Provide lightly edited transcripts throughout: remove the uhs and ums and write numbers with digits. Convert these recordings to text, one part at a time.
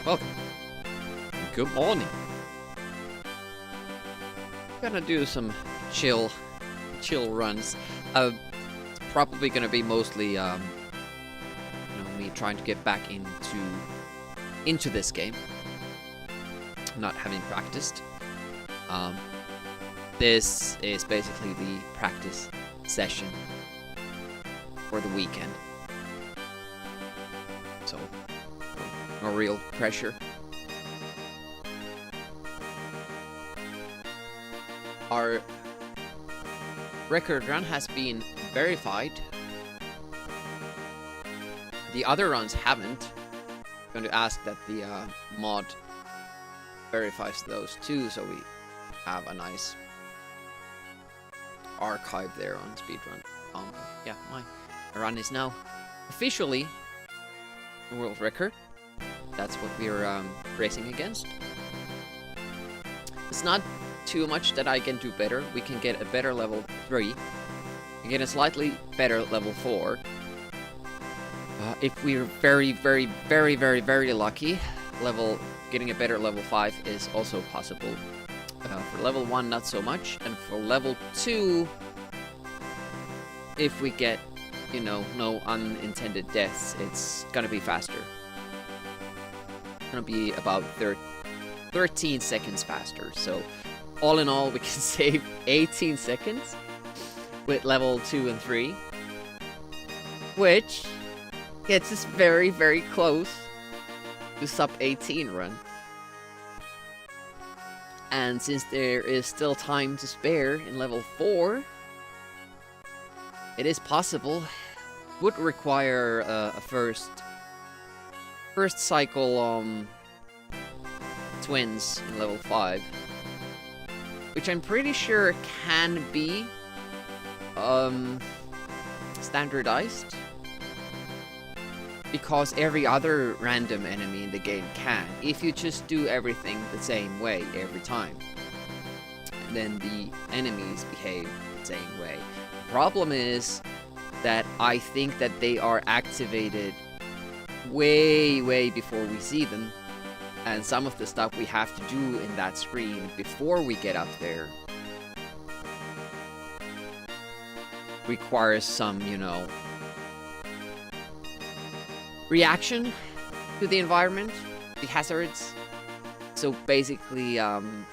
Welcome. Good morning. Gonna do some chill runs. It's probably gonna be mostly, me trying to get back into this game. Not having practiced. This is basically the practice session for the weekend. So, no real pressure. Our record run has been verified. The other runs haven't. I'm going to ask that the mod verifies those too, so we have a nice archive there on Speedrun. Yeah, my run is now officially a world record. That's what we're racing against. It's not too much that I can do better. We can get a better level 3. We can get a slightly better level 4. If we're very, very, very, very, very lucky, getting a better level 5 is also possible. For level 1, not so much. And for level 2, if we get, no unintended deaths, it's gonna be faster. It's gonna be about 13 seconds faster. So, all in all, we can save 18 seconds with level 2 and 3. Which gets us very, very close to sub 18 run. And since there is still time to spare in level 4, it is possible. Would require a first cycle twins in level 5, which I'm pretty sure can be standardized, because every other random enemy in the game can, if you just do everything the same way every time. Then the enemies behave the same way. The problem is that I think that they are activated way, way before we see them. And some of the stuff we have to do in that screen before we get up there requires some, reaction to the environment, the hazards. So basically, you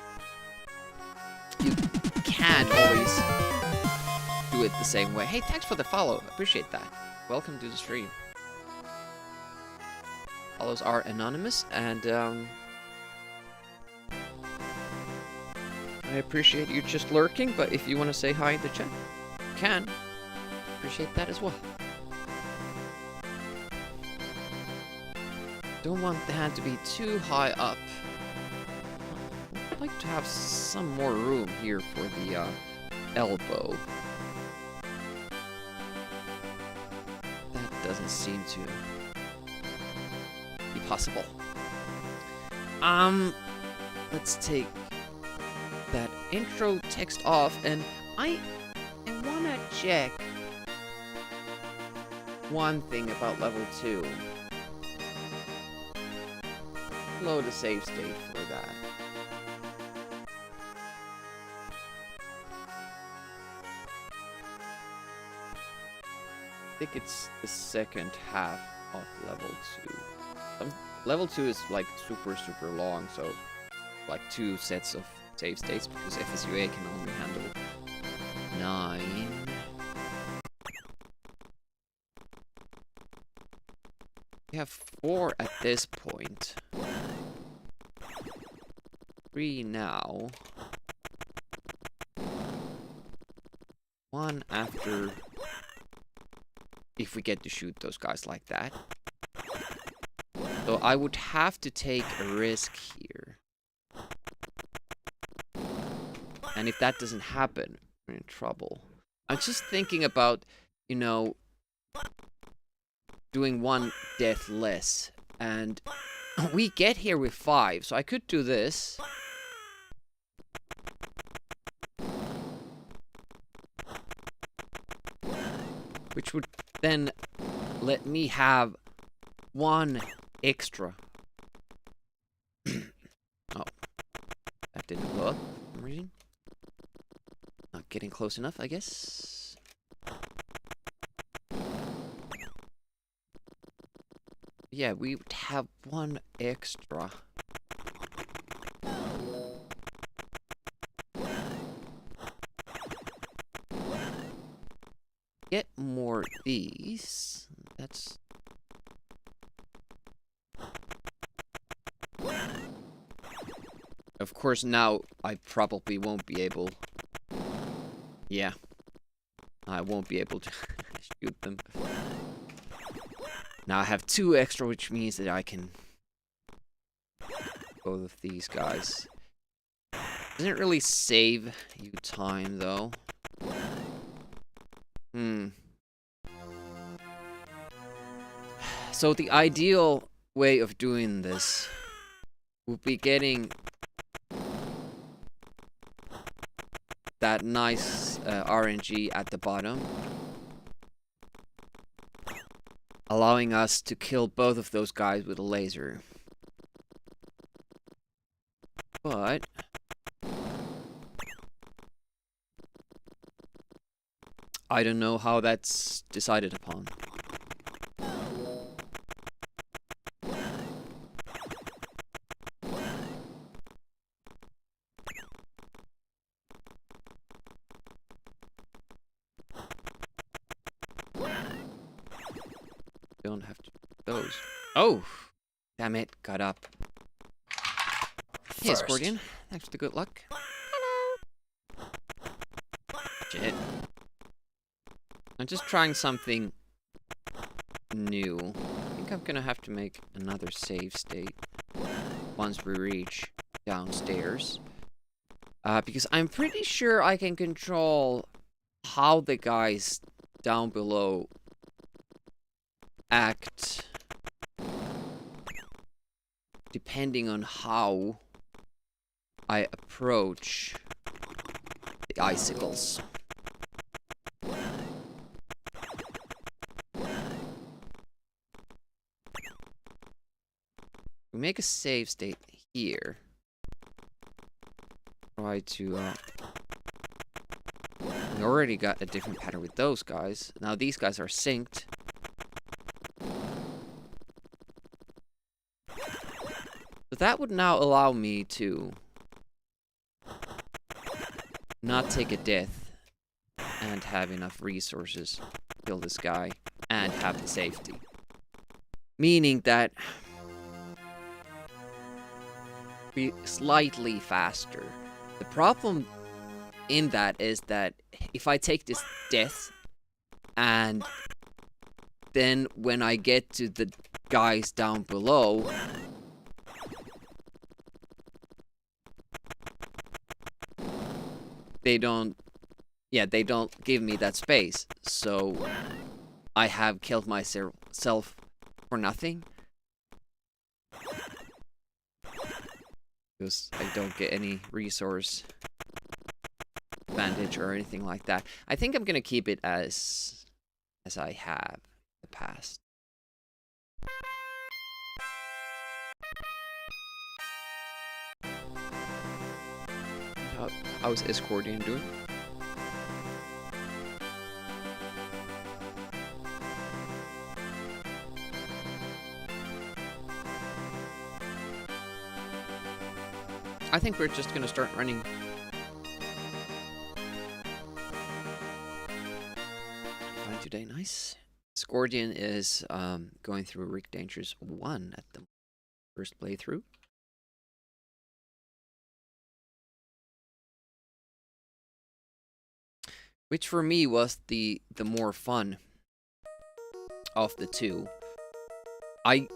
can't always do it the same way. Hey, thanks for the follow. Appreciate that. Welcome to the stream. Follows are anonymous, and I appreciate you just lurking, but if you want to say hi in the chat, you can. Appreciate that as well. Don't want the hand to be too high up. I'd like to have some more room here for the elbow. That doesn't seem to be possible. Let's take that intro text off, and I wanna check one thing about level 2. Load a save state for that. I think it's the second half of level 2. Level 2 is like super, super long, so like 2 sets of save states, because FSUA can only handle 9. We have 4 at this point. 3 now. 1 after, if we get to shoot those guys like that. So I would have to take a risk here. And if that doesn't happen, we're in trouble. I'm just thinking about, doing 1 death less. And we get here with 5, so I could do this. Which would then let me have 1 extra That didn't blow up for some reason. Not getting close enough, I guess. Yeah, we would have one extra. Get more of these. That's... Of course, now I probably won't be able... Yeah. I won't be able to shoot them. Now I have 2 extra, which means that I can... both of these guys. Doesn't really save you time, though. So the ideal way of doing this would be getting that nice RNG at the bottom, allowing us to kill both of those guys with a laser. But I don't know how that's decided upon. Don't have to do those. Oh! Damn it, got up. Hey, Scorpion. Thanks for the good luck. Hello! Shit. I'm just trying something new. I think I'm gonna have to make another save state once we reach downstairs. Because I'm pretty sure I can control how the guys down below act depending on how I approach the icicles. We make a save state here. Try to, we already got a different pattern with those guys. Now these guys are synced. So that would now allow me to not take a death and have enough resources to kill this guy and have the safety. Meaning that be slightly faster. The problem in that is that if I take this death and then when I get to the guys down below, they don't give me that space. So I have killed myself for nothing. Because I don't get any resource advantage or anything like that. I think I'm gonna keep it as I have in the past. How's Escordian doing? I think we're just gonna start running. Fine today, nice. Scordian is going through Rick Dangerous 1 at the first playthrough. Which for me was the more fun of the two. I'm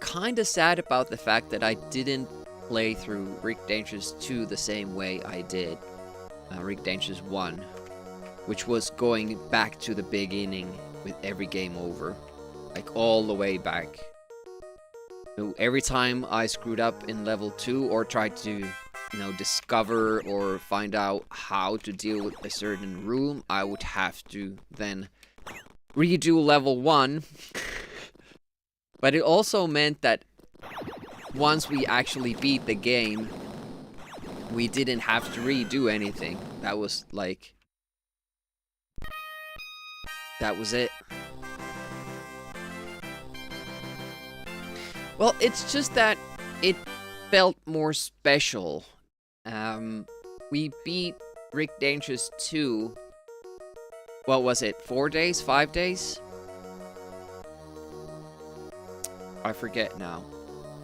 kinda sad about the fact that I didn't play through Rick Dangerous 2 the same way I did Rick Dangerous 1, which was going back to the beginning with every game over, like all the way back. So every time I screwed up in level 2 or tried to, you know, discover or find out how to deal with a certain room, I would have to then redo level 1. But it also meant that once we actually beat the game, we didn't have to redo anything. That was like... that was it. Well, it's just that it felt more special. We beat Rick Dangerous 2. What was it? 4 days? 5 days? I forget now.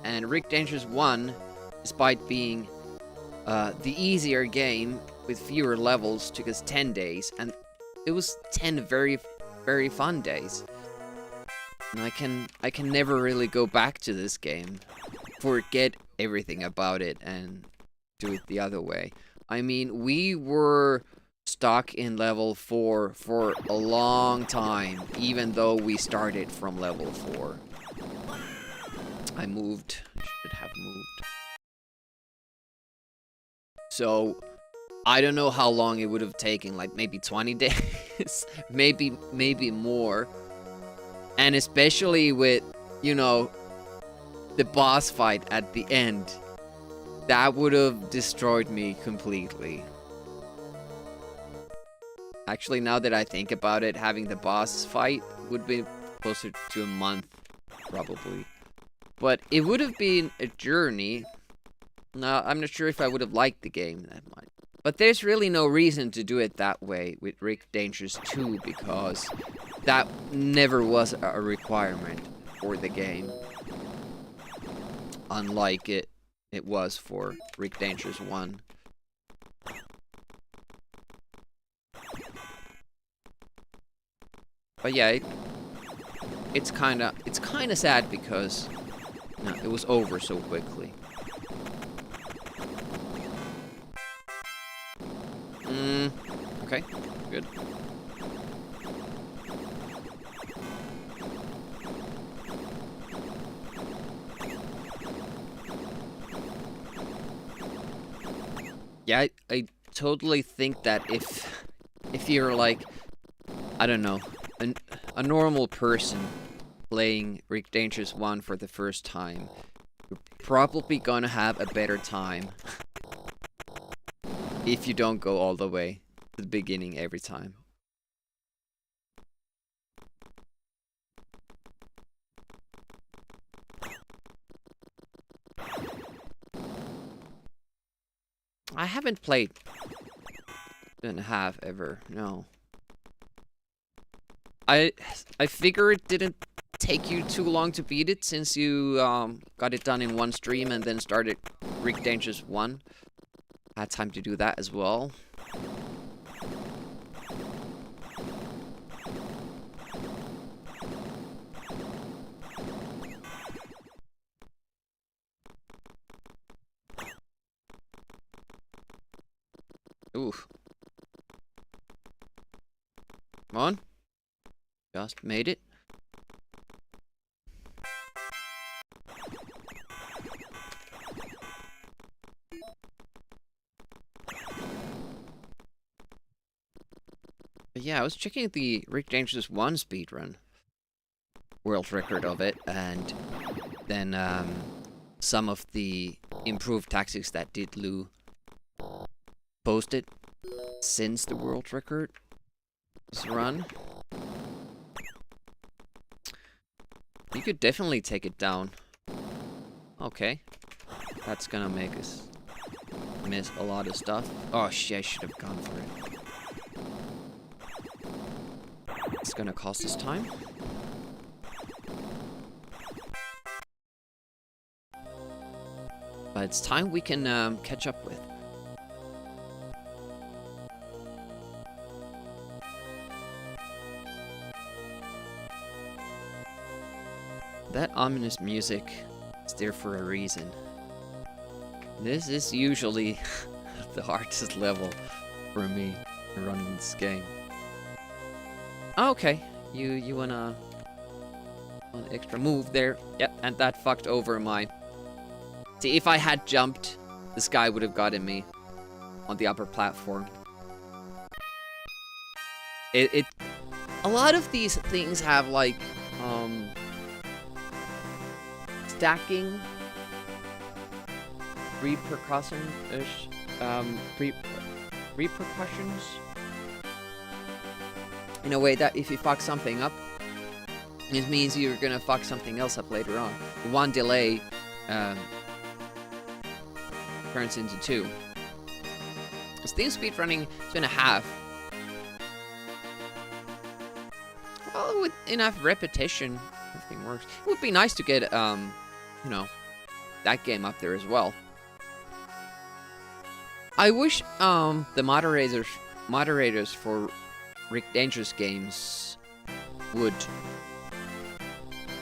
And Rick Dangerous 1, despite being the easier game with fewer levels, took us 10 days. And it was 10 very, very fun days. And I can never really go back to this game. Forget everything about it and do it the other way. I mean, we were stuck in level 4 for a long time, even though we started from level 4. I moved. I should have moved. So, I don't know how long it would have taken, like maybe 20 days, maybe more. And especially with, you know, the boss fight at the end, that would have destroyed me completely. Actually, now that I think about it, having the boss fight would be closer to a month, probably. But it would have been a journey. No, I'm not sure if I would have liked the game that much. But there's really no reason to do it that way with Rick Dangerous 2, because that never was a requirement for the game. Unlike it was for Rick Dangerous 1. But yeah, it's kind of sad because it was over so quickly. Okay, good. Yeah, I totally think that if you're like, I don't know, a normal person playing Rick Dangerous 1 for the first time, you're probably gonna have a better time if you don't go all the way to the beginning every time. I haven't played 2.5 ever, no. I figure it didn't take you too long to beat it since you got it done in one stream and then started Rick Dangerous 1. I had time to do that as well. Oof. Come on. Just made it. But yeah, I was checking the Rick Dangerous 1 speedrun. World record of it, and then some of the improved tactics that did Lou posted since the world record was run. You could definitely take it down. Okay. That's gonna make us miss a lot of stuff. Oh shit, I should have gone for it. It's gonna cost us time. But it's time we can catch up with. That ominous music is there for a reason. This is usually the hardest level for me running this game. Okay, you wanna an extra move there? Yep, and that fucked over my. See, if I had jumped, this guy would have gotten me on the upper platform. A lot of these things have like stacking repercussion-ish repercussions. In a way that if you fuck something up, it means you're gonna fuck something else up later on. One delay turns into two. Steam speedrunning 2.5. Well, with enough repetition, everything works. It would be nice to get, you know, that game up there as well. I wish, the moderators for Rick Dangerous games would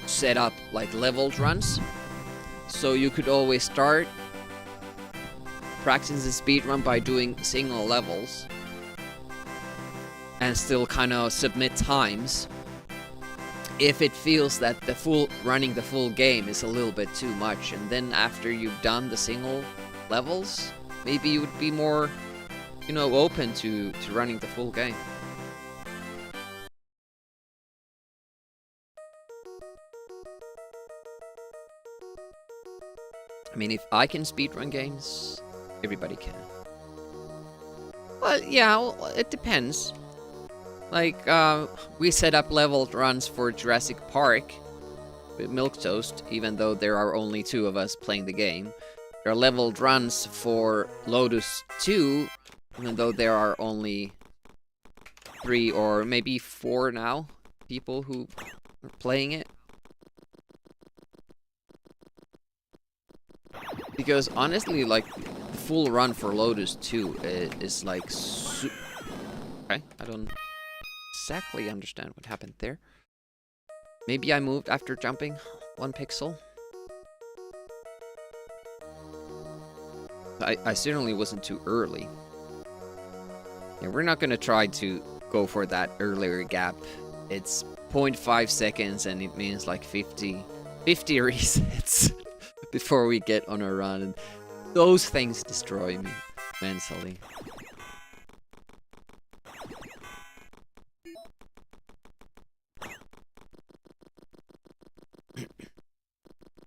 set up, like, leveled runs. So you could always start practicing the speedrun by doing single levels. And still kind of submit times. If it feels that running the full game is a little bit too much, and then after you've done the single levels, maybe you would be more, you know, open to running the full game. I mean, if I can speedrun games, everybody can. Well, yeah, well, it depends. Like, we set up leveled runs for Jurassic Park with Milquetoast, even though there are only 2 of us playing the game. There are leveled runs for Lotus 2, even though there are only 3 or maybe 4 now people who are playing it. Because honestly, like, the full run for Lotus 2 is like okay, I don't exactly understand what happened there. Maybe I moved after jumping 1 pixel. I certainly wasn't too early. Yeah, we're not gonna try to go for that earlier gap. It's 0.5 seconds and it means like 50 resets before we get on a run. And those things destroy me mentally.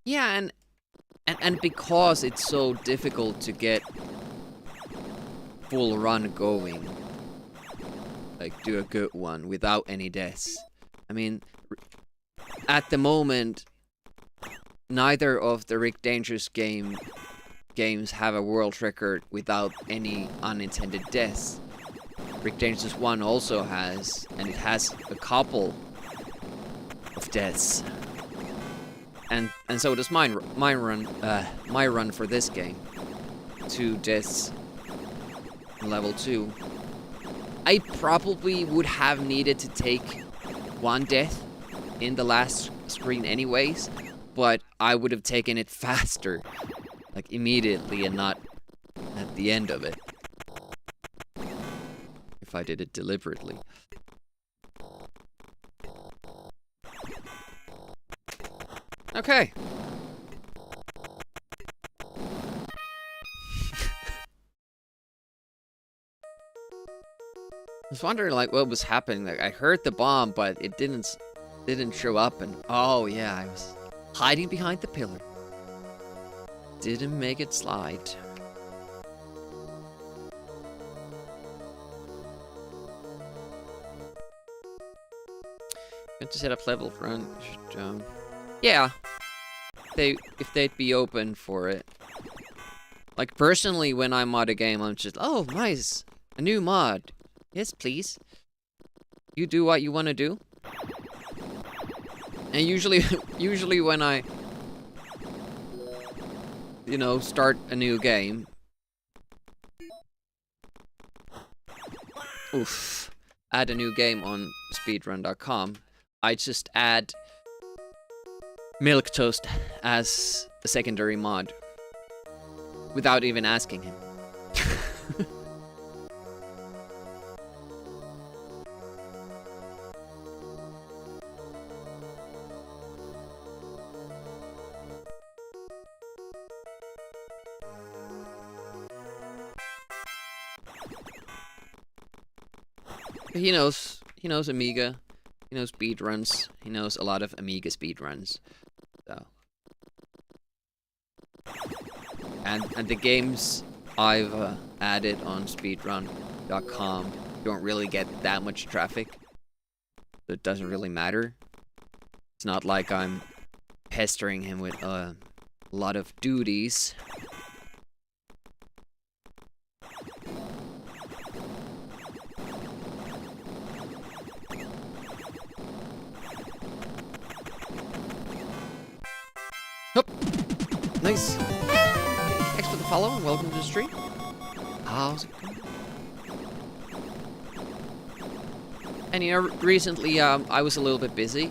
Yeah, and because it's so difficult to get full run going, like do a good one without any deaths. I mean, at the moment, neither of the Rick Dangerous games have a world record without any unintended deaths. Rick Dangerous 1 also has, and it has a couple of deaths. And so does my run for this game. 2 deaths in level 2. I probably would have needed to take 1 death in the last screen anyways, but I would have taken it faster, like immediately and not at the end of it, if I did it deliberately. Okay. I was wondering, like, what was happening. Like, I heard the bomb, but it didn't show up. And oh yeah, I was hiding behind the pillar. Didn't make it slide. Good to set up level run. Should, yeah. If they'd be open for it. Like, personally, when I mod a game, I'm just, oh, nice, a new mod. Yes, please. You do what you want to do. And usually when I, you know, start a new game. Oof. Add a new game on speedrun.com. I just add Milquetoast as a secondary mod without even asking him. He knows Amiga, he knows speedruns, he knows a lot of Amiga speedruns. So. And the games I've added on speedrun.com don't really get that much traffic. So it doesn't really matter. It's not like I'm pestering him with a lot of duties. Oh, nice. Thanks for the follow and welcome to the stream. How's it going? And you know, recently I was a little bit busy.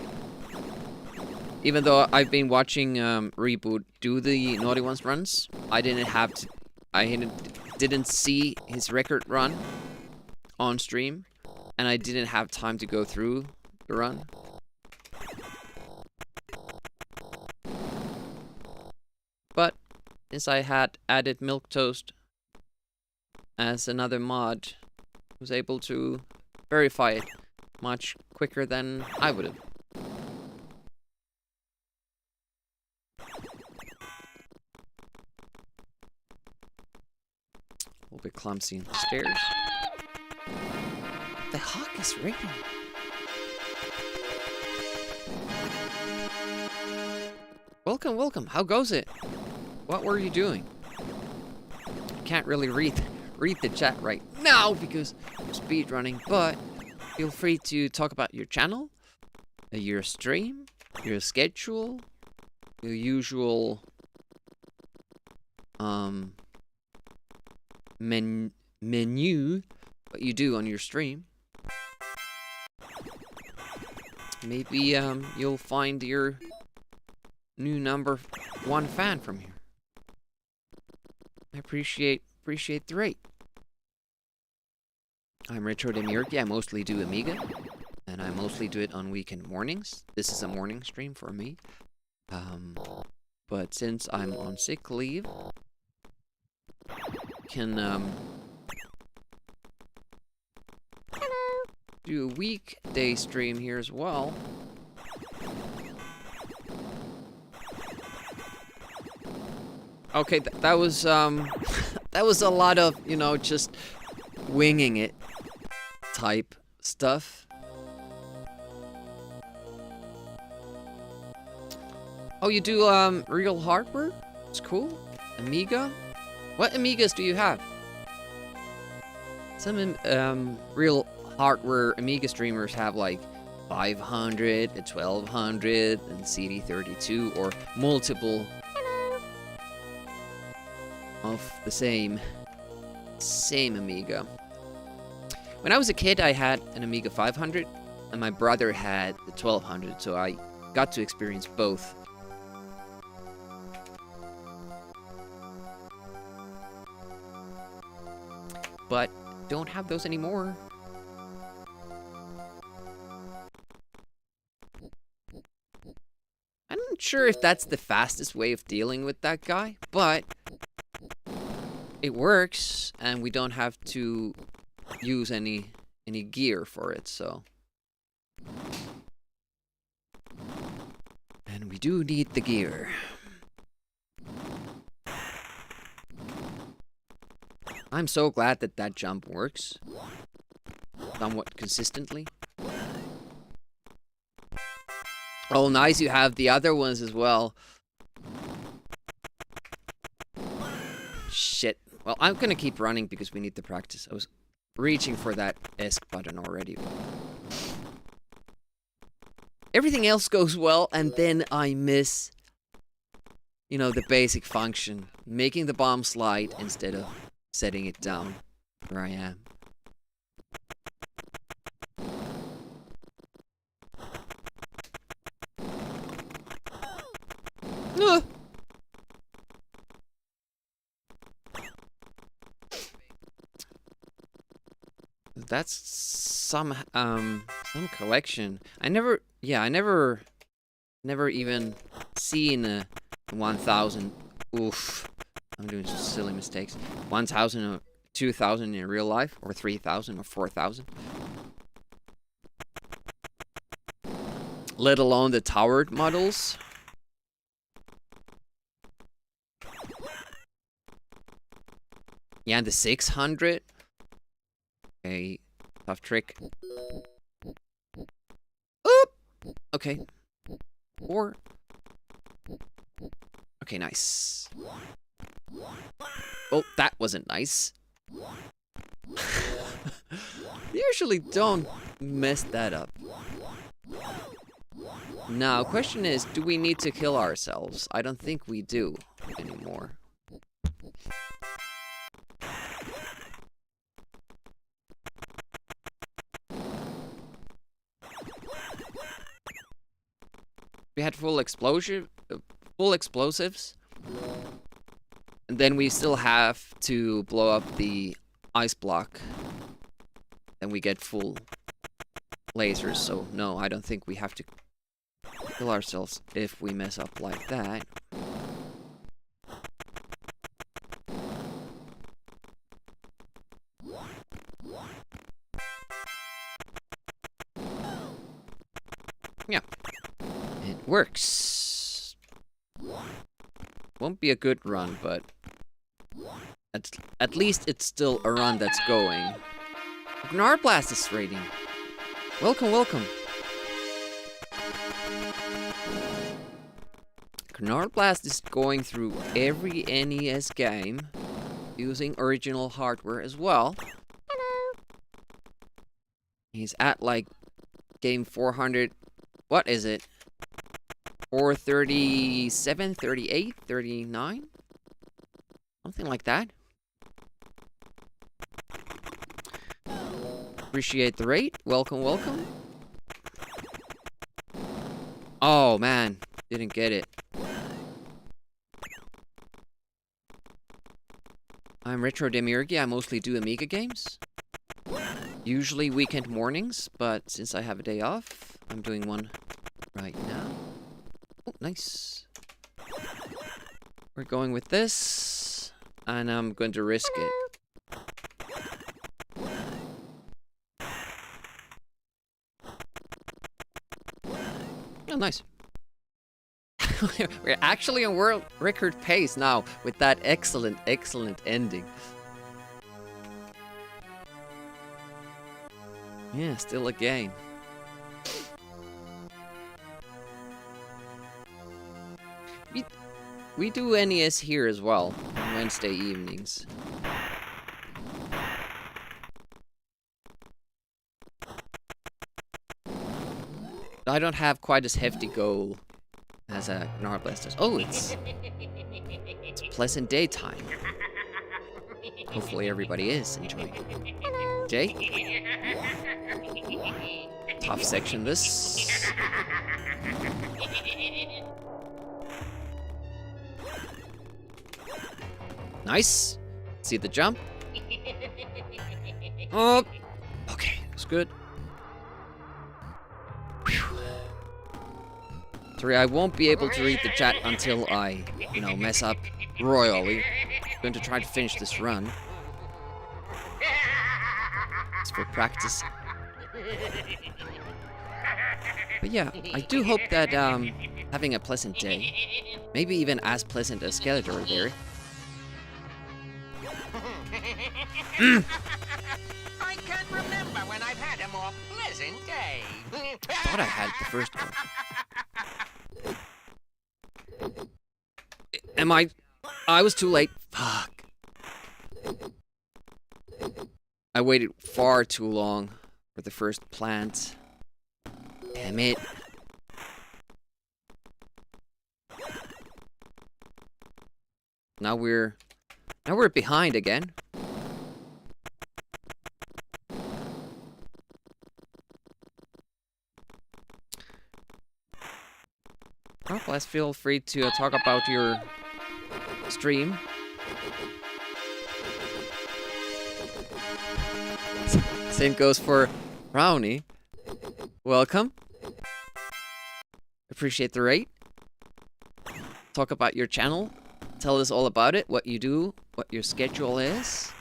Even though I've been watching Reboot do the Naughty Ones runs, I didn't see his record run on stream, and I didn't have time to go through the run. But since I had added Milquetoast as another mod, I was able to verify it much quicker than I would have. A little bit clumsy on the stairs. The hawk is ringing. Welcome, welcome. How goes it? What were you doing? I can't really read the chat right now because I'm speedrunning, but feel free to talk about your channel, your stream, your schedule, your usual menu, what you do on your stream. Maybe you'll find your new #1 fan from here. I appreciate the rate. I'm Retro Demiurg. Yeah, I mostly do Amiga, and I mostly do it on weekend mornings. This is a morning stream for me. But since I'm on sick leave, can do a weekday stream here as well. Okay, that was that was a lot of, you know, just winging it type stuff. Oh, you do real hardware? It's cool. Amiga? What Amigas do you have? Some real hardware Amiga streamers have like 500, a 1200, and CD32, or multiple of the same Amiga. When I was a kid, I had an Amiga 500, and my brother had the 1200, so I got to experience both. But don't have those anymore. I'm not sure if that's the fastest way of dealing with that guy, but it works, and we don't have to use any gear for it, so. And we do need the gear. I'm so glad that that jump works somewhat consistently. Oh, nice, you have the other ones as well. Shit. Well, I'm gonna keep running because we need to practice. I was reaching for that ESC button already. Everything else goes well, and then I miss, you know, the basic function. Making the bomb slide instead of setting it down where I am. That's some collection. I never even seen a 1000. Oof. I'm doing some silly mistakes. 1000 or 2000 in real life, or 3000 or 4000. Let alone the towered models. Yeah, and the 600. Okay, tough trick. Oop! Okay. 4. Okay, nice. Oh, that wasn't nice. Usually don't mess that up. Now, question is, do we need to kill ourselves? I don't think we do anymore. We had full explosives, and then we still have to blow up the ice block. Then we get full lasers, so no, I don't think we have to kill ourselves if we mess up like that. Yeah, it works. Won't be a good run, but at least it's still a run that's going. Gnarblast is raiding. Welcome, welcome. Gnarblast is going through every NES game using original hardware as well. Hello. He's at like game 400. What is it? 437, 38, 39? Something like that. Appreciate the rate. Welcome, welcome. Oh, man. Didn't get it. I'm Retro Demiurgy. I mostly do Amiga games. Usually weekend mornings, but since I have a day off, I'm doing one right now. Oh, nice. We're going with this, and I'm going to risk it. Oh, nice. We're actually on world record pace now with that excellent, excellent ending. Yeah, still a game. We do NES here as well on Wednesday evenings. I don't have quite as hefty goal as a Gnarblast does. Oh, it's pleasant daytime. Hopefully everybody is enjoying. Hello. Jay? Tough section this. Nice. See the jump? Oh. Okay, it's good. Sorry, I won't be able to read the chat until I, mess up royally. I'm going to try to finish this run. It's for practice. But yeah, I do hope that having a pleasant day, maybe even as pleasant as Skeletor there. I can't remember when I've had a more pleasant day. I thought I had the first one. I was too late. Fuck. I waited far too long for the first plant. Damn it. Now we're behind again. Oh, let's feel free to talk about your stream. Same goes for Brownie. Welcome. Appreciate the rate. Talk about your channel. Tell us all about it, what you do, what your schedule is.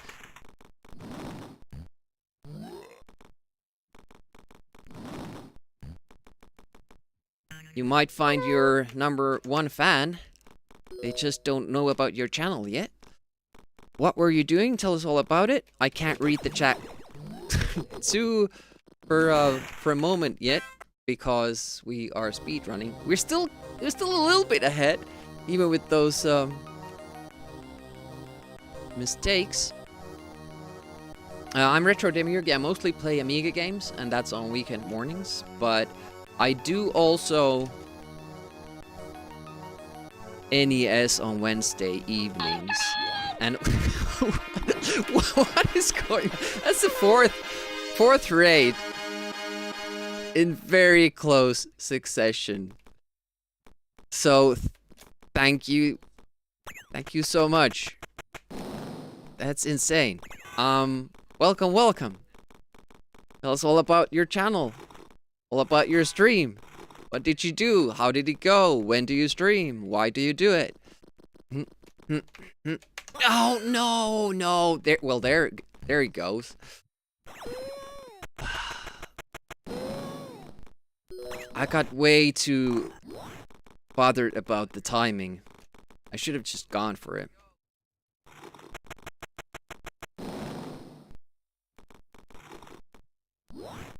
You might find your #1 fan. They just don't know about your channel yet. What were you doing? Tell us all about it. I can't read the chat for a moment yet because we are speedrunning. We're still a little bit ahead, even with those mistakes. I'm Retro Demiurge. I mostly play Amiga games, and that's on weekend mornings. But I do also NES on Wednesday evenings. And what is going? That's the fourth raid in very close succession. So thank you so much. That's insane. Welcome. Tell us all about your channel, all about your stream. What did you do? How did it go? When do you stream? Why do you do it? Oh no! There he goes. I got way too bothered about the timing. I should have just gone for it.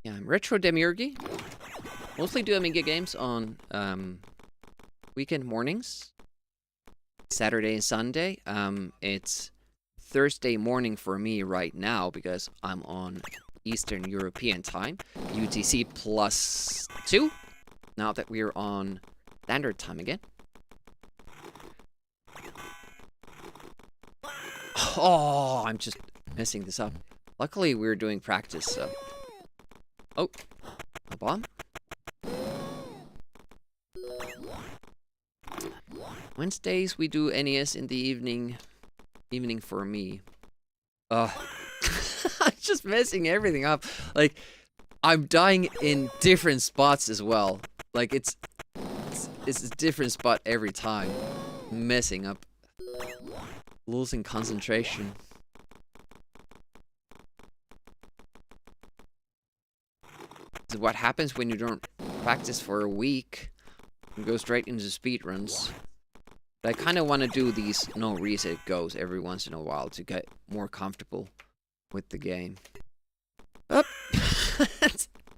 Yeah, I'm Retro Demiurge. Mostly do Amiga games on weekend mornings. Saturday and Sunday. It's Thursday morning for me right now because I'm on Eastern European time. UTC +2. Now that we're on standard time again. Oh, I'm just messing this up. Luckily, we're doing practice, so... Oh, a bomb. Wednesdays we do NES in the evening for me. I'm just messing everything up. Like, I'm dying in different spots as well. Like, it's a different spot every time. Messing up. Losing concentration. This is what happens when you don't practice for a week and go straight into speedruns. But I kind of want to do these no reset goes every once in a while to get more comfortable with the game. Oh.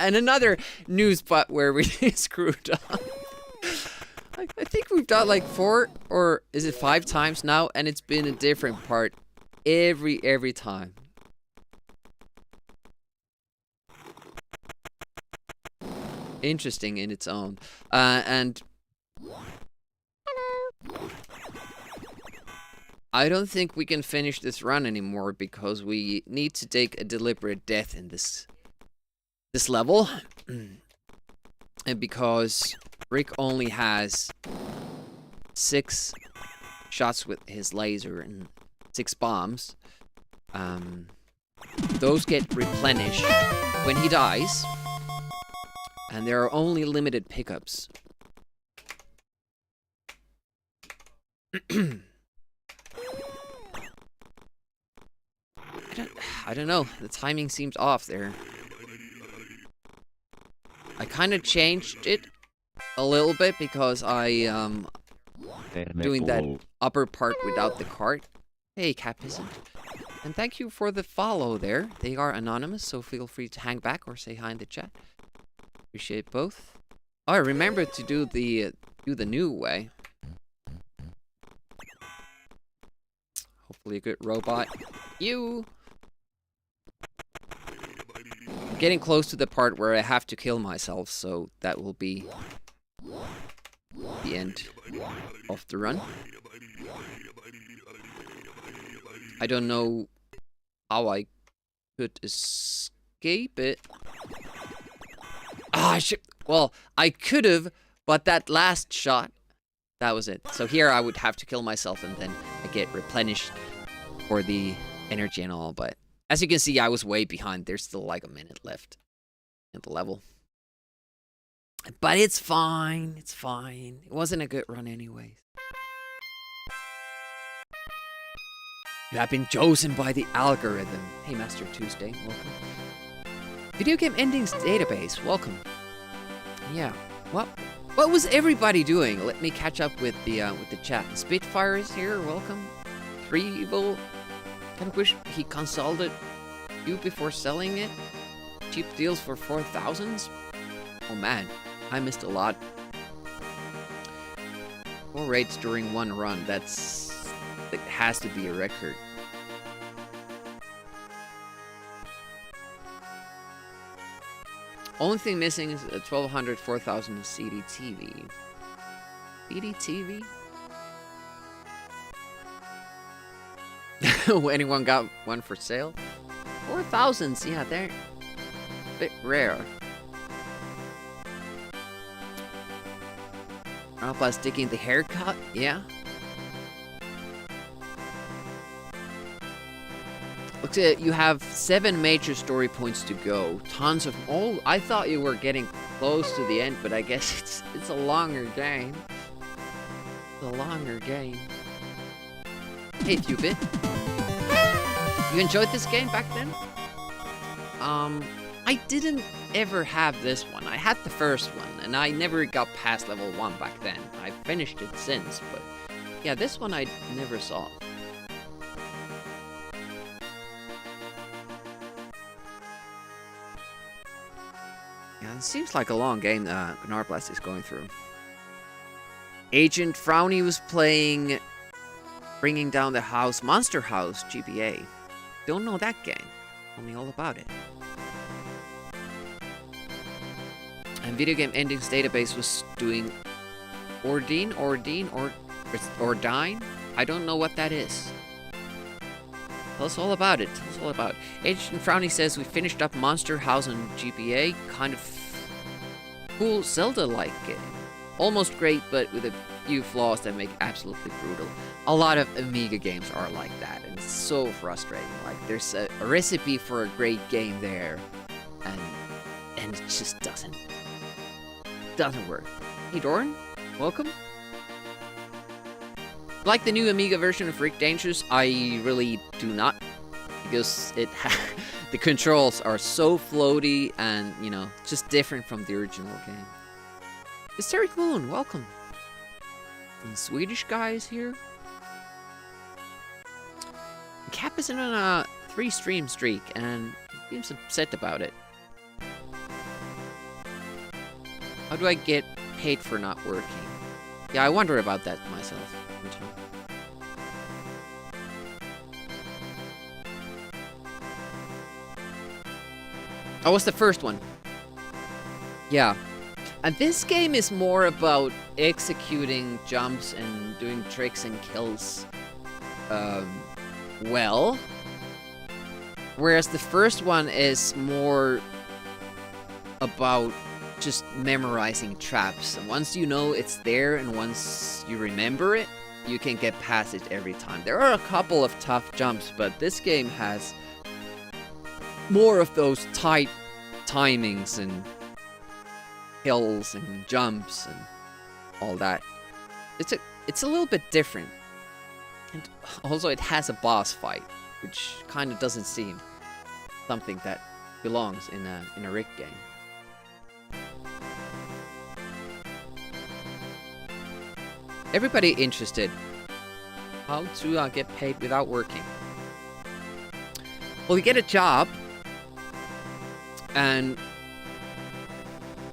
And another new spot where we screwed up. I think we've done like 4 or is it 5 times now, and it's been a different part every time. Interesting in its own. And I don't think we can finish this run anymore because we need to take a deliberate death in this level. And because Rick only has 6 shots with his laser and 6 bombs, those get replenished when he dies. And there are only limited pickups. I don't know. The timing seems off there. I kind of changed it a little bit because I doing that upper part without the cart. Hey, Cat Peasant. And thank you for the follow there. They are anonymous, so feel free to hang back or say hi in the chat. Appreciate both. Oh, I remember to do the new way. Hopefully a good robot. You. I'm getting close to the part where I have to kill myself, so that will be the end of the run. I don't know how I could escape it. Ah, shit. Well, I could have, but that last shot, that was it. So here I would have to kill myself and then I get replenished for the energy and all. But as you can see, I was way behind. There's still like a minute left in the level. But it's fine. It's fine. It wasn't a good run anyways. You have been chosen by the algorithm. Hey, Master Tuesday, welcome. Video Game Endings Database, welcome. Yeah, what was everybody doing? Let me catch up with the chat. Spitfire is here, welcome. Treevil, Kinda wish he consulted you before selling it. Cheap deals for 4,000s? Oh man, I missed a lot. 4 raids during one run, that has to be a record. Only thing missing is a 1200, 4000 CDTV. CDTV? Anyone got one for sale? 4,000s, yeah, they're a bit rare. Plus sticking the haircut, yeah. Looks like you have 7 major story points to go. Tons of... Oh, I thought you were getting close to the end, but I guess it's a longer game. It's a longer game. Hey, Cupid. You enjoyed this game back then? I didn't ever have this one. I had the first one, and I never got past level 1 back then. I finished it since, but... Yeah, this one I never saw. Yeah, it seems like a long game Gnarblast is going through. Agent Frowny was playing Bringing Down the House, Monster House, GBA. Don't know that game. Tell me all about it. And Video Game Endings Database was doing Ordine. I don't know what that is. Tell us all about it. Tell us all about it. Agent Frowny says we finished up Monster House on GBA. Kind of cool Zelda-like game. Almost great, but with a few flaws that make it absolutely brutal. A lot of Amiga games are like that, and it's so frustrating. Like, there's a recipe for a great game there, and it just doesn't work. Hey, Doran, welcome. Like the new Amiga version of Rick Dangerous, I really do not, because the controls are so floaty and, you know, just different from the original game. Hysteric Moon, welcome. And Swedish guy is here. Cap is in on a 3-stream streak, and he seems upset about it. How do I get paid for not working? Yeah, I wonder about that myself. Oh, what's the first one? Yeah. And this game is more about executing jumps and doing tricks and kills. Well. Whereas the first one is more about just memorizing traps. And once you know it's there and once you remember it, you can get past it every time. There are a couple of tough jumps, but this game has more of those tight timings and hills and jumps and all that. It's a little bit different. And also it has a boss fight, which kind of doesn't seem something that belongs in a Rick game. Everybody interested how to get paid without working. Well, you get a job, and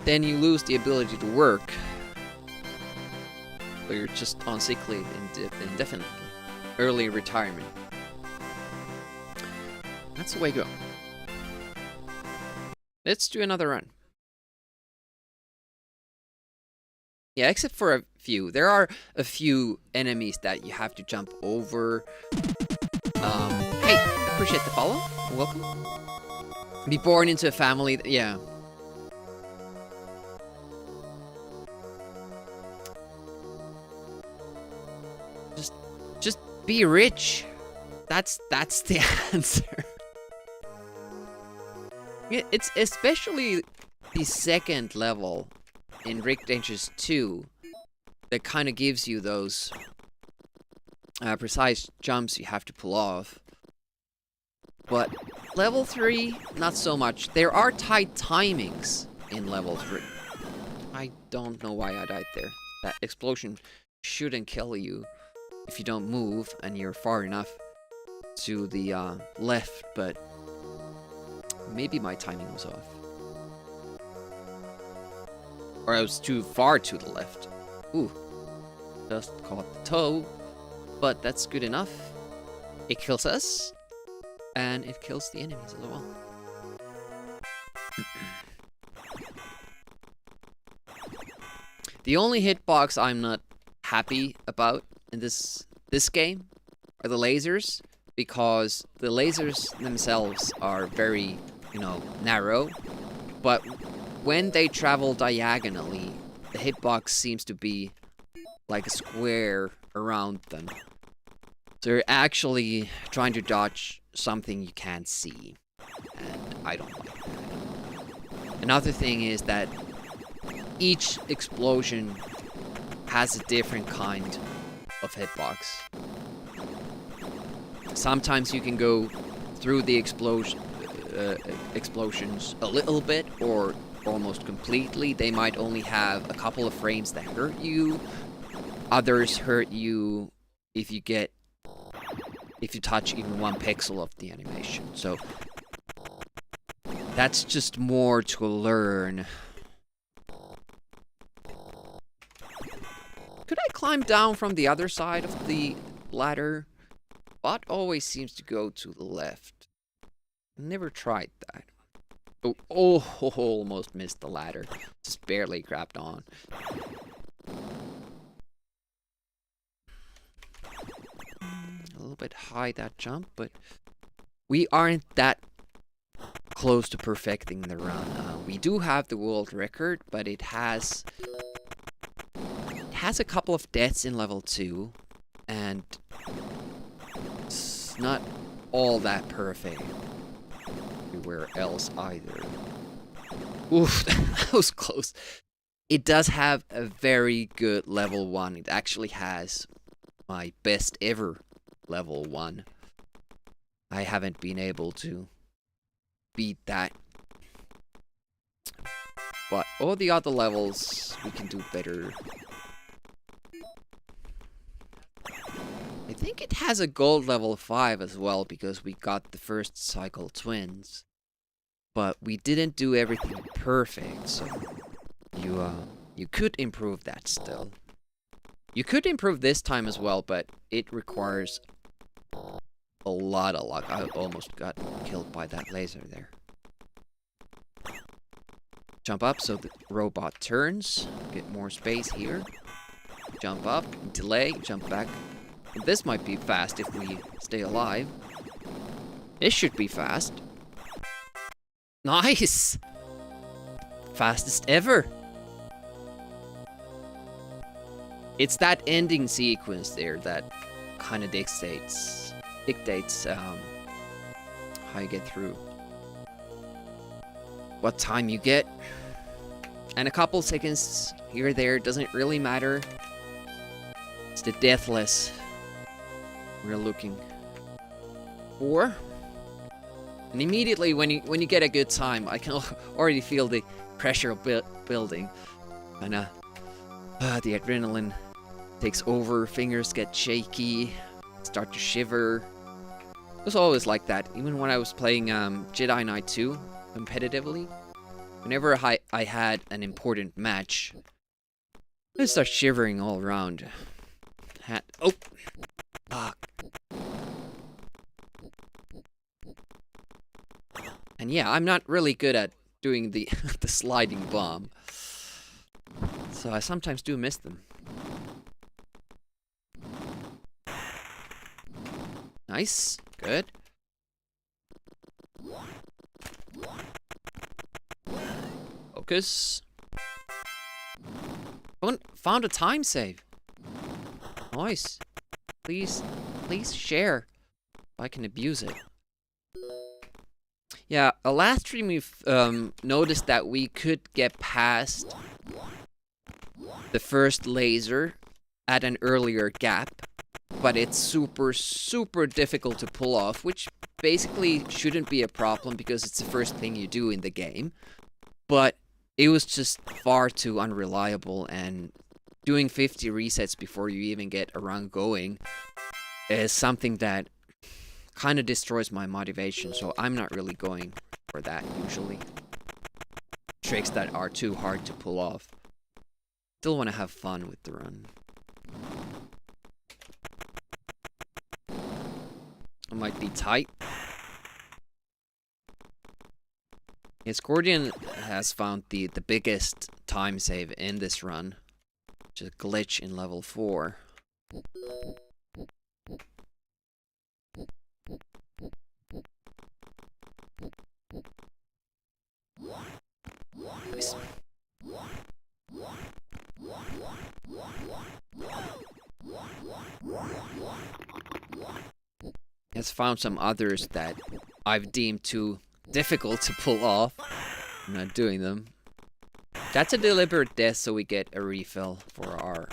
then you lose the ability to work. So you're just on sick leave indefinitely. Early retirement. That's the way to go. Let's do another run. Yeah, except for a few. There are a few enemies that you have to jump over. Hey, appreciate the follow. Welcome. Be born into a family. Yeah. Just be rich. That's the answer. Yeah, it's especially the second level in Rick Dangerous 2 that kind of gives you those precise jumps you have to pull off. But level 3, not so much. There are tight timings in level 3. I don't know why I died there. That explosion shouldn't kill you if you don't move and you're far enough. to the left, but maybe my timing was off. Or I was too far to the left. Ooh. Just caught the toe. But that's good enough. It kills us. And it kills the enemies as well. The only hitbox I'm not happy about in this game are the lasers. Because the lasers themselves are very, narrow. But when they travel diagonally, the hitbox seems to be like a square around them. So you're actually trying to dodge something you can't see. And I don't like that. Another thing is that each explosion has a different kind of hitbox. Sometimes you can go through the explosions a little bit or almost completely. They might only have a couple of frames that hurt you. Others hurt you if you touch even 1 pixel of the animation. So that's just more to learn. Could I climb down from the other side of the ladder? Bot always seems to go to the left. Never tried that. Oh, almost missed the ladder. Just barely grabbed on. A little bit high, that jump, but we aren't that close to perfecting the run. We do have the world record, but it has a couple of deaths in level 2, and it's not all that perfect everywhere else either. Oof, that was close. It does have a very good level 1. It actually has my best ever level 1. I haven't been able to beat that. But all the other levels we can do better. I think it has a gold level 5 as well because we got the first cycle twins. But we didn't do everything perfect, so you could improve that still. You could improve this time as well, but it requires a lot of luck. I almost got killed by that laser there. Jump up so the robot turns. Get more space here. Jump up, delay, jump back. This might be fast if we stay alive. This should be fast. Nice! Fastest ever. It's that ending sequence there that kind of dictates how you get through. What time you get. And a couple seconds here or there doesn't really matter. It's the deathless we're looking for. And immediately when you get a good time, I can already feel the pressure building. And the adrenaline takes over, fingers get shaky, start to shiver. It was always like that, even when I was playing Jedi Knight 2 competitively. Whenever I had an important match, I start shivering all around. Oh! Fuck. And yeah, I'm not really good at doing the the sliding bomb. So I sometimes do miss them. Nice. Good. Focus. Found a time save. Nice. Please share. I can abuse it. Yeah, last stream we've noticed that we could get past the first laser at an earlier gap, but it's super difficult to pull off, which basically shouldn't be a problem because it's the first thing you do in the game. But it was just far too unreliable, and doing 50 resets before you even get a run going is something that kind of destroys my motivation, so I'm not really going for that usually. Tricks that are too hard to pull off. Still want to have fun with the run. It might be tight. Yes, Gordian has found the biggest time save in this run, which is a glitch in level 4. Nice. Has found some others that I've deemed too difficult to pull off. I'm not doing them. That's a deliberate death, so we get a refill for our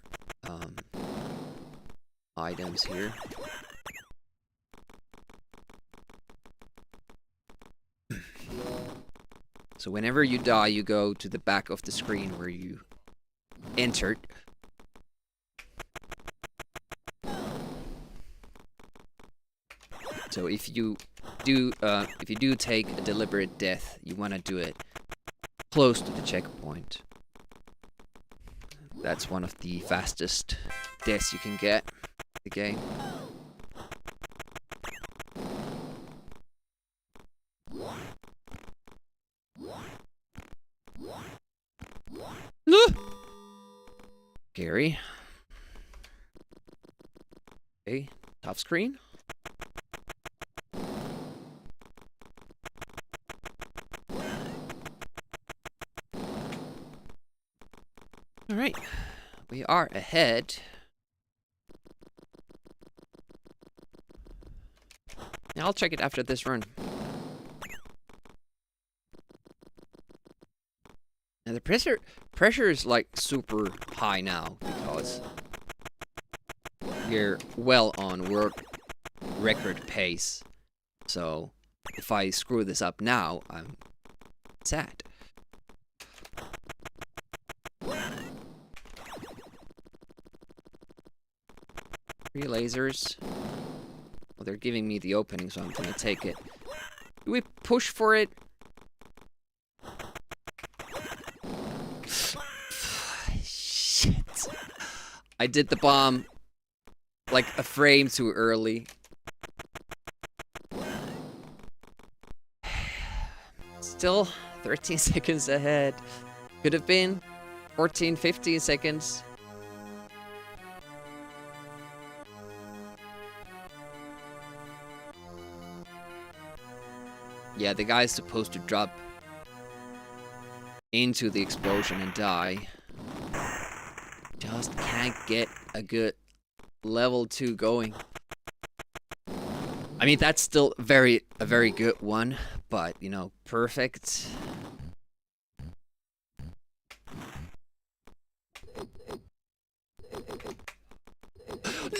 items here. So whenever you die, you go to the back of the screen where you entered. So if you do take a deliberate death, you want to do it close to the checkpoint. That's one of the fastest deaths you can get in the game. Scary. Okay, top screen. Alright, we are ahead. Yeah, I'll check it after this run. And the pressure is like super high now because we're well on world record pace. So if I screw this up now, I'm sad. 3 lasers. Well, they're giving me the opening, so I'm gonna take it. Do we push for it? Shit. I did the bomb like a frame too early. Still 13 seconds ahead. Could have been 14, 15 seconds. Yeah, the guy's supposed to drop into the explosion and die. Just can't get a good level 2 going. I mean, that's still a very good one, but, you know, perfect.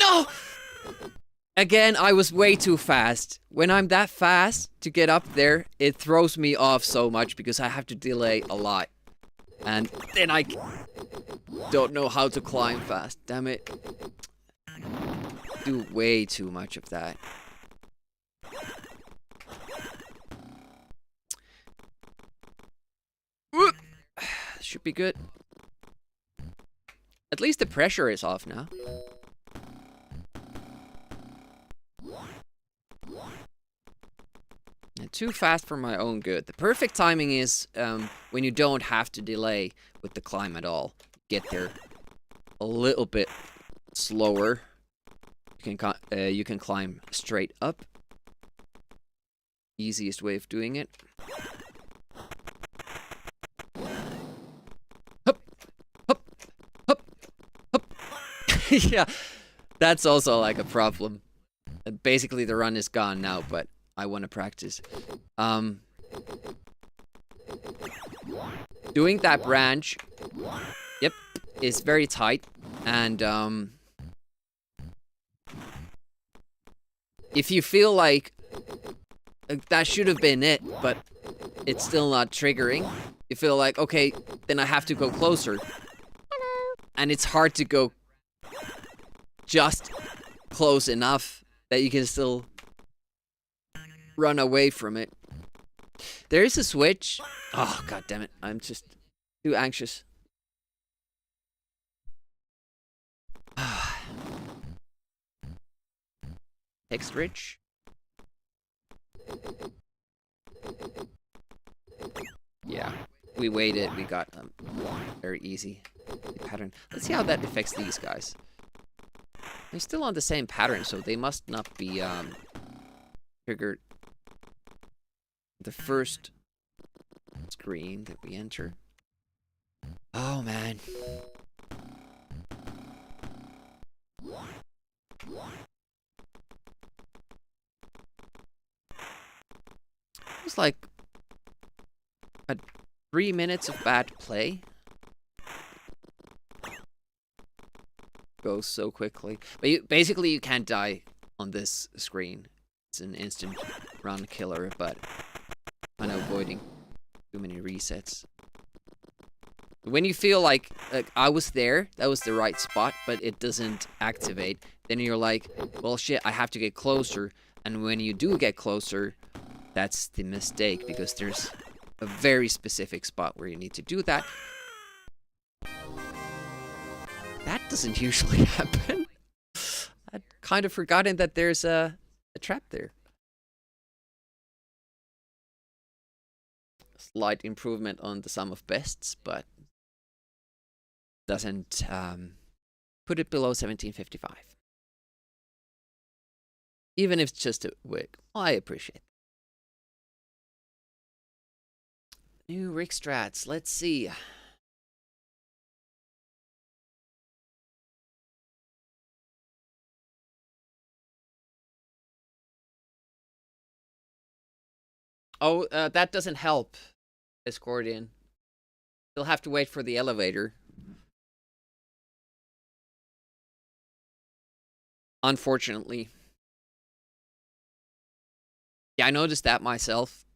No! Again, I was way too fast. When I'm that fast to get up there, it throws me off so much because I have to delay a lot. And then I don't know how to climb fast. Damn it. Do way too much of that. Should be good. At least the pressure is off now. Too fast for my own good. The perfect timing is when you don't have to delay with the climb at all. Get there a little bit slower. You can climb straight up. Easiest way of doing it. Hup, hup, hup, hup. Yeah, that's also like a problem. Basically, the run is gone now, but I want to practice. Doing that branch, yep, is very tight, and if you feel like that should have been it, but it's still not triggering, you feel like, okay, then I have to go closer. And it's hard to go just close enough that you can still run away from it. There is a switch. Oh, god damn it. I'm just too anxious. Text rich. Yeah, we waited. We got very easy pattern. Let's see how that affects these guys. They're still on the same pattern, so they must not be triggered the first screen that we enter. Oh man. It was like 3 minutes of bad play. Goes so quickly. But basically you can't die on this screen. It's an instant run killer, but I'm avoiding too many resets. When you feel like I was there, that was the right spot, but it doesn't activate, then you're like, well shit, I have to get closer. And when you do get closer, that's the mistake, because there's a very specific spot where you need to do that. That doesn't usually happen. I'd kind of forgotten that there's a trap there. Slight improvement on the sum of bests, but doesn't put it below 1755. Even if it's just a wig. Well, I appreciate it. New Rick strats. Let's see. Oh, that doesn't help, Escordian. You'll have to wait for the elevator. Unfortunately. Yeah, I noticed that myself.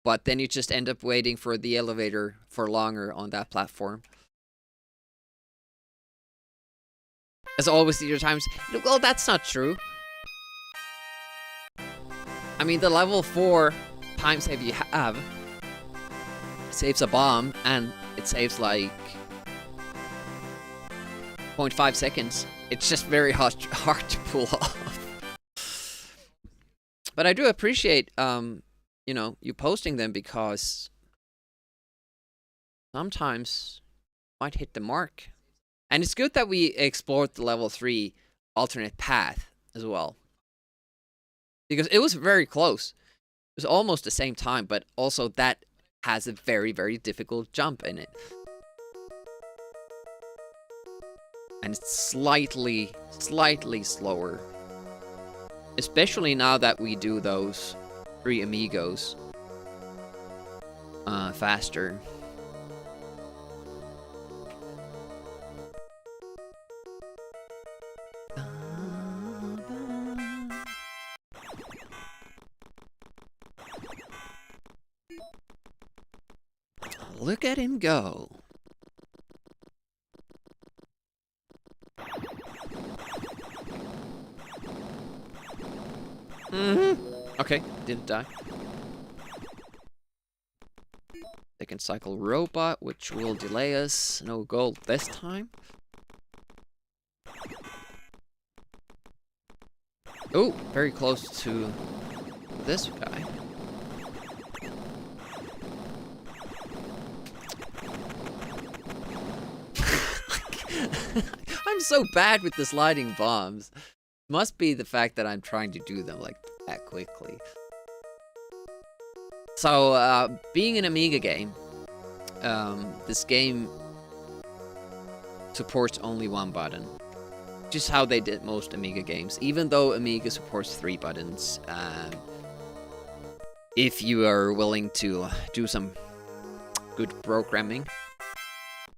But then you just end up waiting for the elevator for longer on that platform. As always, there are times... Well, that's not true. I mean, the level 4 time save you have saves a bomb, and it saves like 0.5 seconds. It's just very hard to pull off. But I do appreciate, you know, you posting them, because sometimes you might hit the mark. And it's good that we explored the level 3 alternate path as well. Because it was very close. It was almost the same time, but also that has a very, very difficult jump in it. And it's slightly slower. Especially now that we do those 3 amigos faster. Look at him go. Okay, didn't die. Second cycle robot, which will delay us. No gold this time. Oh, very close to this guy. I'm so bad with the sliding bombs. Must be the fact that I'm trying to do them like that quickly. So, being an Amiga game, this game supports only 1 button. Just how they did most Amiga games. Even though Amiga supports 3 buttons, if you are willing to do some good programming.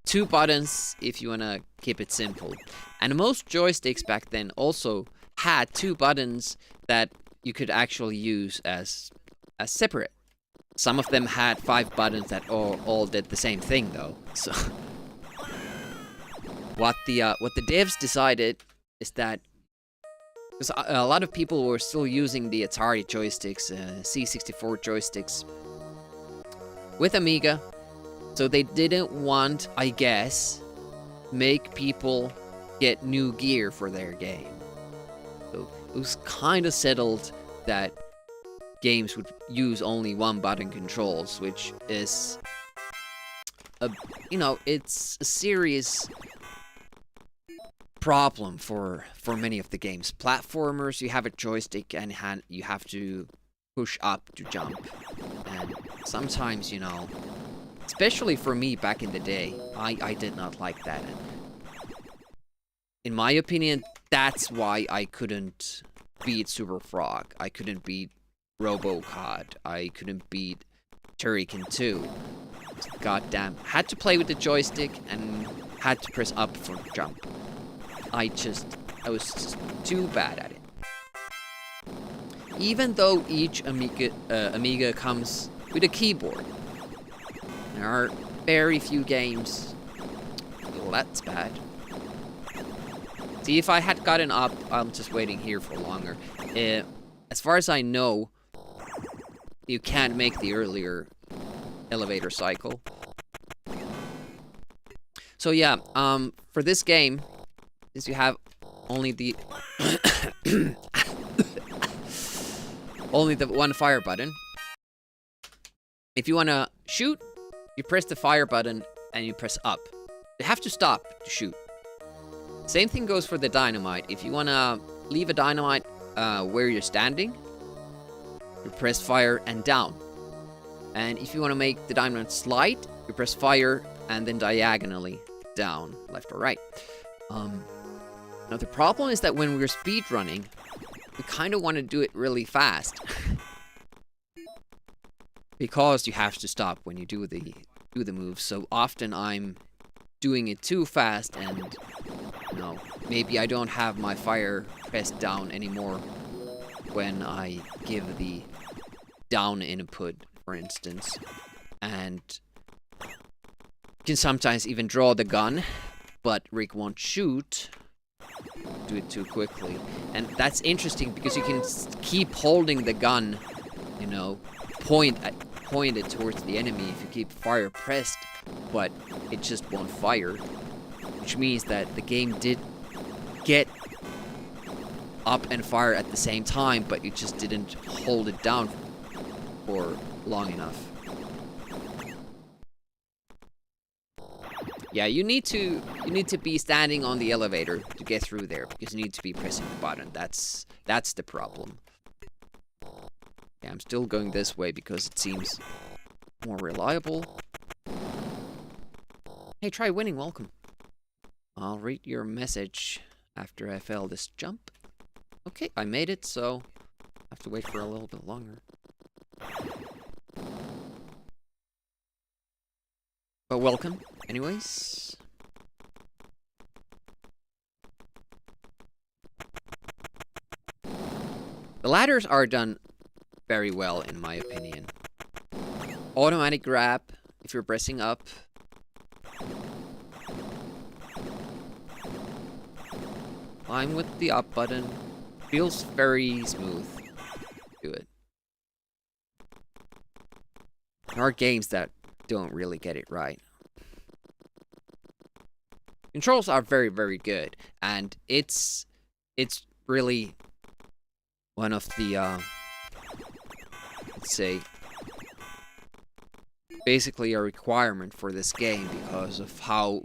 2 buttons if you want to keep it simple. And most joysticks back then also had 2 buttons that you could actually use as separate. Some of them had 5 buttons that all did the same thing though. So what the devs decided is that Because a lot of people were still using the Atari joysticks, C64 joysticks, with Amiga. So they didn't want, I guess, make people get new gear for their game. So it was kind of settled that games would use only one button controls, which is it's a serious problem for many of the games. Platformers, you have a joystick and you have to push up to jump. And sometimes, especially for me back in the day, I did not like that. And in my opinion, that's why I couldn't beat Super Frog. I couldn't beat RoboCod. I couldn't beat Turrican 2. Goddamn. Had to play with the joystick and had to press up for jump. I was just too bad at it. Even though each Amiga comes with a keyboard, there are very few games. Well, that's bad. See, if I had gotten up, I'm just waiting here for longer. As far as I know, you can't make the earlier elevator cycle. So yeah, for this game, is you have only the only the one fire button. If you want to shoot, you press the fire button and you press up. You have to stop to shoot. Same thing goes for the dynamite. If you want to leave a dynamite where you're standing, you press fire and down. And if you want to make the dynamite slide, you press fire and then diagonally down, left or right. Now the problem is that when we're speedrunning, we kind of want to do it really fast. Because you have to stop when you do the move. So often I'm doing it too fast and maybe I don't have my fire pressed down anymore when I give the down input, for instance. And you can sometimes even draw the gun, but Rick won't shoot. Do it too quickly. And that's interesting because you can keep holding the gun, pointed towards the enemy if you keep fire pressed, but it just won't fire. Which means that the game did get up and fire at the same time, but you just didn't hold it down for long enough. Yeah, you need to be standing on the elevator to get through there because you need to be pressing the button. That's the problem. Yeah, I'm still going this way because it seems more reliable. Hey, try winning, welcome. I'll read your message after I fail this jump. Okay, I made it, so I have to wait for a little bit longer. But welcome, anyways. The ladders are done very well, in my opinion. Automatic grab, if you're pressing up. Climb with the up button. Feels very smooth. Do it. There are games that don't really get it right. Controls are very, very good, and it's really one of the let's say basically a requirement for this game because of how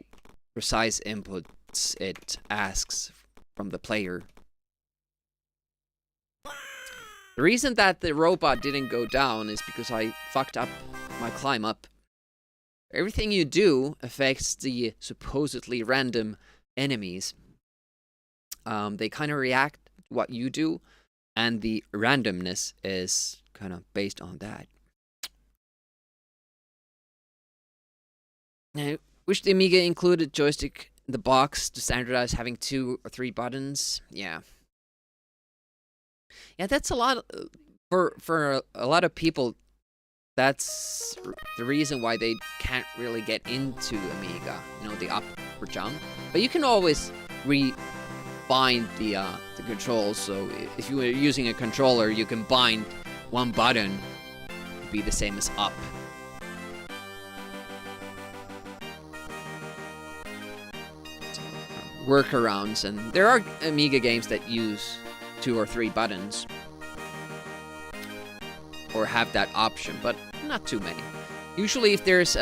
precise inputs it asks from the player. The reason that the robot didn't go down is because I fucked up my climb up. Everything you do affects the supposedly random enemies. They kind of react to what you do, and the randomness is kind of based on that. Now, wish the Amiga included joystick in the box to standardize having 2 or 3 buttons. Yeah. Yeah, that's a lot for a lot of people. That's the reason why they can't really get into Amiga, the up or jump. But you can always bind the controls. So if you were using a controller, you can bind one button to be the same as up. Workarounds, and there are Amiga games that use 2 or 3 buttons or have that option, but not too many. Usually if there's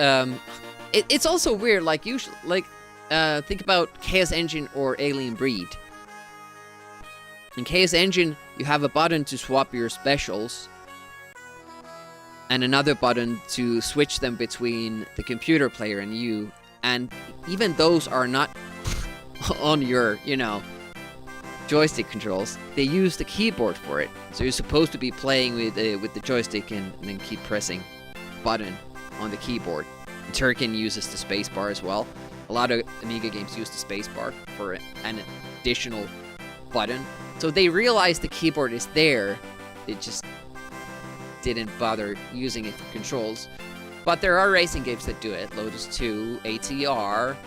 it's also weird, like usually think about Chaos Engine or Alien Breed. In Chaos Engine you have a button to swap your specials and another button to switch them between the computer player and you, and even those are not on your, joystick controls. They use the keyboard for it. So you're supposed to be playing with the joystick and then keep pressing button on the keyboard. Turrican uses the spacebar as well. A lot of Amiga games use the spacebar for an additional button. So they realize the keyboard is there. They just didn't bother using it for controls. But there are racing games that do it. Lotus 2, ATR. I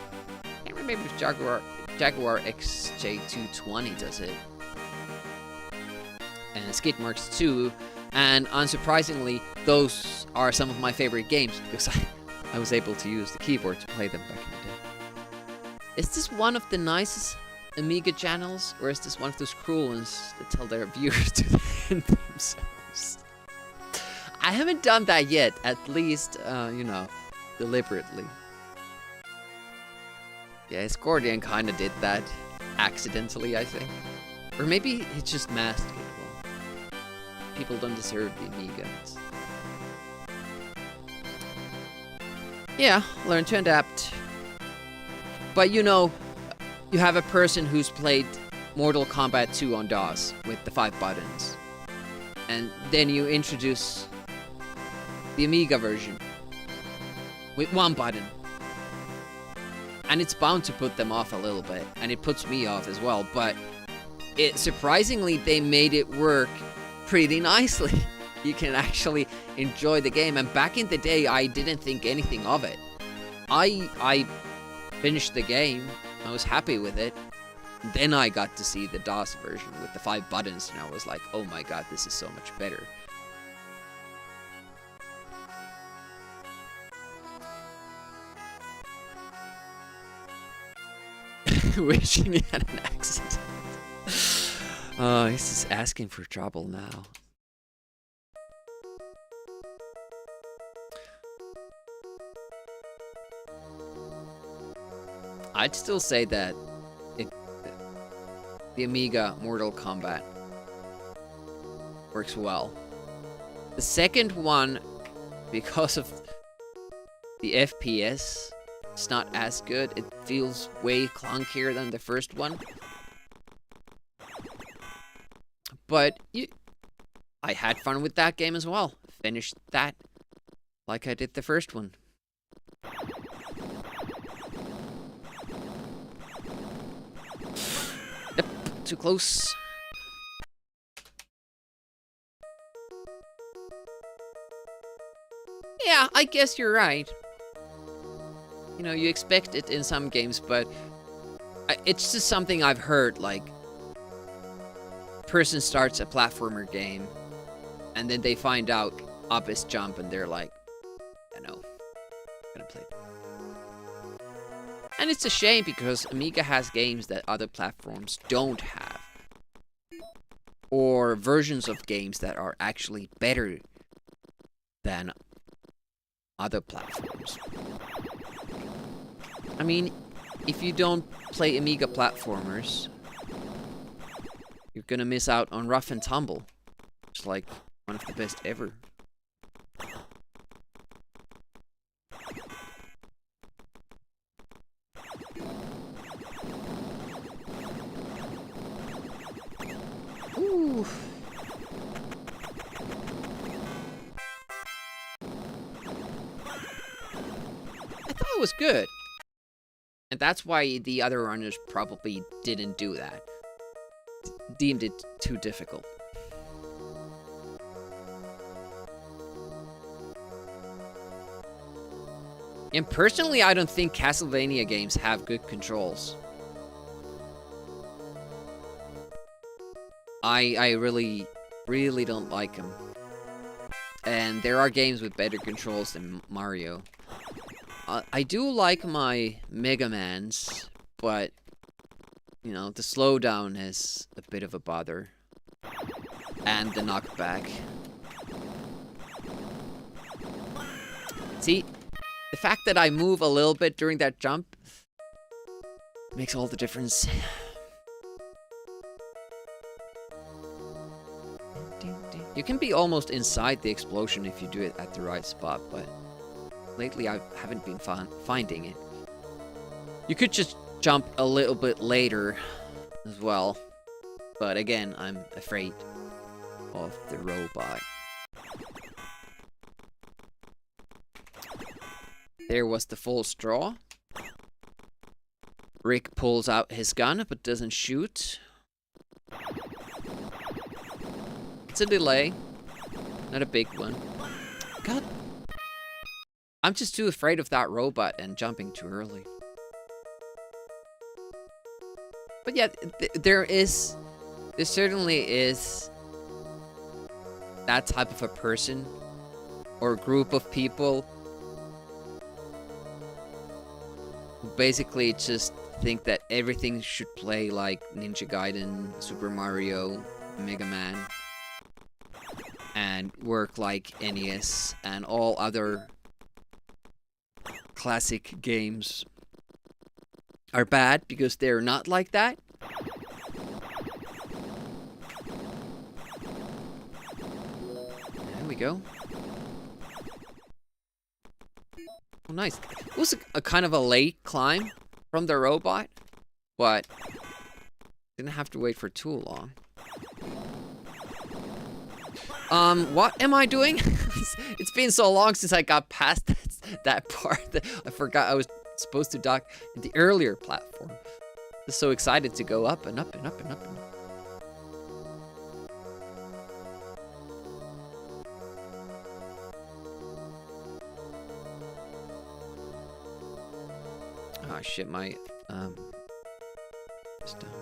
can't remember if Jaguar XJ220 does it. And Skid Marks 2. And unsurprisingly, those are some of my favorite games because I was able to use the keyboard to play them back in the day. Is this one of the nicest Amiga channels, or is this one of those cruel ones that tell their viewers to defend themselves? I haven't done that yet, at least, deliberately. Yeah, Scordian kinda did that accidentally, I think. Or maybe he just masked it well. People don't deserve the Amiga. Yeah, learn to adapt. But you have a person who's played Mortal Kombat 2 on DOS with the 5 buttons. And then you introduce the Amiga version with 1 button. And it's bound to put them off a little bit, and it puts me off as well, but surprisingly they made it work pretty nicely. You can actually enjoy the game, and back in the day I didn't think anything of it. I finished the game, I was happy with it, then I got to see the DOS version with the 5 buttons, and I was like, oh my god, this is so much better. Wishing he had an accident. Oh, he's just asking for trouble now. I'd still say that the Amiga Mortal Kombat works well. The second one, because of the FPS, it's not as good. It feels way clunkier than the first one. But I had fun with that game as well. Finished that like I did the first one. Yep, too close. Yeah, I guess you're right. You expect it in some games, but it's just something I've heard, like, person starts a platformer game, and then they find out up is jump, and they're like, I'm gonna play that. And it's a shame, because Amiga has games that other platforms don't have. Or versions of games that are actually better than other platforms. I mean, if you don't play Amiga platformers, you're gonna miss out on Rough and Tumble. It's like one of the best ever. Ooh. I thought it was good. And that's why the other runners probably didn't do that. Deemed it too difficult. And personally, I don't think Castlevania games have good controls. I really don't like them. And there are games with better controls than Mario. I do like my Mega Mans, but you know, the slowdown is a bit of a bother. And the knockback. See, the fact that I move a little bit during that jump makes all the difference. You can be almost inside the explosion if you do it at the right spot, but lately I haven't been finding it. You could just jump a little bit later as well, but again, I'm afraid of the robot. There was the full straw. Rick pulls out his gun, but doesn't shoot. It's a delay. Not a big one. God. I'm just too afraid of that robot and jumping too early. But yeah, there certainly is that type of a person or group of people who basically just think that everything should play like Ninja Gaiden, Super Mario, Mega Man, and work like NES and all other classic games are bad because they're not like that. There we go. Oh, nice. It was a kind of a late climb from the robot, but didn't have to wait for too long. What am I doing? It's been so long since I got past that part that I forgot I was supposed to dock in the earlier platform. Just so excited to go up and up and up and up and up. Oh shit, my it's down.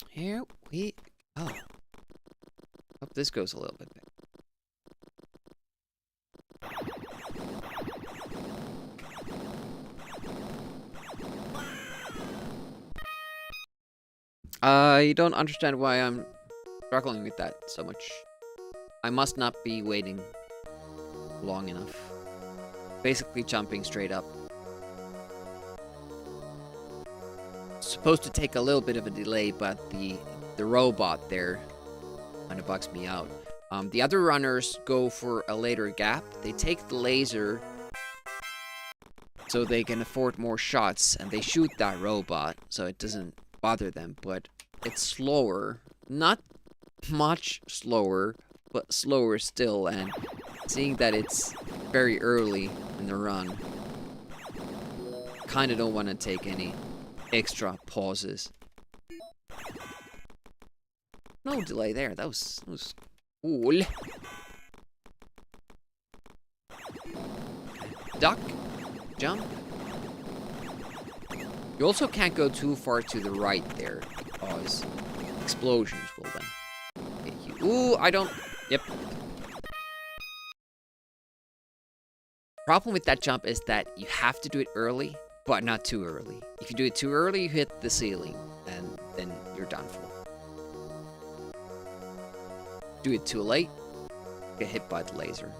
Here we go. Hope this goes a little bit better. I don't understand why I'm struggling with that so much. I must not be waiting long enough. Basically jumping straight up. Supposed to take a little bit of a delay, but the robot there kind of bugs me out. The other runners go for a later gap. They take the laser so they can afford more shots, and they shoot that robot so it doesn't bother them, but it's slower. Not much slower, but slower still, and seeing that it's very early in the run, kinda don't want to take any extra pauses. No delay there, that was cool. Duck, jump. You also can't go too far to the right there, because explosions will then hit you. Ooh, I don't... Yep. Problem with that jump is that you have to do it early, but not too early. If you do it too early, you hit the ceiling, and then you're done for. Do it too late, get hit by the laser.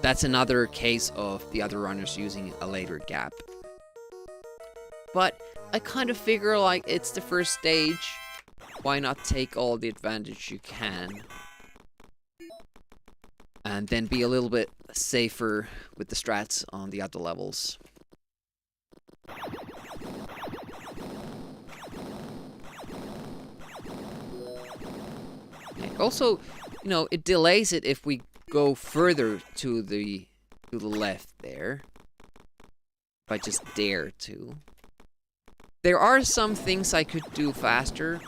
That's another case of the other runners using a later gap. But I kind of figure, like, it's the first stage. Why not take all the advantage you can? And then be a little bit safer with the strats on the other levels. Also, you know, it delays it if we go further to the left there. If I just dare to. There are some things I could do faster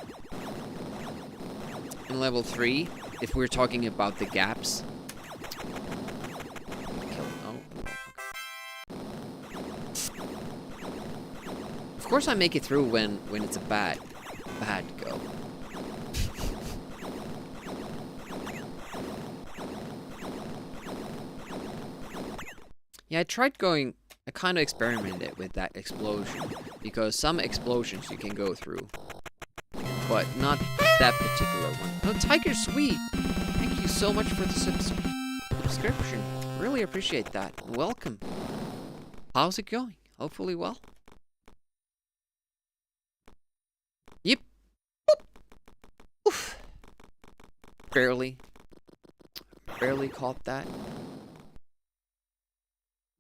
in level 3, if we're talking about the gaps. course I make it through when it's a bad go. Yeah, I kind of experimented with that explosion, because some explosions you can go through, but not that particular one. Oh, Tiger Sweet! Thank you so much for the subscription. Really appreciate that. Welcome. How's it going? Hopefully well. Yep. Oof. Barely caught that.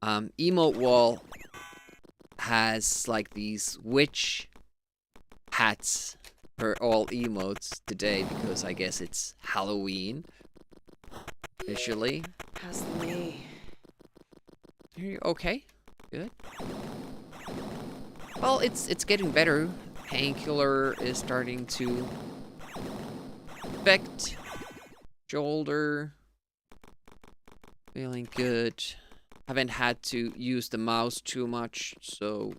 Emote Wall has like these witch hats for all emotes today, because I guess it's Halloween officially. How's the knee? Are you okay? Good. Well, it's getting better. Painkiller is starting to affect. Shoulder. Feeling good. Haven't had to use the mouse too much, so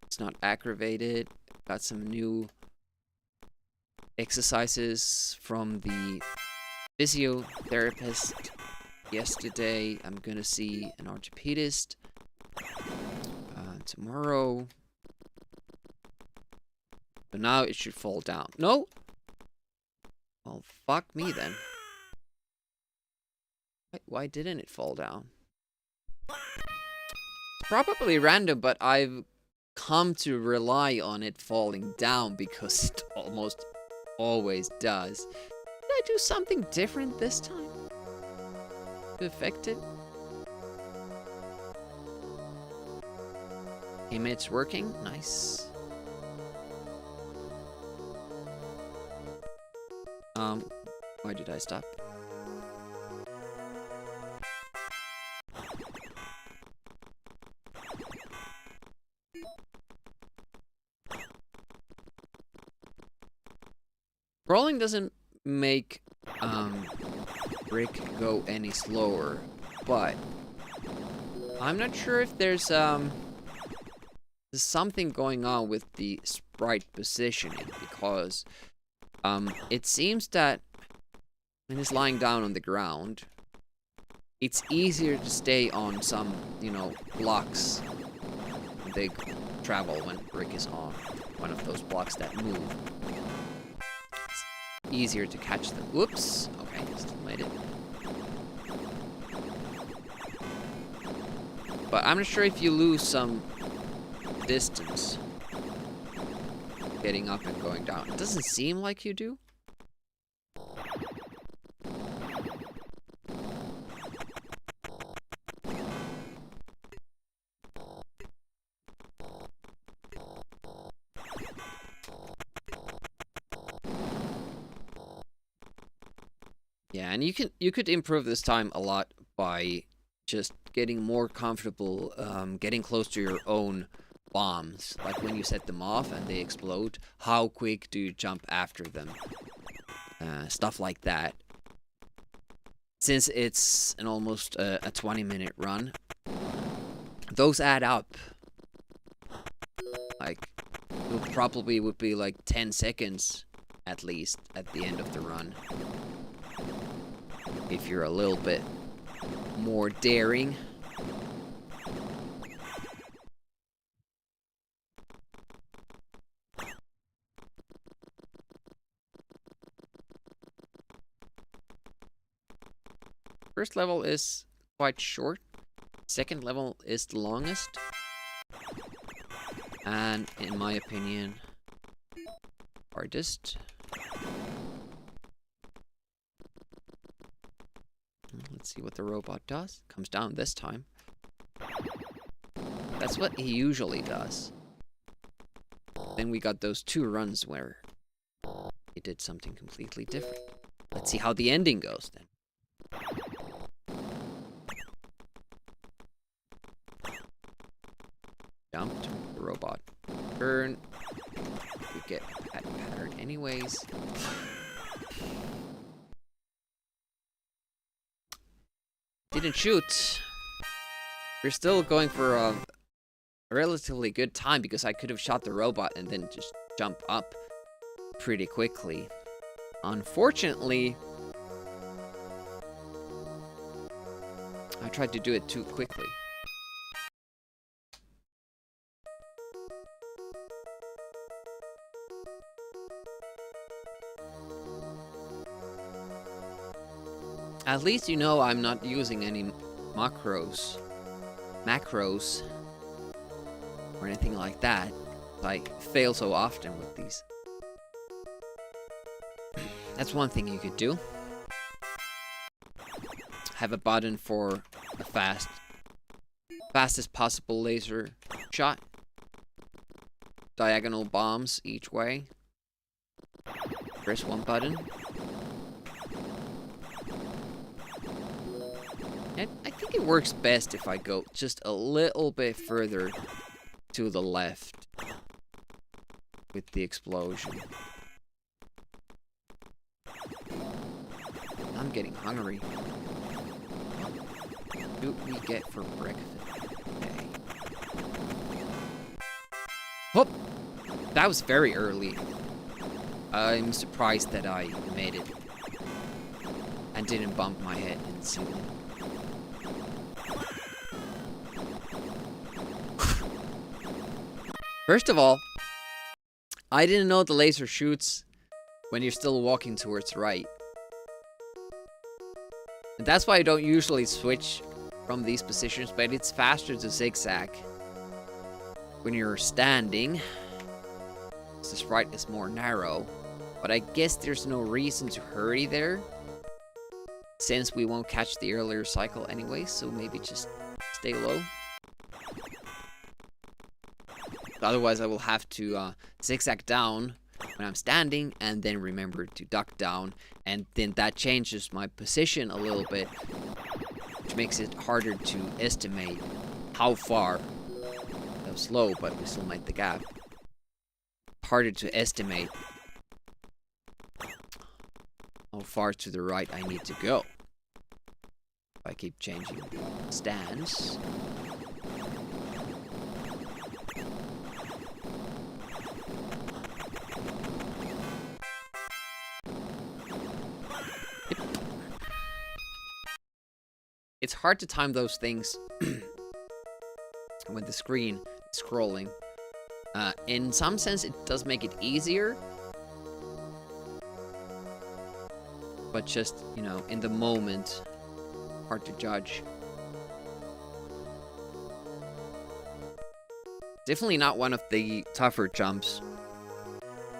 it's not aggravated. Got some new exercises from the physiotherapist yesterday. I'm gonna see an orthopedist tomorrow. So now it should fall down. No? Well, fuck me then. Why didn't it fall down? It's probably random, but I've come to rely on it falling down because it almost always does. Did I do something different this time to affect it? Image working, nice. Why did I stop? Rolling doesn't make Rick go any slower, but I'm not sure if there's something going on with the sprite positioning, because it seems that when it's lying down on the ground, it's easier to stay on some, you know, blocks. They travel when Rick is on one of those blocks that move. It's easier to catch them. Whoops. Okay, still made it. But I'm not sure if you lose some distance getting up and going down. It doesn't seem like you do. Yeah, and you could improve this time a lot by just getting more comfortable, getting close to your own bombs. Like when you set them off and they explode, how quick do you jump after them? Stuff like that. Since it's an almost a 20-minute run, those add up. Like, it probably would be like 10 seconds at least at the end of the run, if you're a little bit more daring. First level is quite short. Second level is the longest. And in my opinion, hardest. Let's see what the robot does. Comes down this time. That's what he usually does. Then we got those 2 runs where he did something completely different. Let's see how the ending goes then. Jump to the robot. Turn. We get a pattern anyways. Didn't shoot. We're still going for a relatively good time because I could have shot the robot and then just jump up pretty quickly. Unfortunately, I tried to do it too quickly. At least you know I'm not using any macros, or anything like that. I fail so often with these. That's one thing you could do. Have a button for a fastest possible laser shot. Diagonal bombs each way. Press one button. And I think it works best if I go just a little bit further to the left with the explosion. I'm getting hungry. What do we get for breakfast today? Whoop! That was very early. I'm surprised that I made it and didn't bump my head in the ceiling. First of all, I didn't know the laser shoots when you're still walking towards right. And that's why I don't usually switch from these positions, but it's faster to zigzag when you're standing. The sprite is more narrow, but I guess there's no reason to hurry there, since we won't catch the earlier cycle anyway, so maybe just stay low. Otherwise, I will have to zigzag down when I'm standing, and then remember to duck down, and then that changes my position a little bit, which makes it harder to estimate how far. That was slow, but we still made the gap. Harder to estimate how far to the right I need to go. If I keep changing stance. It's hard to time those things when the screen is scrolling. In some sense, it does make it easier. But just, you know, in the moment, hard to judge. Definitely not one of the tougher jumps.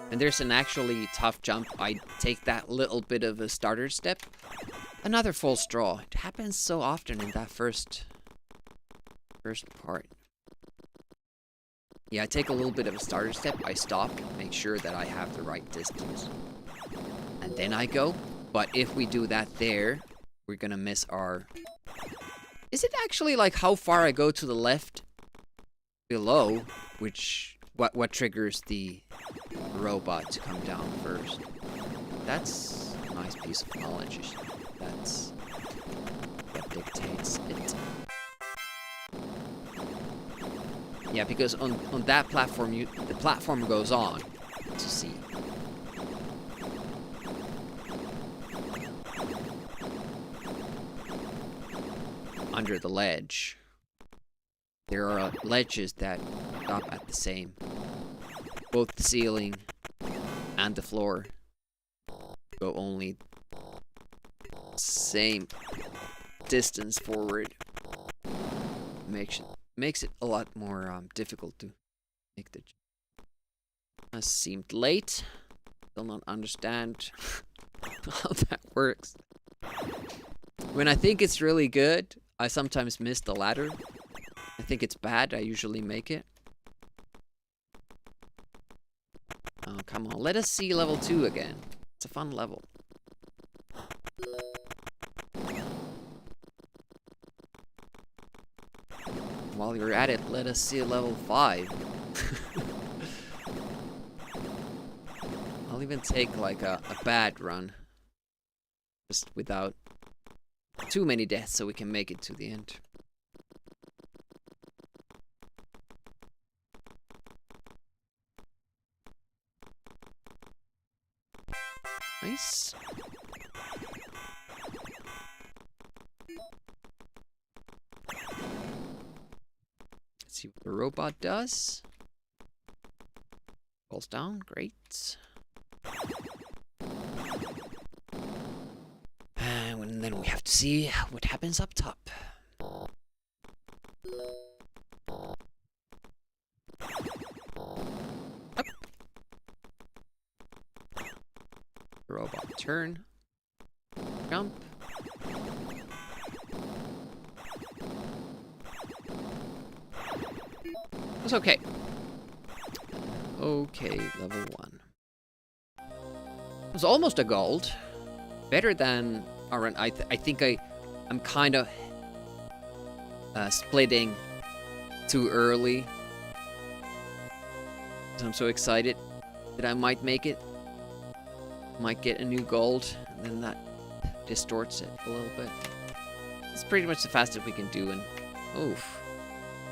When there's an actually tough jump, I take that little bit of a starter step. Another full straw. It happens so often in that first part. Yeah, I take a little bit of a starter step. I stop, make sure that I have the right distance. And then I go. But if we do that there, we're gonna miss our... Is it actually like how far I go to the left? Below, which... What triggers the robot to come down first? That's a nice piece of knowledge. That's what dictates it. Yeah, because on that platform, the platform goes on to see. Under the ledge. There are ledges that stop at the same. Both the ceiling and the floor go only same distance forward. Makes it a lot more difficult to make the jump. Seemed late. Still not understand how that works. When I think it's really good, I sometimes miss the ladder. I think it's bad, I usually make it. Oh, come on. Let us see level 2 again. It's a fun level. While you're at it, let us see level 5. I'll even take like a bad run. Just without too many deaths so we can make it to the end. Nice. Let's see what the robot does. Falls down, great. And then we have to see what happens up top. Up. Robot turn. Jump. It's okay. Okay, level 1. It was almost a gold. Better than our run. I think I'm kind of splitting too early. I'm so excited that I might make it. Might get a new gold, and then that distorts it a little bit. It's pretty much the fastest we can do, and oof.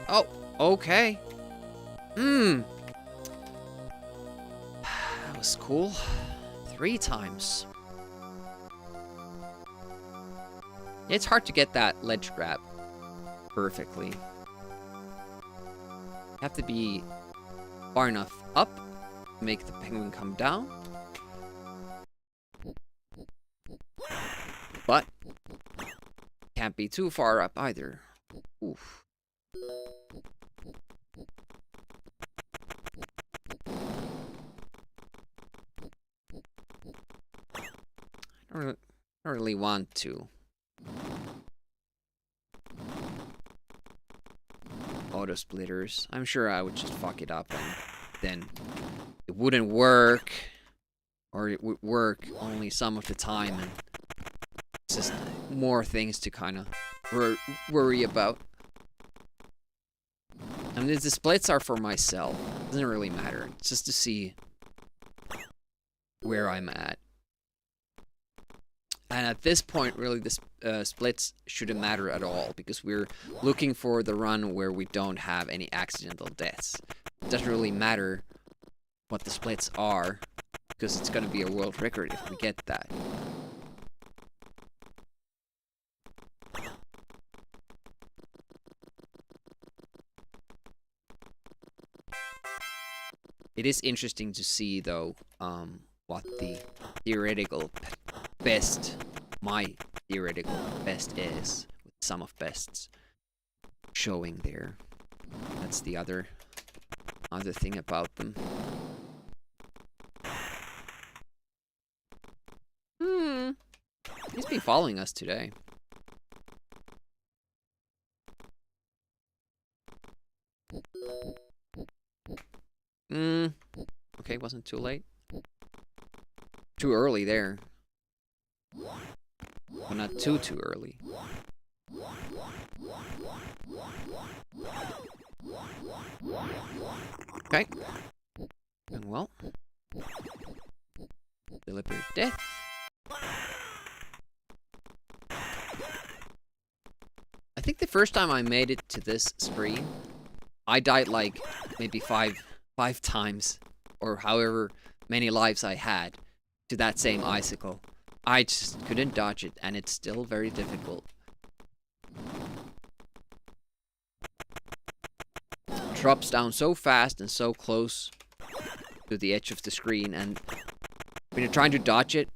Oh, okay. That was cool. 3 times. It's hard to get that ledge grab perfectly. You have to be far enough up to make the penguin come down. But can't be too far up either. Oof. I don't really want to. Auto splitters. I'm sure I would just fuck it up and then it wouldn't work. Or it would work only some of the time, and it's just more things to kind of worry about. I mean, the splits are for myself. It doesn't really matter. It's just to see where I'm at. And at this point, really, the splits shouldn't matter at all, because we're looking for the run where we don't have any accidental deaths. It doesn't really matter what the splits are, because it's going to be a world record if we get that. It is interesting to see, though, what the theoretical best, my theoretical best is, with sum of bests showing there. That's the other thing about them. He's been following us today. Okay, wasn't too late. Too early there. But not too early. Okay. Doing well. Deliberate death. I think the first time I made it to this screen, I died like maybe five times, or however many lives I had, to that same icicle. I just couldn't dodge it, and it's still very difficult. Drops down so fast and so close to the edge of the screen, and when you're trying to dodge it,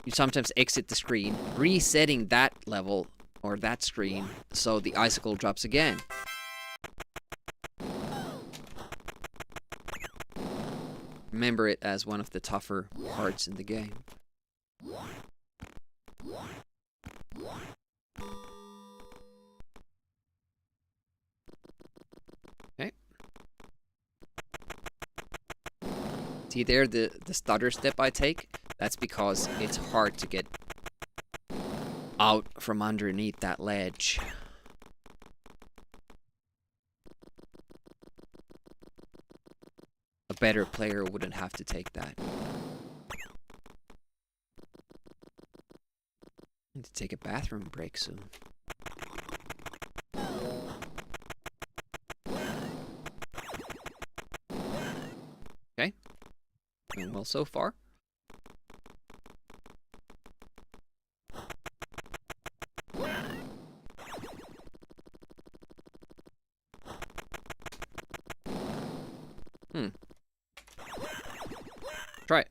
you sometimes exit the screen, resetting that level or that screen so the icicle drops again. Remember it as one of the tougher parts in the game. Okay. See there, the stutter step I take? That's because it's hard to get out from underneath that ledge. A better player wouldn't have to take that. Need to take a bathroom break soon. Okay. Doing well so far. Try it.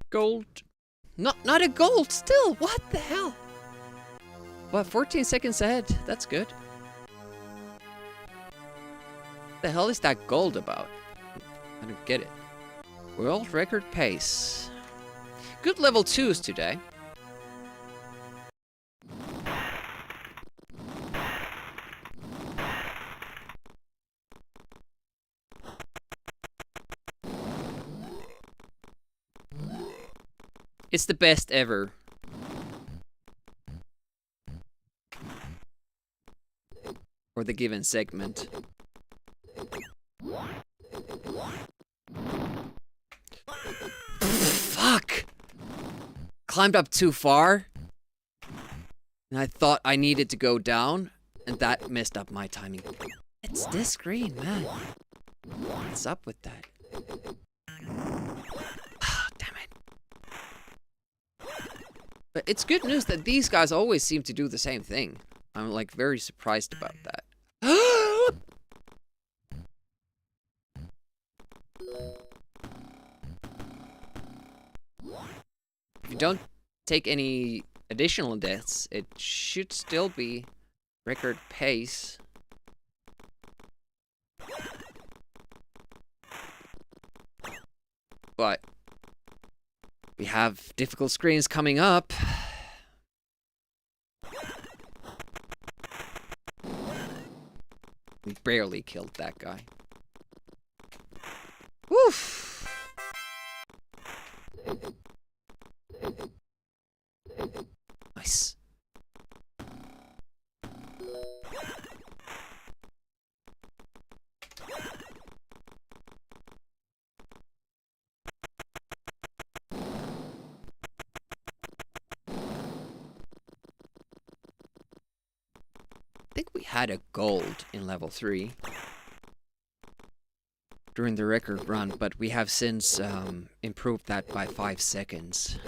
Gold. Not a gold still. What the hell? What, 14 seconds ahead? That's good. The hell is that gold about? I don't get it. World record pace. Good level 2s today. It's the best ever. For the given segment. Fuck! Climbed up too far. And I thought I needed to go down. And that messed up my timing. It's this green, man. What's up with that? Damn it. But it's good news that these guys always seem to do the same thing. I'm like very surprised about that. If you don't take any additional deaths, it should still be record pace. But we have difficult screens coming up. We barely killed that guy. Woof! Nice. I think we had a gold in level 3 during the record run, but we have since improved that by 5 seconds,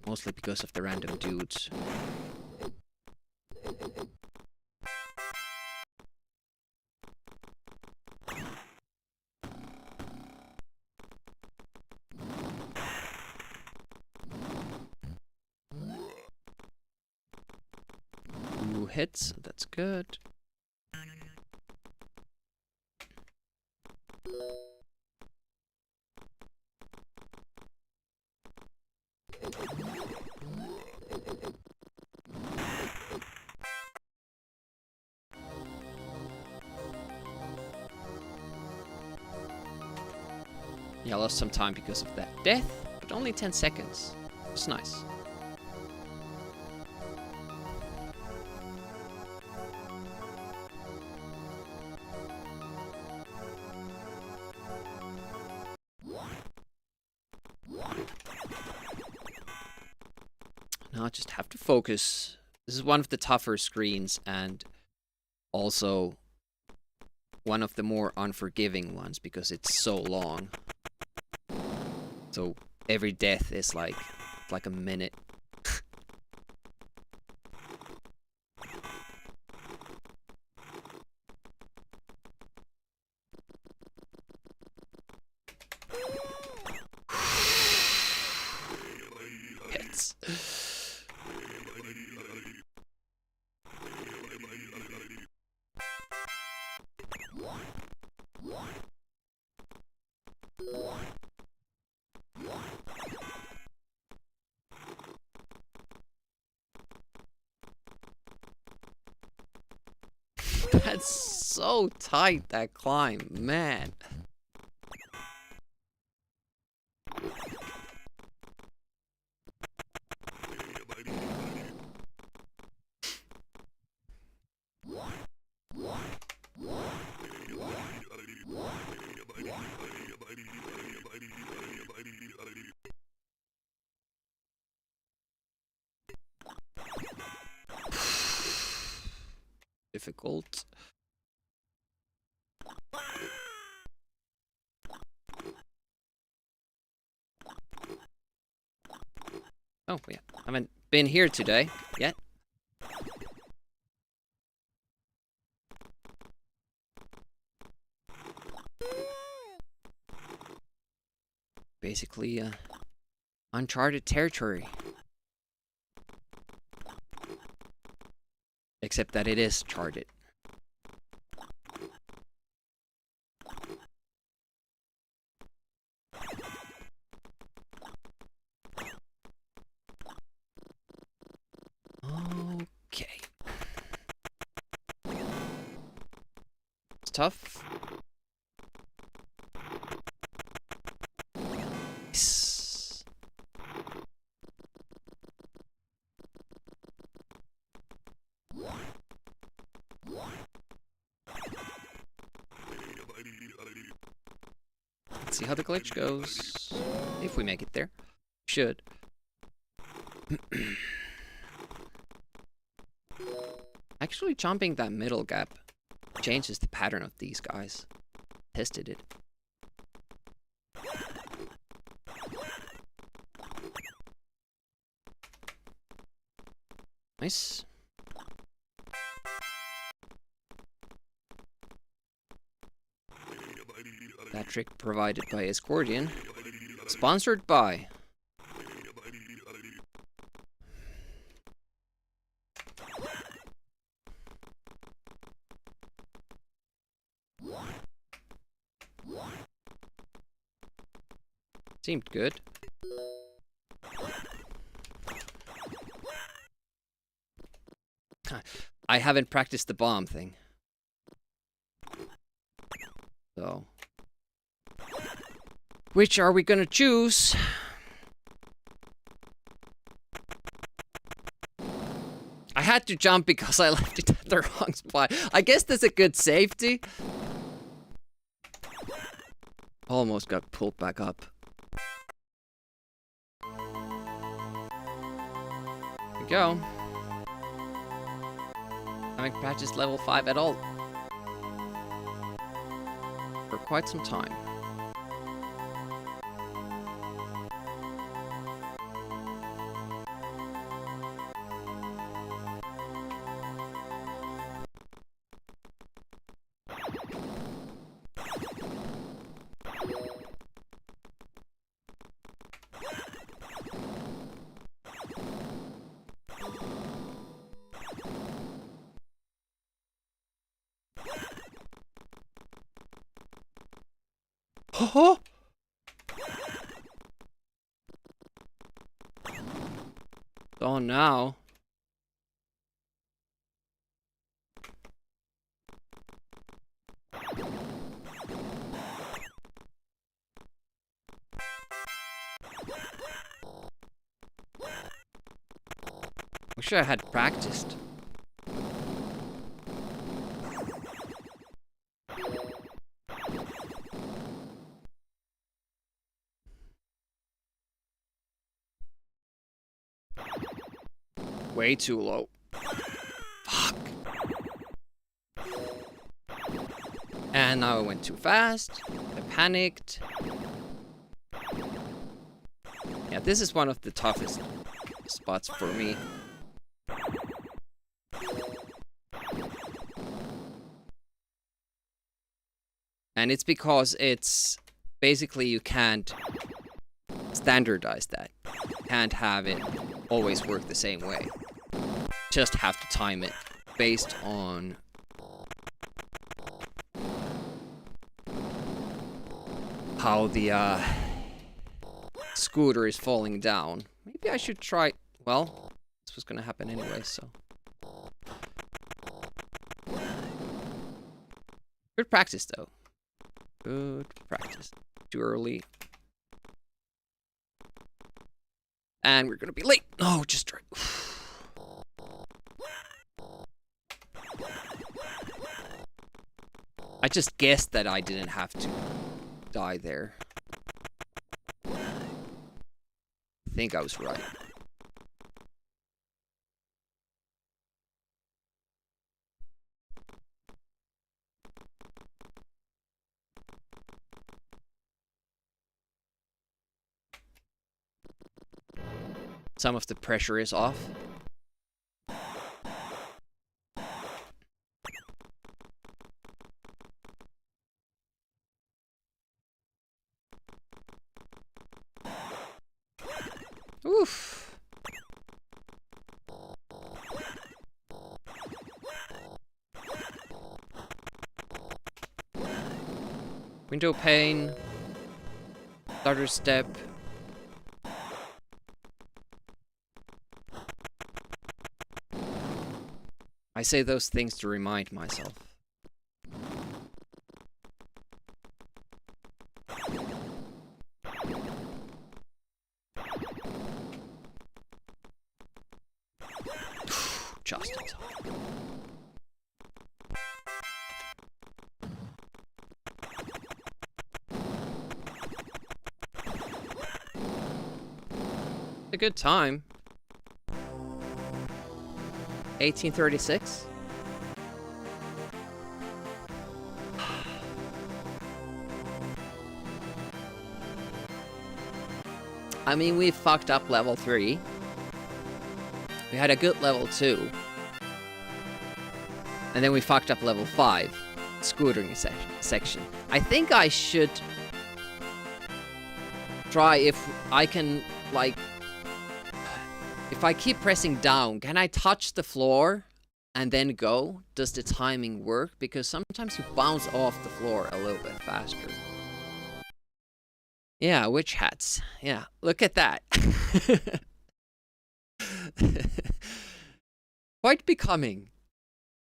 mostly because of the random dudes. Ooh, hits, that's good. Yeah, I lost some time because of that death, but only 10 seconds. It's nice. Now I just have to focus. This is one of the tougher screens and also one of the more unforgiving ones because it's so long. So every death is like a minute. Hits. That's so tight, that climb, man. Difficult. Oh, yeah. Haven't been here today yet. Basically, uncharted territory. Except that it is charted. Okay. It's tough. Nice. Let's see how the glitch goes. If we make it there. Should. Actually, jumping that middle gap changes the pattern of these guys. Tested it. Nice. That trick provided by Escordian. Sponsored by... Seemed good. I haven't practiced the bomb thing. So... Which are we gonna choose? I had to jump because I left it at the wrong spot. I guess that's a good safety. Almost got pulled back up. Here we go. I haven't practiced level 5 at all. For quite some time. Oh! Oh, now. Wish I had practiced. Way too low. Fuck. And now I went too fast. I panicked. Yeah, this is one of the toughest spots for me. And it's because it's basically you can't standardize that. You can't have it always work the same way. Just have to time it based on how the scooter is falling down. Maybe I should try... Well, this was gonna happen anyway, so... Good practice, though. Good practice. Too early. And we're gonna be late. Oh, just right. I just guessed that I didn't have to die there. I think I was right. some of the pressure is off. Oof. Window pane. Starter step. I say those things to remind myself. Just in time. A good time. 1836. I mean, we fucked up level 3. We had a good level 2. And then we fucked up level 5. Scootering section. I think I should try if I can, like... If I keep pressing down, can I touch the floor and then go? Does the timing work? Because sometimes you bounce off the floor a little bit faster. Yeah, witch hats. Yeah, look at that. Quite becoming.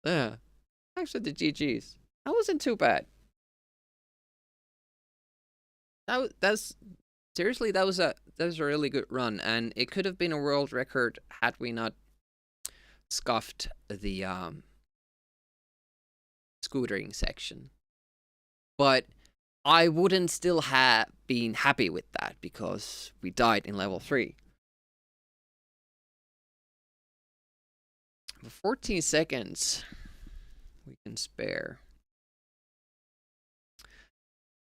Yeah. Thanks for the GGs. That wasn't too bad. That's seriously, that was a really good run, and it could have been a world record had we not scuffed the scootering section. But I wouldn't still have been happy with that because we died in level 3. For 14 seconds we can spare.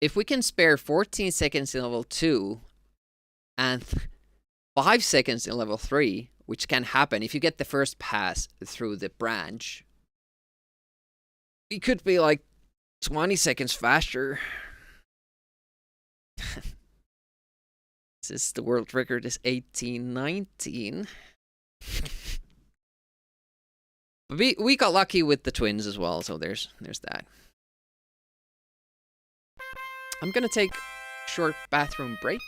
If we can spare 14 seconds in level 2 and 5 seconds in level 3, which can happen if you get the first pass through the branch, it could be like 20 seconds faster. Since the world record is 1819. But we got lucky with the twins as well, so there's that. I'm gonna take a short bathroom break.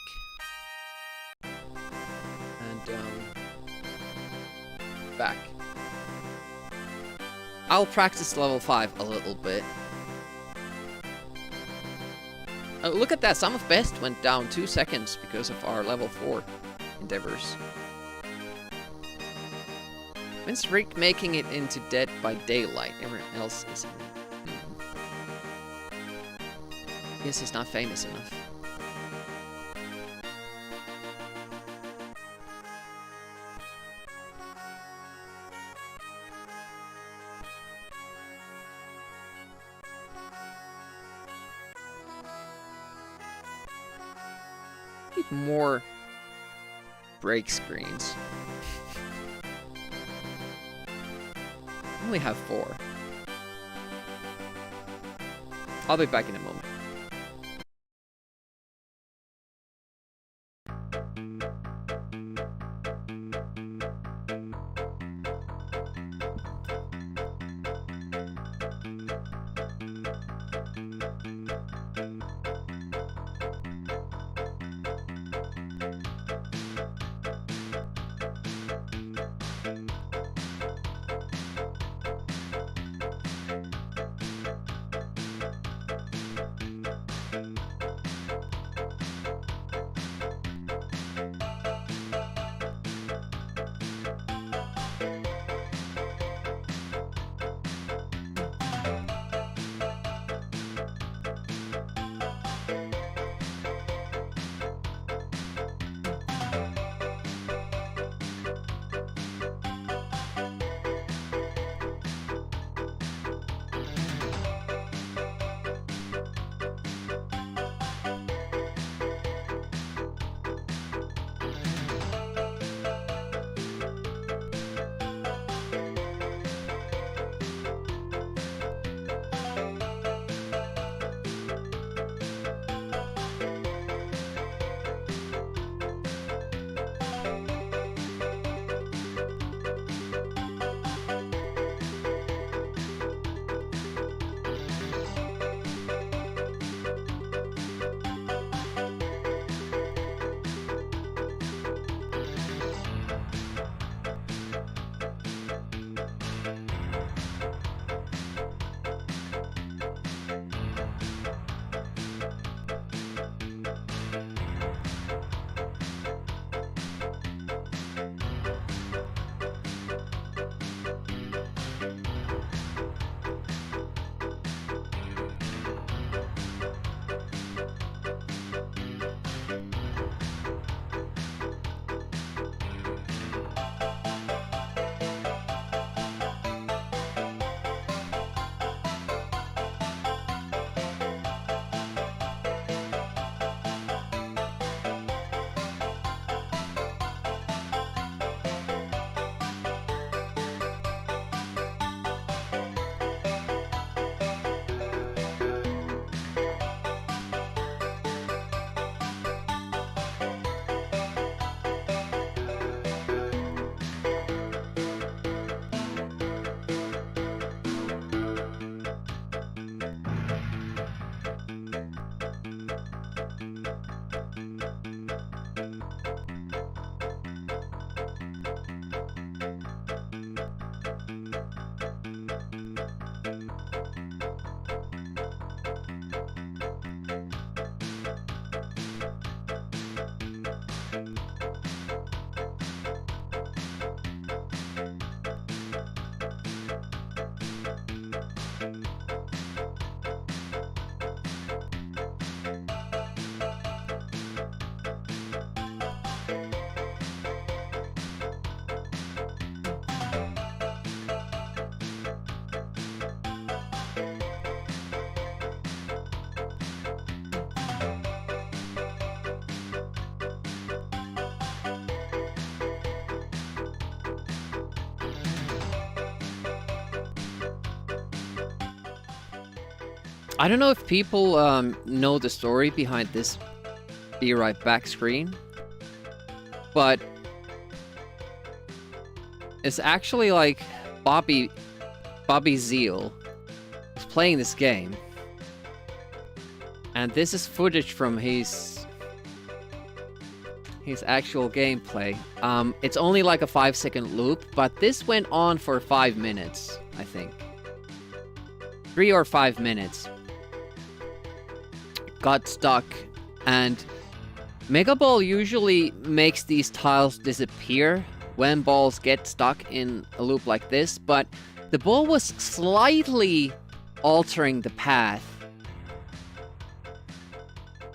And back. I'll practice level 5 a little bit. Oh, look at that, Sum of Best went down 2 seconds because of our level 4 endeavors. When's Rick making it into Dead by Daylight? Everyone else isn't. Guess he's not famous enough. Need more break screens. I only have 4. I'll be back in a moment. I don't know if people know the story behind this Be Right Back screen, but it's actually like Bobby Zeal is playing this game, and this is footage from his actual gameplay. It's only like a 5-second loop, but this went on for 5 minutes, I think. 3 or 5 minutes. Got stuck, and Mega Ball usually makes these tiles disappear when balls get stuck in a loop like this, but the ball was slightly altering the path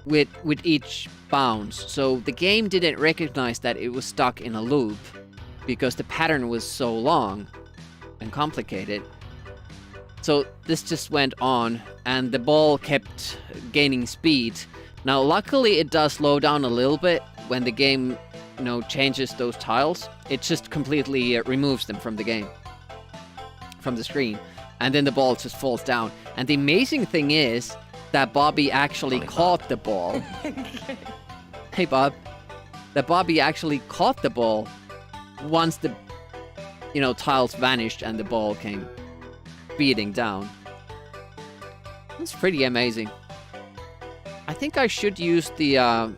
with each bounce, so the game didn't recognize that it was stuck in a loop because the pattern was so long and complicated. So this just went on, and the ball kept gaining speed. Now, luckily, it does slow down a little bit when the game, changes those tiles. It just completely removes them from the game, from the screen, and then the ball just falls down. And the amazing thing is that Bobby actually caught the ball. Hey, Bob. That Bobby actually caught the ball once the, tiles vanished and the ball came beating down. That's pretty amazing. I think I should use the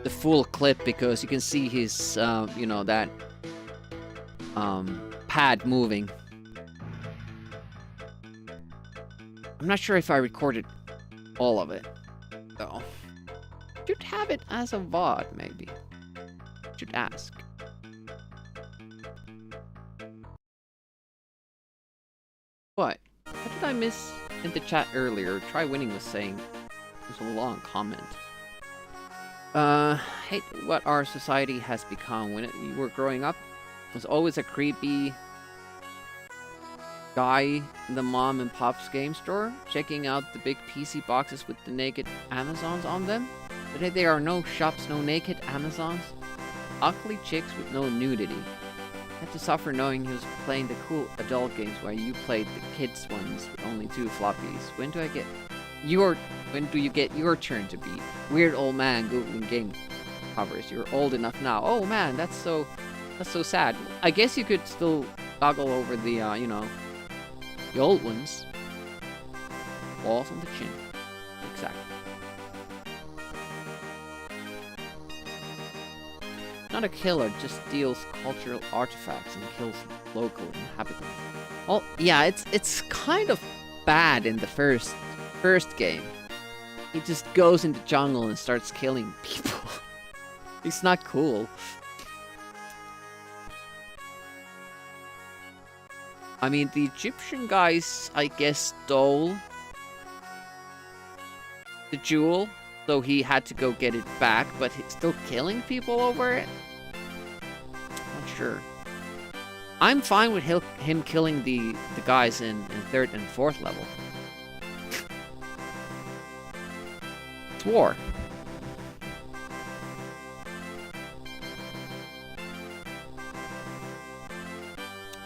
full clip because you can see his that pad moving. I'm not sure if I recorded all of it though. Should have it as a VOD maybe. Should ask. What? What did I miss in the chat earlier? Try Winning was saying there's a long comment. Hate what our society has become. When you were growing up, it was always a creepy guy in the mom and pop's game store checking out the big PC boxes with the naked Amazons on them. Today there are no shops, no naked Amazons. Ugly chicks with no nudity. Had to suffer knowing he was playing the cool adult games while you played the kids ones with only 2 floppies. When do you get your turn to be weird old man googling game covers? You're old enough now. Oh man, that's so sad. I guess you could still goggle over the the old ones. Balls on the chin. Exactly. Not a killer, just steals cultural artifacts and kills local inhabitants. Well, yeah, it's kind of bad in the first game. He just goes in the jungle and starts killing people. It's not cool. I mean, the Egyptian guys, I guess, stole the jewel, so he had to go get it back, but he's still killing people over it? Not sure. I'm fine with him killing the guys in 3rd and 4th level. It's war.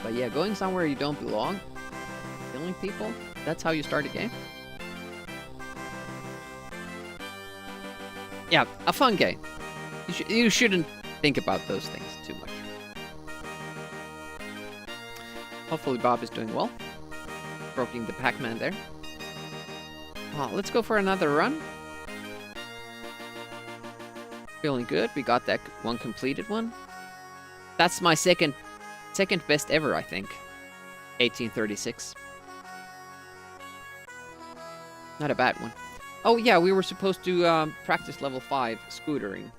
But yeah, going somewhere you don't belong, killing people, that's how you start a game? Yeah, a fun game. You shouldn't think about those things too much. Hopefully Bob is doing well. Broking the Pac-Man there. Let's go for another run. Feeling good. We got that one completed one. That's my second best ever, I think. 1836. Not a bad one. Oh yeah, we were supposed to practice level 5 scootering.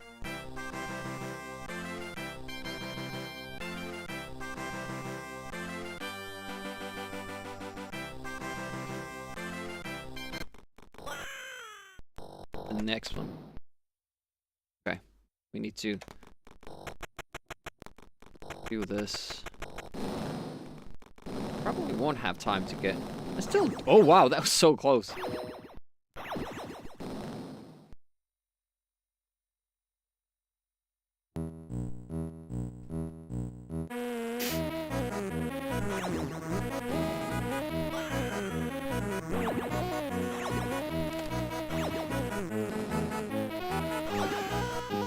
The next one. Okay, we need to do this. Probably won't have time to get... Oh wow, that was so close.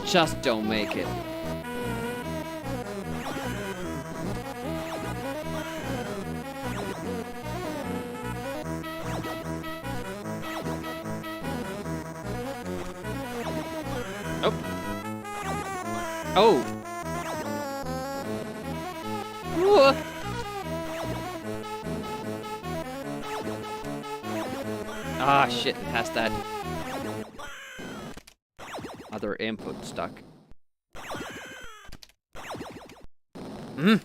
just don't make it. Oh. Oh. Whoa. Ah, shit, it has that other input stuck. Mm.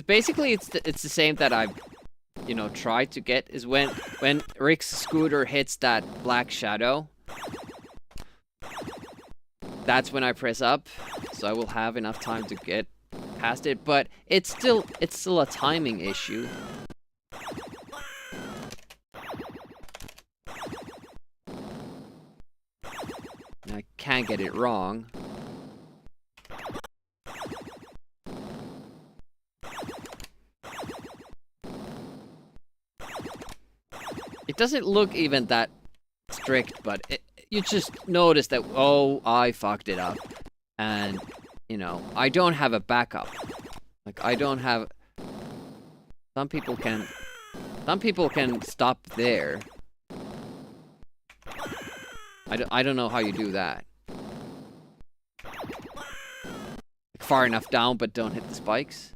Basically, it's the same that I've, you know, tried to get, is when Rick's scooter hits that black shadow. That's when I press up, so I will have enough time to get past it, but it's still a timing issue. I can't get it wrong. It doesn't look even that strict, but you just notice that, oh, I fucked it up. And, you know, I don't have a backup. Like, I don't have... Some people can stop there. I don't know how you do that. Far enough down, but don't hit the spikes.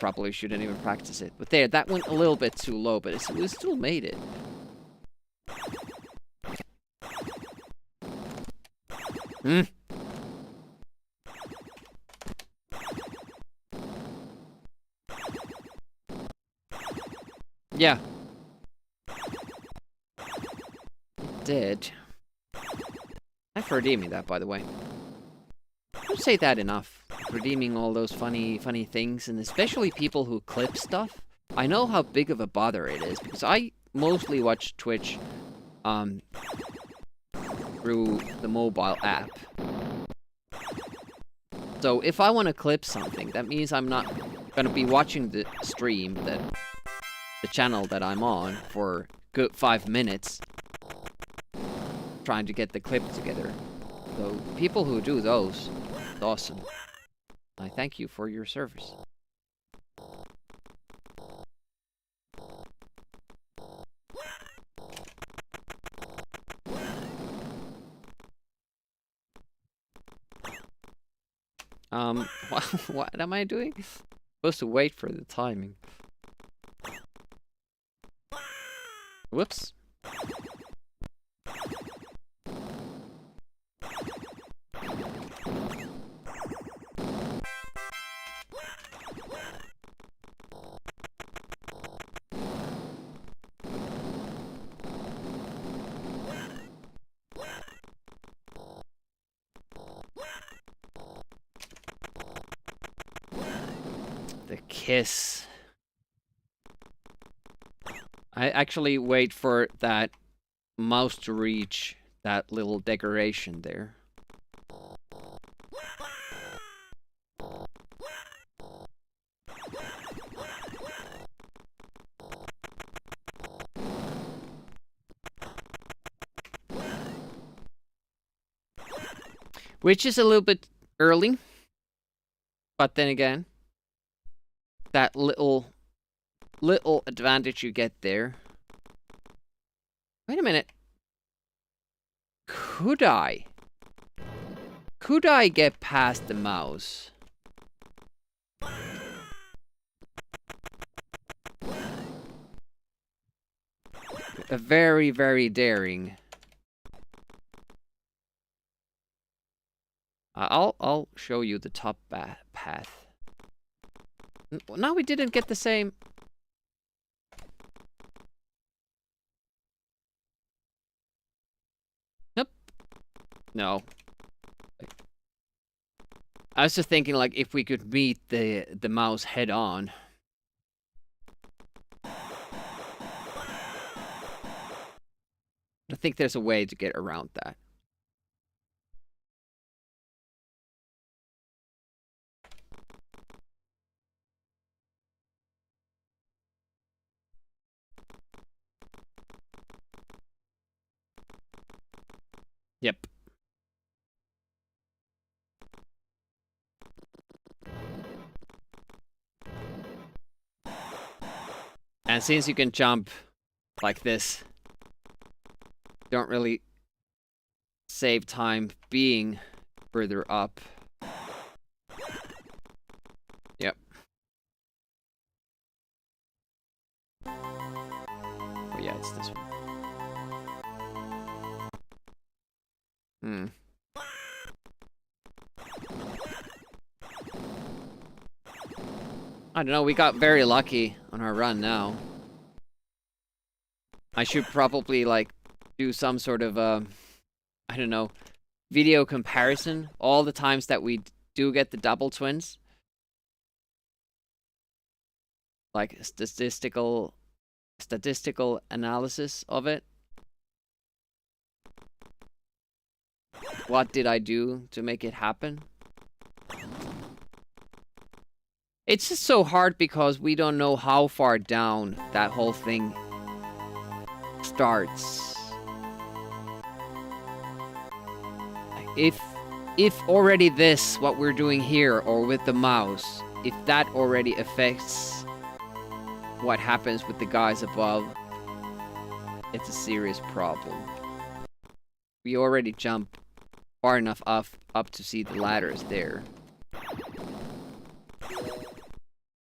Probably shouldn't even practice it. But there, that went a little bit too low, but we still made it. Hmm. Yeah. It did. Thanks for redeeming that, by the way. I don't say that enough. Redeeming all those funny things, and especially people who clip stuff. I know how big of a bother it is, because I mostly watch Twitch through the mobile app. So if I want to clip something, that means I'm not going to be watching the stream, the channel that I'm on, for good 5 minutes, trying to get the clip together. So people who do those, it's awesome. I thank you for your service. What am I doing? I'm supposed to wait for the timing. Whoops. The kiss. I actually wait for that mouse to reach that little decoration there. Which is a little bit early. But then again, that little advantage you get there. Wait a minute. Could I get past the mouse? A very, very daring. I'll show you the top path. No, we didn't get the same. Nope. No. I was just thinking, like, if we could meet the mouse head on. I think there's a way to get around that. Yep. And since you can jump like this, don't really save time being further up. Yep. Oh yeah, it's this one. I don't know, we got very lucky on our run now. I should probably, like, do some sort of, I don't know, video comparison. All the times that we do get the double twins. Like, statistical analysis of it. What did I do to make it happen? It's just so hard because we don't know how far down that whole thing starts. If already this, what we're doing here, or with the mouse, if that already affects what happens with the guys above, it's a serious problem. We already jump far enough up to see the ladders there.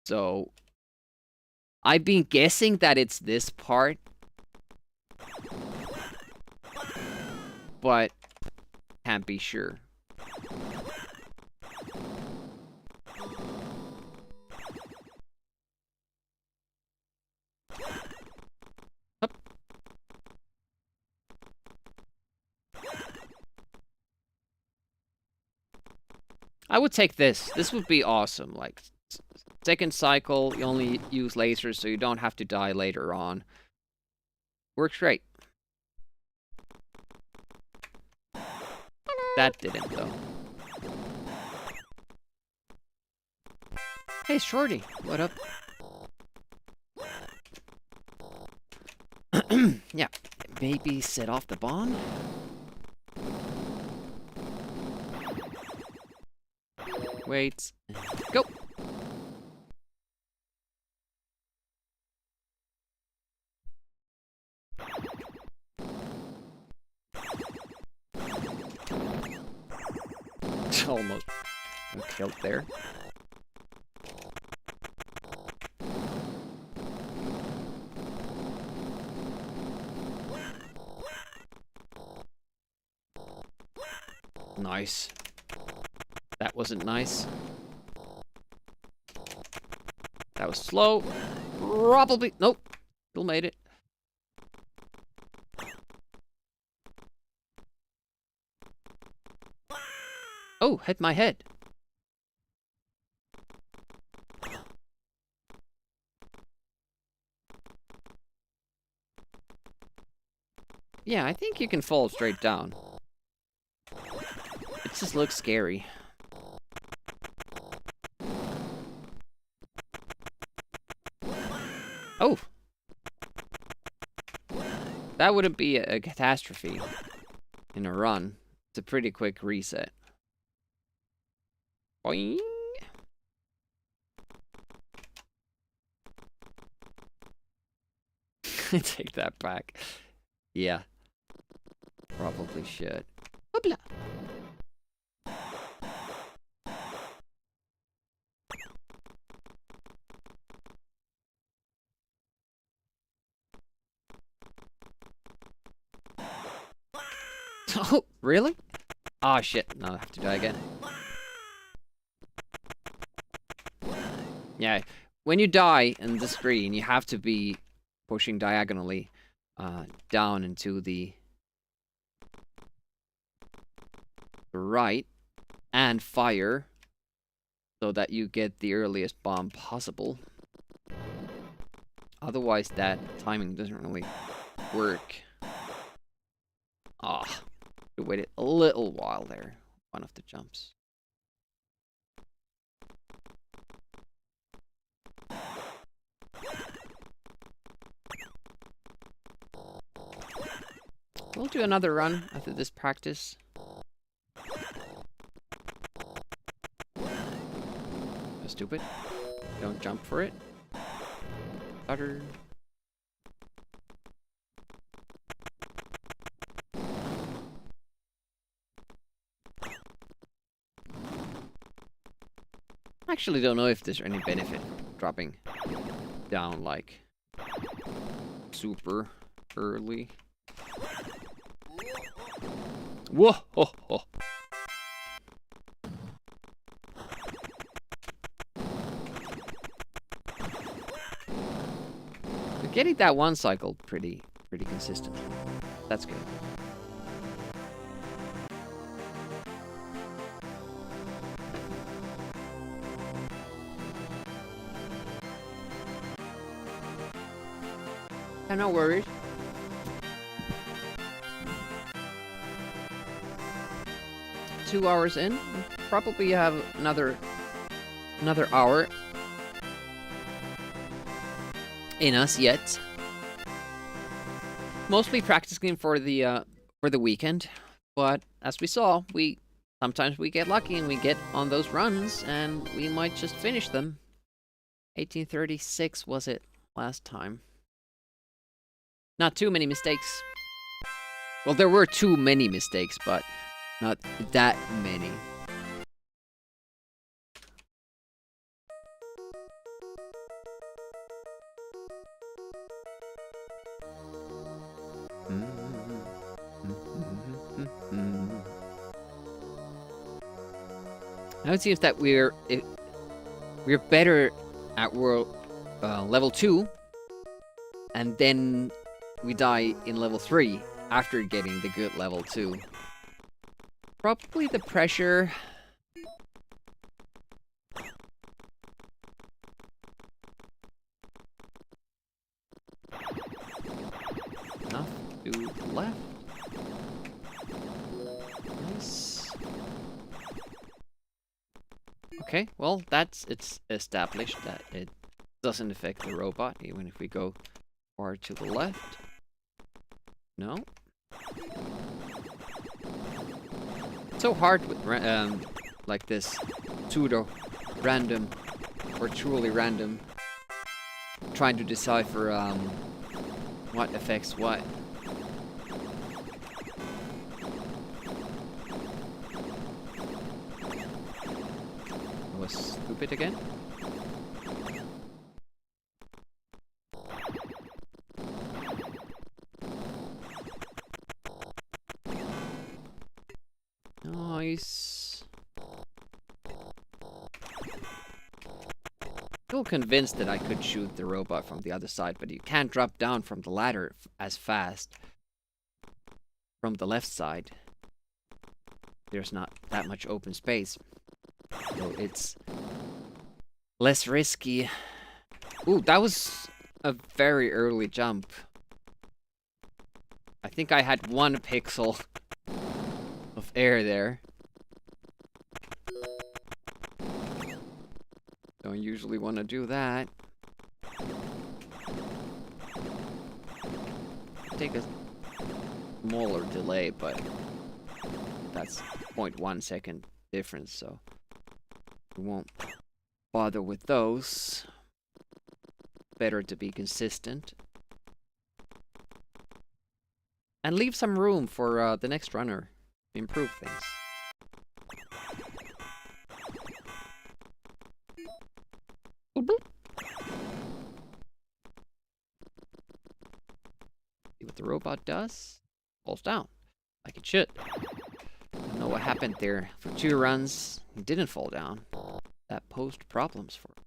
So, I've been guessing that it's this part, but can't be sure. Up. I would take this. This would be awesome. Like, second cycle, you only use lasers, so you don't have to die later on. Works great. That didn't, though. Hey, Shorty. What up? Yeah. Maybe set off the bomb? Wait. Go! Almost killed there. Nice. That wasn't nice. That was slow. Probably. Nope. Still made it. Oh, hit my head. Yeah, I think you can fall straight down. It just looks scary. Oh! That wouldn't be a catastrophe in a run. It's a pretty quick reset. Boing! Take that back. Yeah. Probably should. Hoopla! Oh, really? Oh shit, now I have to die again. Yeah, when you die in the screen, you have to be pushing diagonally down into the right and fire so that you get the earliest bomb possible. Otherwise, that timing doesn't really work. Ah, we waited a little while there. One of the jumps. We'll do another run after this practice. Stupid. Don't jump for it. Butter. I actually don't know if there's any benefit dropping down like super early. Whoa! Ho, ho. We're getting that one cycle pretty consistently. That's good. I'm not worried. Two hours in, we'll probably have another hour in us yet. Mostly practicing for the weekend, but as we saw, sometimes we get lucky and we get on those runs, and we might just finish them. 1836 was it last time? Not too many mistakes. Well, there were too many mistakes, but not that many. Now it seems that we're better at world level 2, and then we die in level 3 after getting the good level 2. Probably the pressure. Enough to the left. Nice. Okay, well, it's established that it doesn't affect the robot, even if we go far to the left. No. It's so hard with like this pseudo random or truly random, trying to decipher what affects what. I was stupid again. Nice. Still convinced that I could shoot the robot from the other side, but you can't drop down from the ladder as fast from the left side. There's not that much open space, so it's less risky. Ooh, that was a very early jump. I think I had 1 pixel of air there. Don't usually want to do that. Take a smaller delay, but that's 0.1 second difference, so we won't bother with those. Better to be consistent. And leave some room for the next runner to improve things. See what the robot does. Falls down. Like it should. I don't know what happened there. For 2 runs, it didn't fall down. That posed problems for it.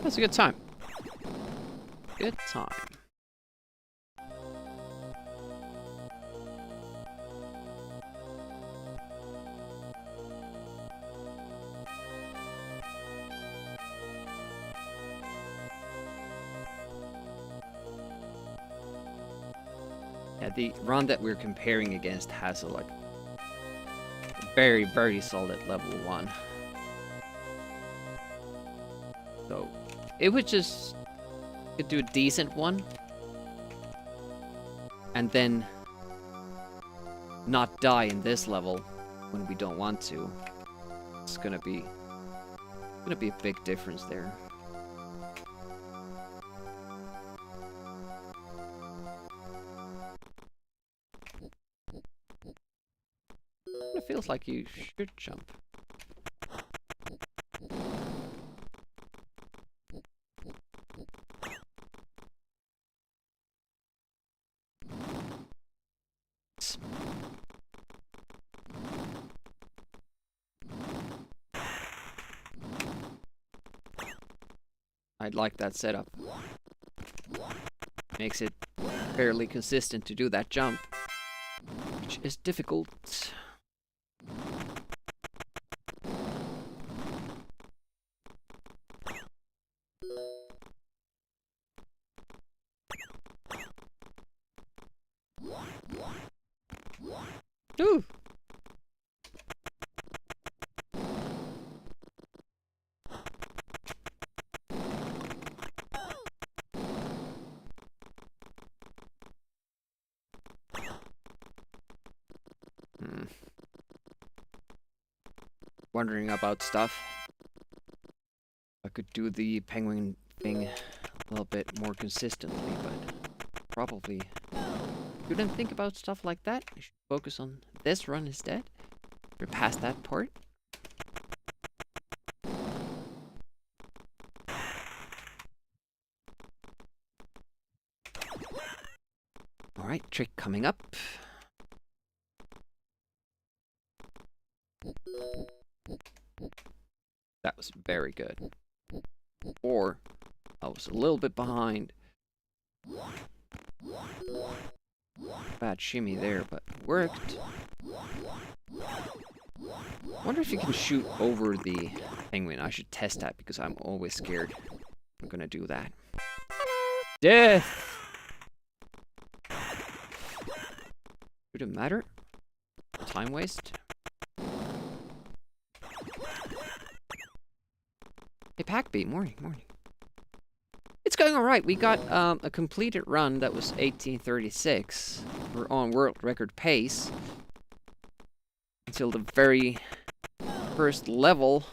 That's a good time. Good time. Yeah, the run that we're comparing against has a very, very solid level 1. So it would just could do a decent one and then not die in this level when we don't want to. It's gonna be a big difference there. It feels like you should jump. I'd like that setup. Makes it fairly consistent to do that jump, which is difficult. Ooh. Wondering about stuff. I could do the penguin thing a little bit more consistently, but probably shouldn't think about stuff like that. I should focus on this run instead. We're past that part. Alright, trick coming up. That was very good. Or I was a little bit behind. Bad shimmy there, but worked. Wonder if you can shoot over the penguin. I should test that because I'm always scared. I'm gonna do that. Death! Shouldn't matter. Time waste. Hey, Packbeat, morning. It's going alright. We got a completed run that was 1836. We're on world record pace. Until the very first level.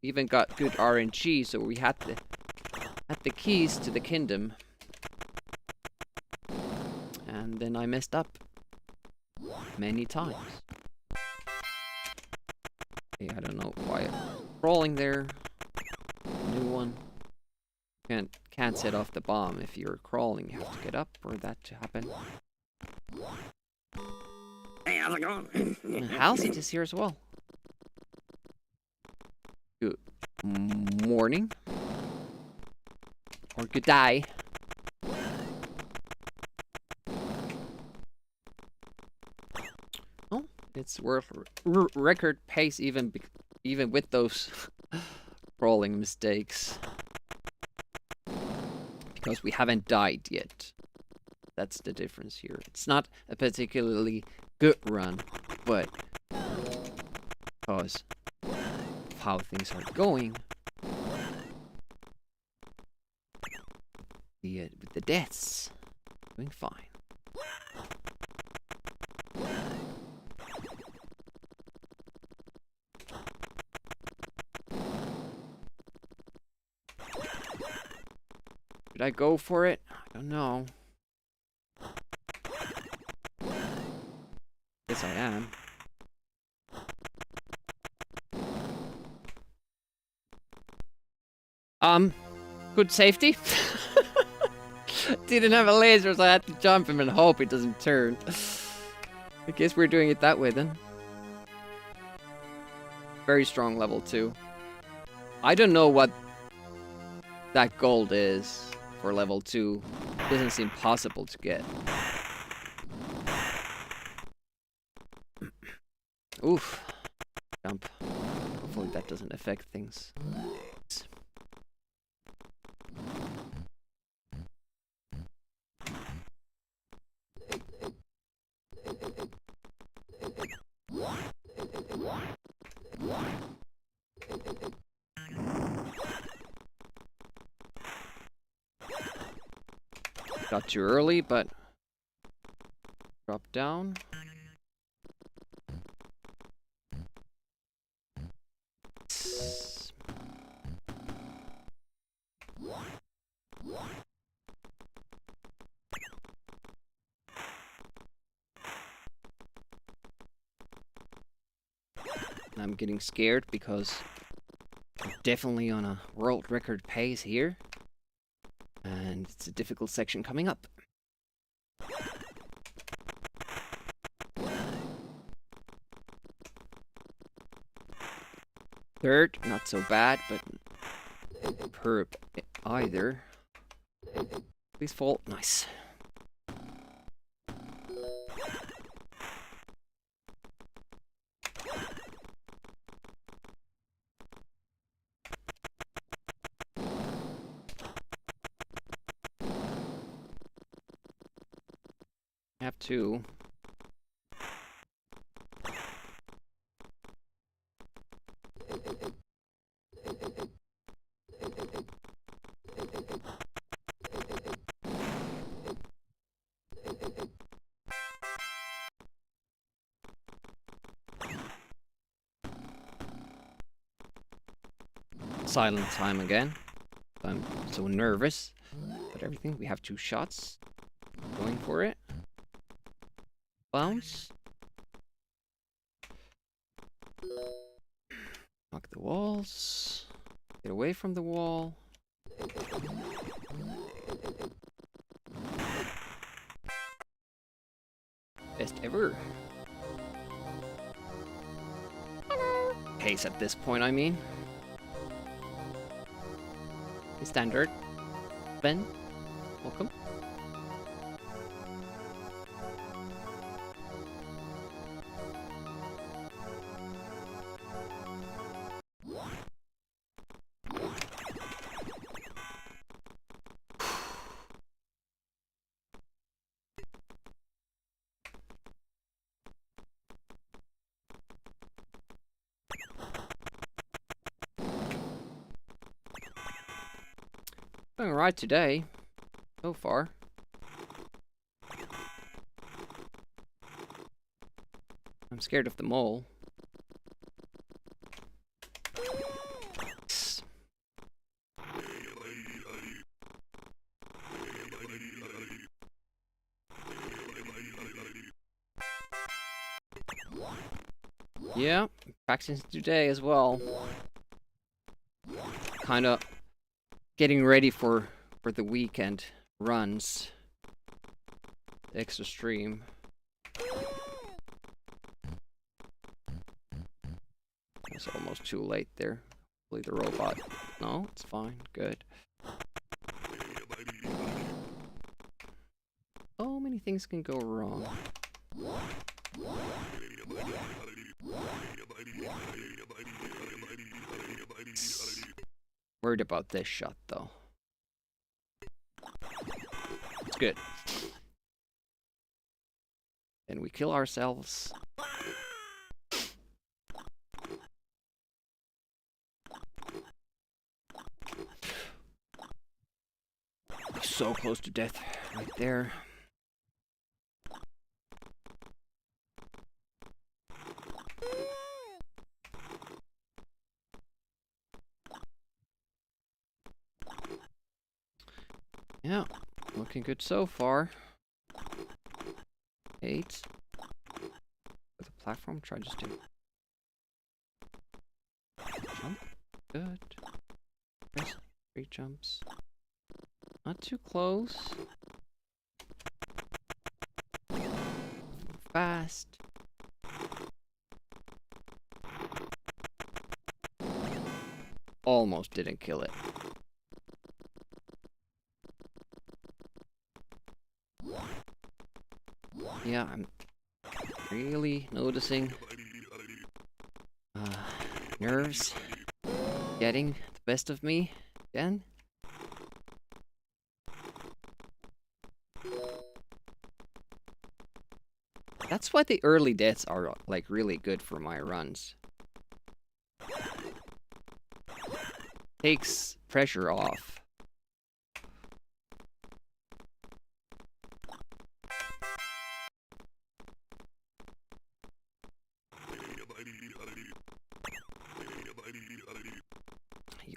We even got good RNG, so we had the keys to the kingdom. And then I messed up. Many times. Hey, I don't know why I'm crawling there. New one. Can't set off the bomb if you're crawling. You have to get up for that to happen. Hey, how's it going? Halsey is here as well. Good morning. Or good day. Oh, it's world record pace even with those crawling mistakes. Because we haven't died yet. That's the difference here. It's not a particularly good run, but because of how things are going, with the deaths, doing fine. Should I go for it? I don't know. Yes, I am. Good safety. Didn't have a laser, so I had to jump him and hope it doesn't turn. I guess we're doing it that way then. Very strong level 2. I don't know what that gold is for level 2. It doesn't seem possible to get. Oof. Jump. Hopefully that doesn't affect things. got too early, but drop down. I'm getting scared because I'm definitely on a world record pace here. And it's a difficult section coming up. Third, not so bad, but perp either. Please fall. Nice. I have two. Silent time again. I'm so nervous. But everything, we have 2 shots. Going for it. Bounce. Knock the walls. Get away from the wall. Best ever. Pace at this point, I mean. Standard. Ben, welcome. Doing alright today, so far. I'm scared of the mole. Yeah, practicing today as well. Kinda getting ready for the weekend runs. The extra stream. It's almost too late there. Hopefully the robot. No, it's fine. Good. So many things can go wrong. Worried about this shot though. It's good. And we kill ourselves. So close to death right there. Yeah, looking good so far. 8. With a platform, try just to jump. Good. 3 jumps. Not too close. Fast. Almost didn't kill it. Yeah, I'm really noticing nerves getting the best of me again. That's why the early deaths are like really good for my runs. Takes pressure off.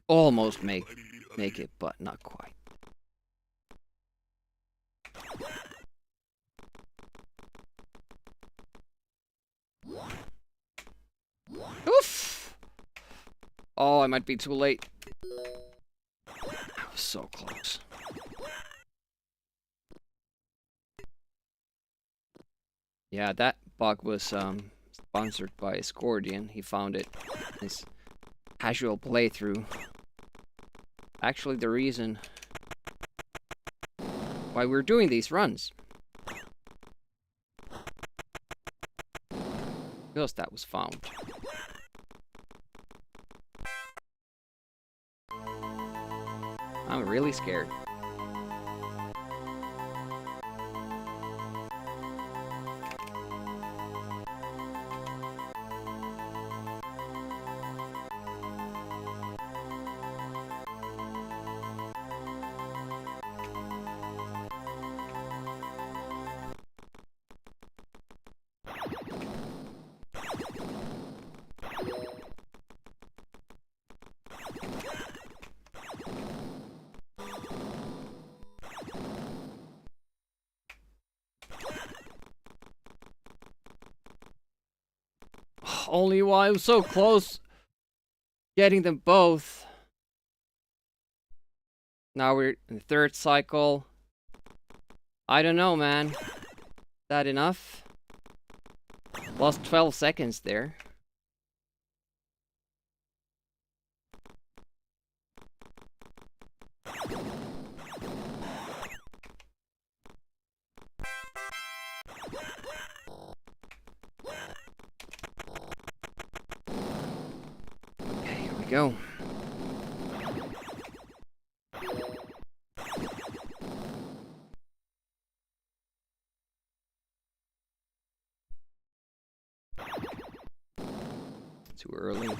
almost make it, but not quite. Oof! Oh, I might be too late. I was so close. Yeah, that bug was sponsored by Scordian. He found it in his casual playthrough. Actually, the reason why we're doing these runs. Because that was found. I'm really scared. Only why I was so close getting them both. Now we're in the third cycle. I don't know, man. Is that enough? Lost 12 seconds there. Okay, here we go. Too early.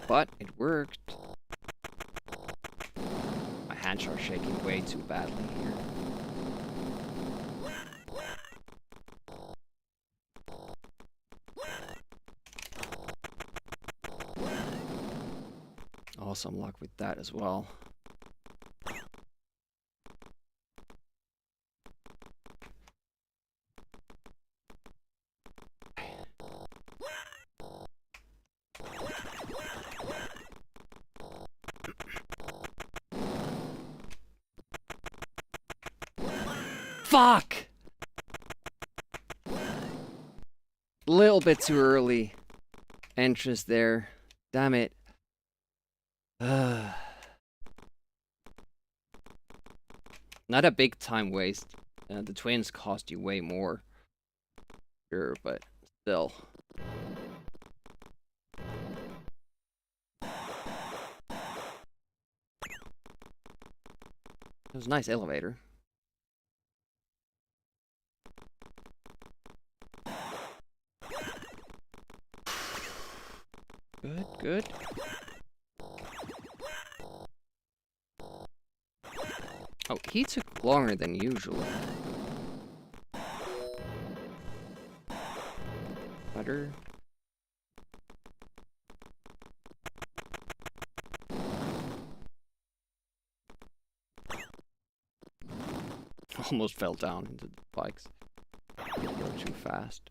But it worked. My hands are shaking way too badly here. Awesome luck with that as well. Fuck! Little bit too early. Entrance there. Damn it. Not a big time waste. The twins cost you way more. Sure, but still. It was a nice elevator. Good, good. Oh, he took longer than usual. Butter. Almost fell down into the bikes. Go too fast.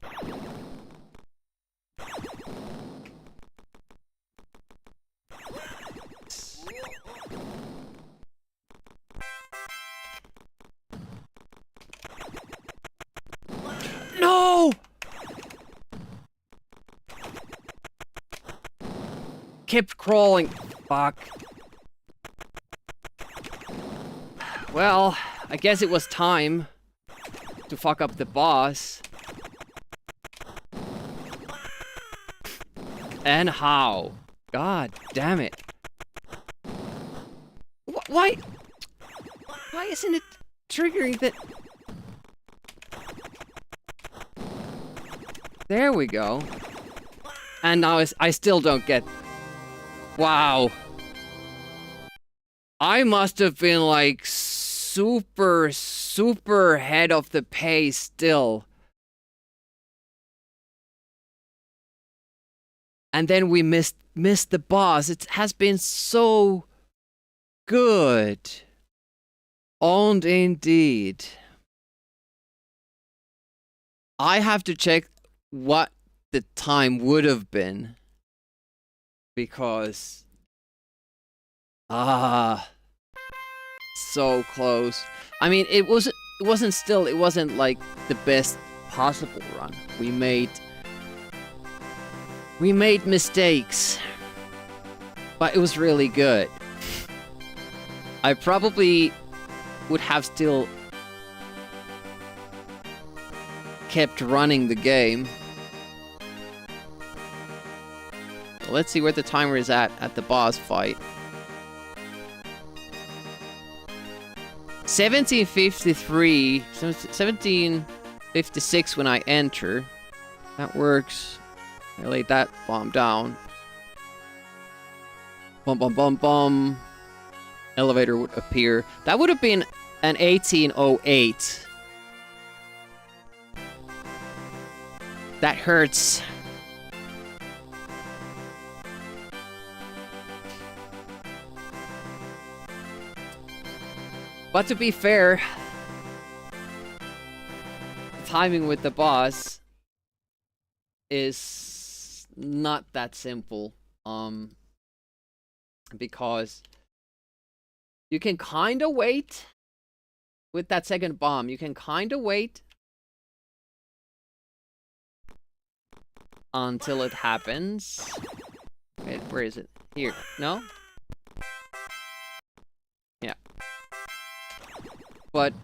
No! Kept crawling. Fuck. Well, I guess it was time to fuck up the boss. And how? God damn it. Why? Why isn't it triggering that? There we go. And now I still don't get... Wow. I must have been like super ahead of the pace still. And then we missed the boss. It has been so good. Owned indeed. I have to check what the time would have been. Because... so close. I mean, it wasn't like the best possible run. We made mistakes. But it was really good. I probably would have still kept running the game. Let's see where the timer is at the boss fight. 1753, 1756 when I enter. That works. I laid that bomb down. Bum bum bum bum. Elevator would appear. That would have been an 1808. That hurts. But to be fair, the timing with the boss is not that simple. Because you can kind of wait with that second bomb. You can kind of wait until it happens. Wait, where is it? Here. No? Yeah. But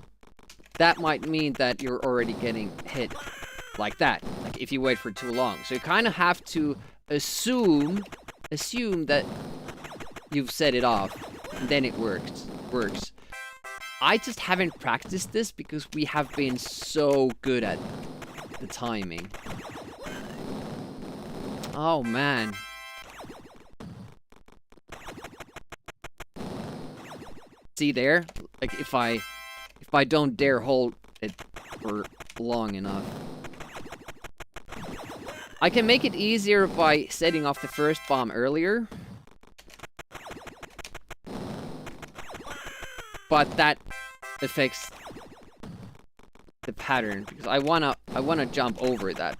that might mean that you're already getting hit like that. Like if you wait for too long. So you kind of have to assume that you've set it off. And then it works. I just haven't practiced this because we have been so good at the timing. Oh man. See there? Like if I don't dare hold it for long enough. I can make it easier by setting off the first bomb earlier. But that affects the pattern because I wanna jump over that.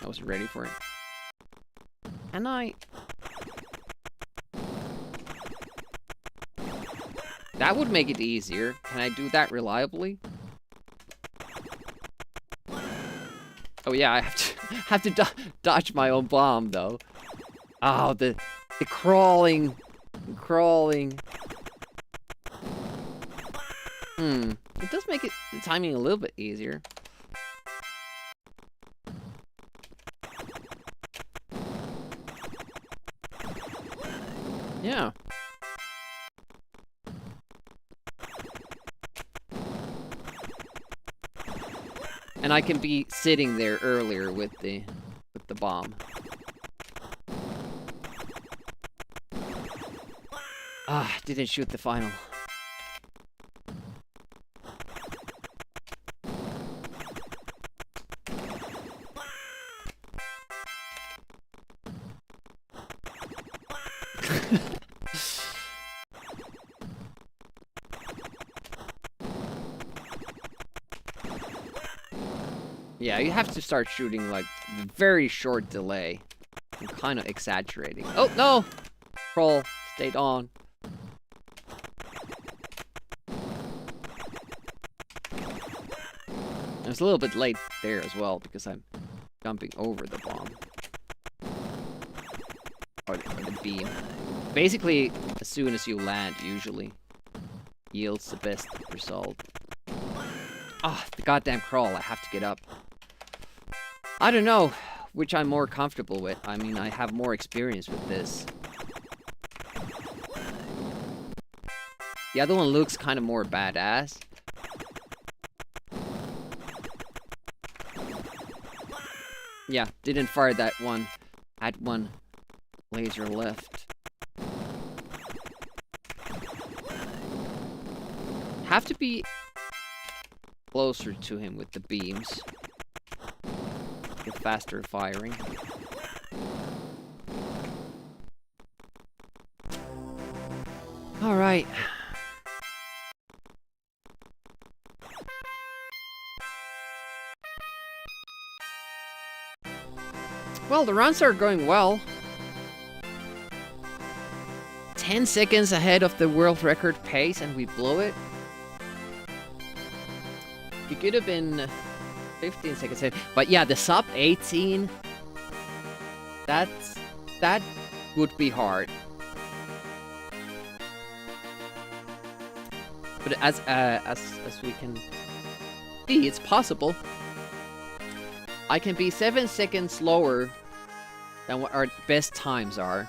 I wasn't ready for it. And that would make it easier. Can I do that reliably? Oh yeah, I have to dodge my own bomb though. Oh, the crawling. It does make the timing a little bit easier. Yeah. And I can be sitting there earlier with the bomb. Ah, didn't shoot the final. Yeah, you have to start shooting like very short delay. I'm kind of exaggerating. Oh no! Crawl stayed on. I was a little bit late there as well because I'm jumping over the bomb. Or the beam. Basically, as soon as you land, usually yields the best result. Ah, the goddamn crawl, I have to get up. I don't know which I'm more comfortable with. I mean, I have more experience with this. The other one looks kind of more badass. Yeah, didn't fire that one. Had one laser left. have to be closer to him with the beams. Get faster firing. Alright. Well, the runs are going well. 10 seconds ahead of the world record pace and we blow it. We could have been 15 seconds ahead. But yeah, the sub 18, that would be hard. But as we can see, it's possible. I can be 7 seconds slower than what our best times are.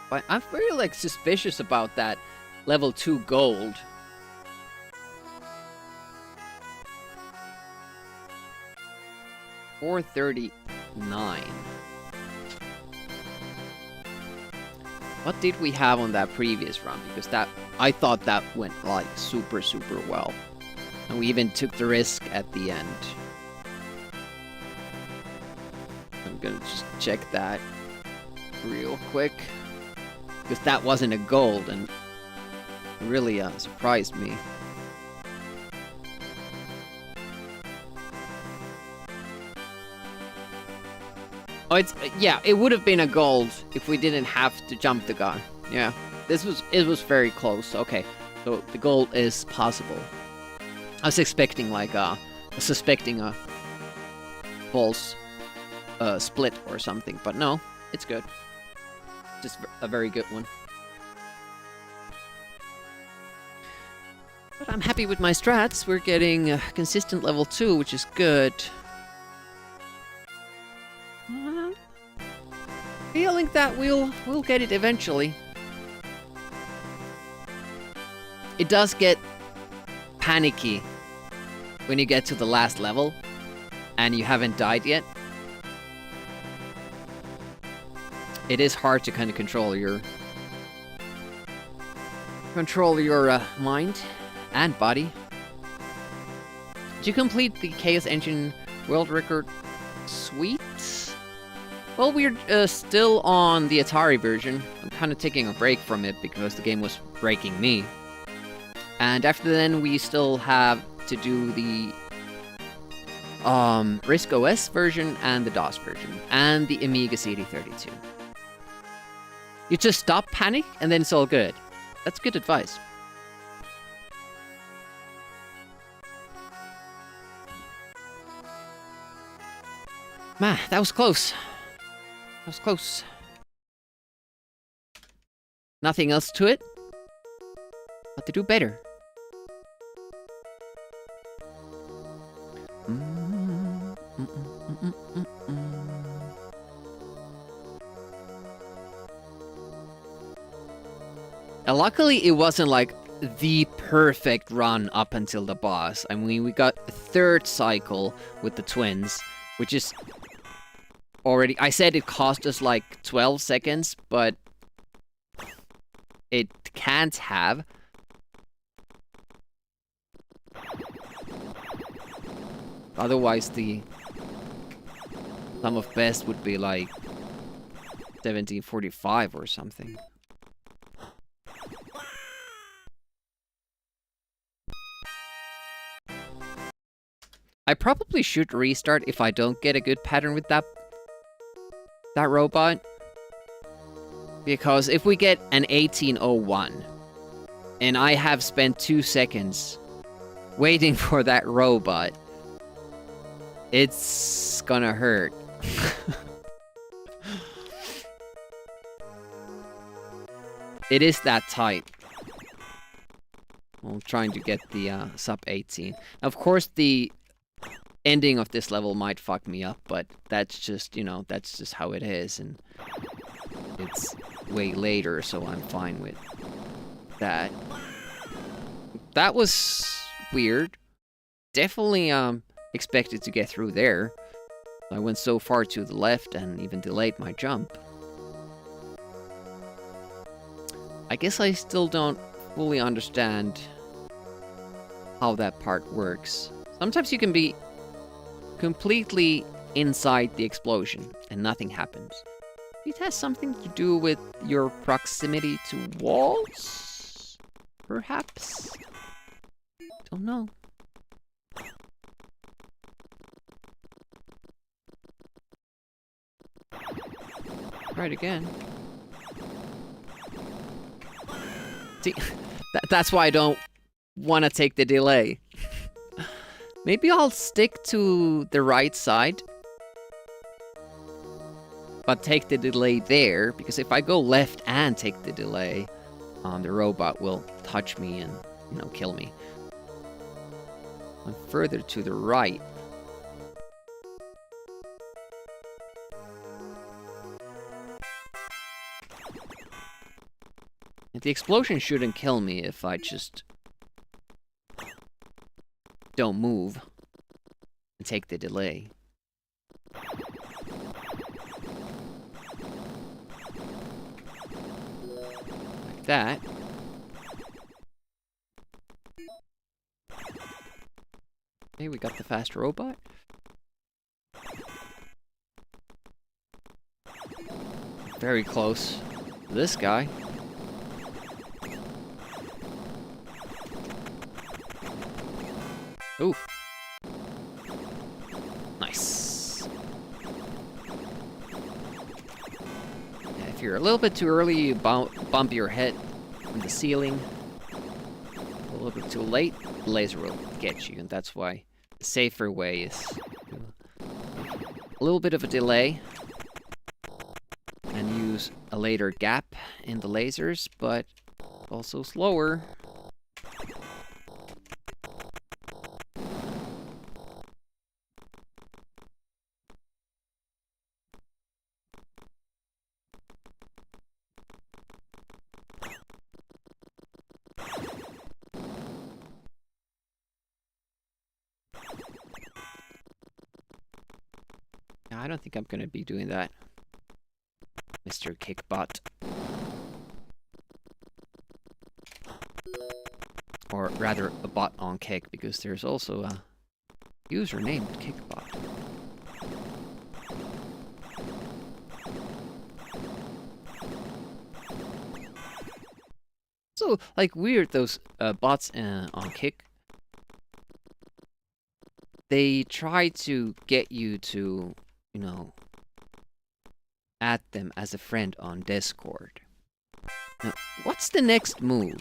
But I'm very like suspicious about that level 2 gold. $439. What did we have on that previous run? Because that I thought that went like super well. And we even took the risk at the end. I'm gonna just check that real quick. Because that wasn't a gold and really surprised me. Oh, it's yeah, it would have been a gold if we didn't have to jump the gun. Yeah, it was very close. Okay, so the gold is possible. I was expecting like suspecting a false split or something, but no, it's good. Just a very good one. But I'm happy with my strats. We're getting consistent level 2, which is good. Feeling that we'll get it eventually. It does get panicky when you get to the last level and you haven't died yet. It is hard to kind of control your mind and body. Did you complete the Chaos Engine World Record Suite? Well, we're still on the Atari version. I'm kind of taking a break from it because the game was breaking me. And after then, we still have to do the RISC OS version and the DOS version and the Amiga CD32. You just stop, panic, and then it's all good. That's good advice. Man, that was close. That was close. Nothing else to it but to do better. Luckily, it wasn't like the perfect run up until the boss. I mean, we got a third cycle with the twins, which is already... I said it cost us like 12 seconds, but it can't have. Otherwise, the sum of best would be like 1745 or something. I probably should restart if I don't get a good pattern with that robot. Because if we get an 1801, and I have spent 2 seconds waiting for that robot, it's gonna hurt. It is that tight. I'm trying to get the sub 18. Of course, the ending of this level might fuck me up, but that's just, you know, that's just how it is, and it's way later, so I'm fine with that. That was weird. Definitely expected to get through there. I went so far to the left and even delayed my jump. I guess I still don't fully understand how that part works. Sometimes you can be completely inside the explosion and nothing happens. It has something to do with your proximity to walls? Perhaps? Don't know. Try it again. See, that's why I don't want to take the delay. Maybe I'll stick to the right side, but take the delay there, because if I go left and take the delay, the robot will touch me and, you know, kill me. I'm further to the right. And the explosion shouldn't kill me if I just don't move and take the delay. Like that. Okay, we got the fast robot. Very close to this guy. Ooh. Nice. Yeah, if you're a little bit too early, you bump your head on the ceiling. A little bit too late, the laser will get you, and that's why the safer way is a little bit of a delay and use a later gap in the lasers, but also slower. I don't think I'm gonna be doing that, Mr. Kickbot. Or rather, a bot on Kick, because there's also a user named Kickbot. So, like, weird, those bots on Kick. They try to get you to, you know, add them as a friend on Discord. Now, what's the next move?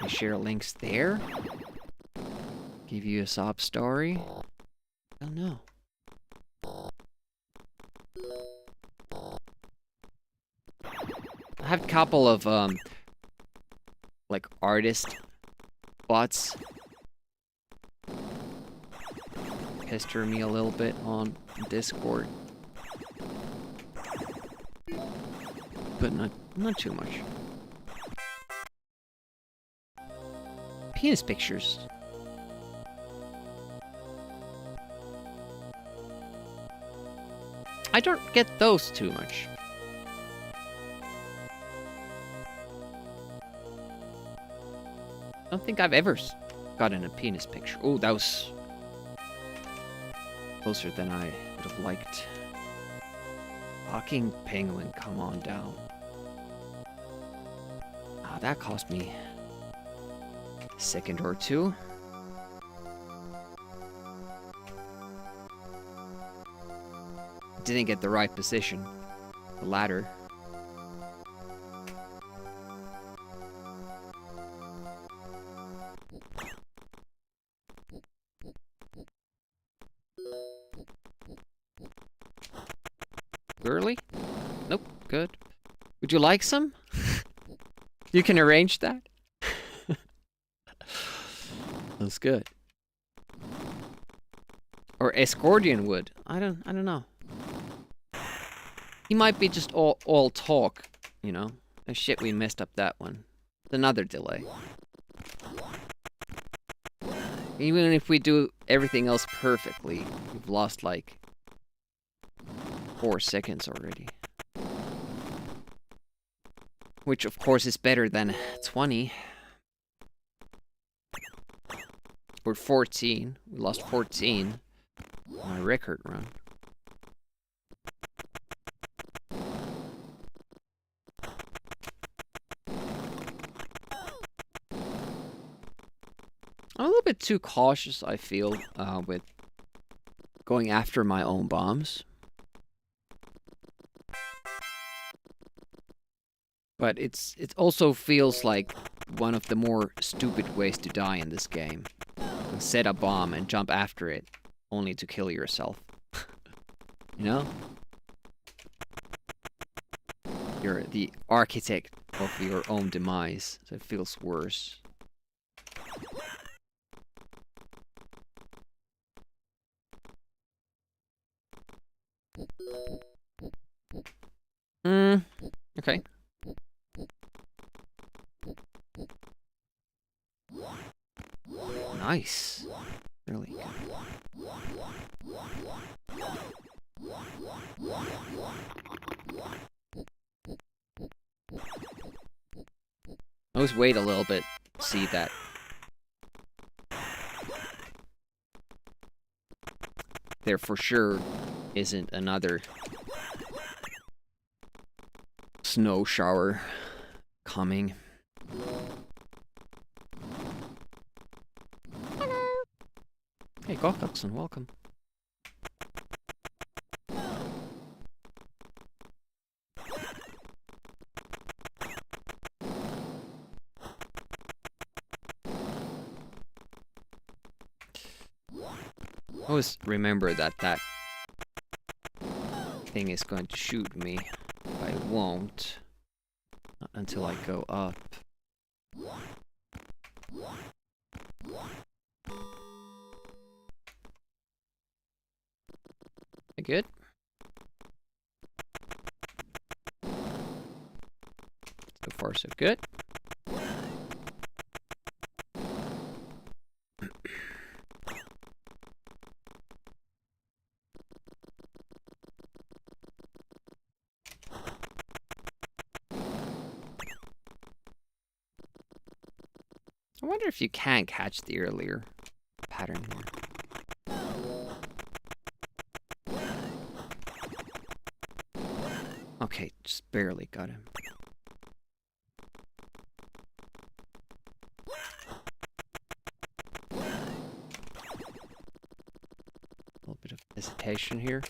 They share links there? Give you a sob story? I don't know. I have a couple of, like, artist bots pester me a little bit on Discord. But not too much. Penis pictures. I don't get those too much. I don't think I've ever gotten a penis picture. Oh, that was closer than I would have liked. Fucking penguin, come on down. Ah, that cost me a second or two. Didn't get the right position. The ladder. Girly? Nope, good. Would you like some? You can arrange that? That's good. Or Escordian would. I don't know. He might be just all talk, you know? Oh shit, we messed up that one. Another delay. Even if we do everything else perfectly, we've lost like 4 seconds already. Which of course is better than 20. Or 14. We lost 14 on a record run. I'm a little bit too cautious, I feel, with going after my own bombs. But it also feels like one of the more stupid ways to die in this game. Set a bomb and jump after it, only to kill yourself. You know? You're the architect of your own demise, so it feels worse. Okay. Nice. Really good. Let's wait a little bit, see that. There for sure isn't another snow shower coming. Hey, Gokakson, welcome. Always remember that thing is going to shoot me. I won't. Not until I go up. Good? So far, so good. I wonder if you can catch the earlier pattern here. Okay, just barely got him. A little bit of hesitation here.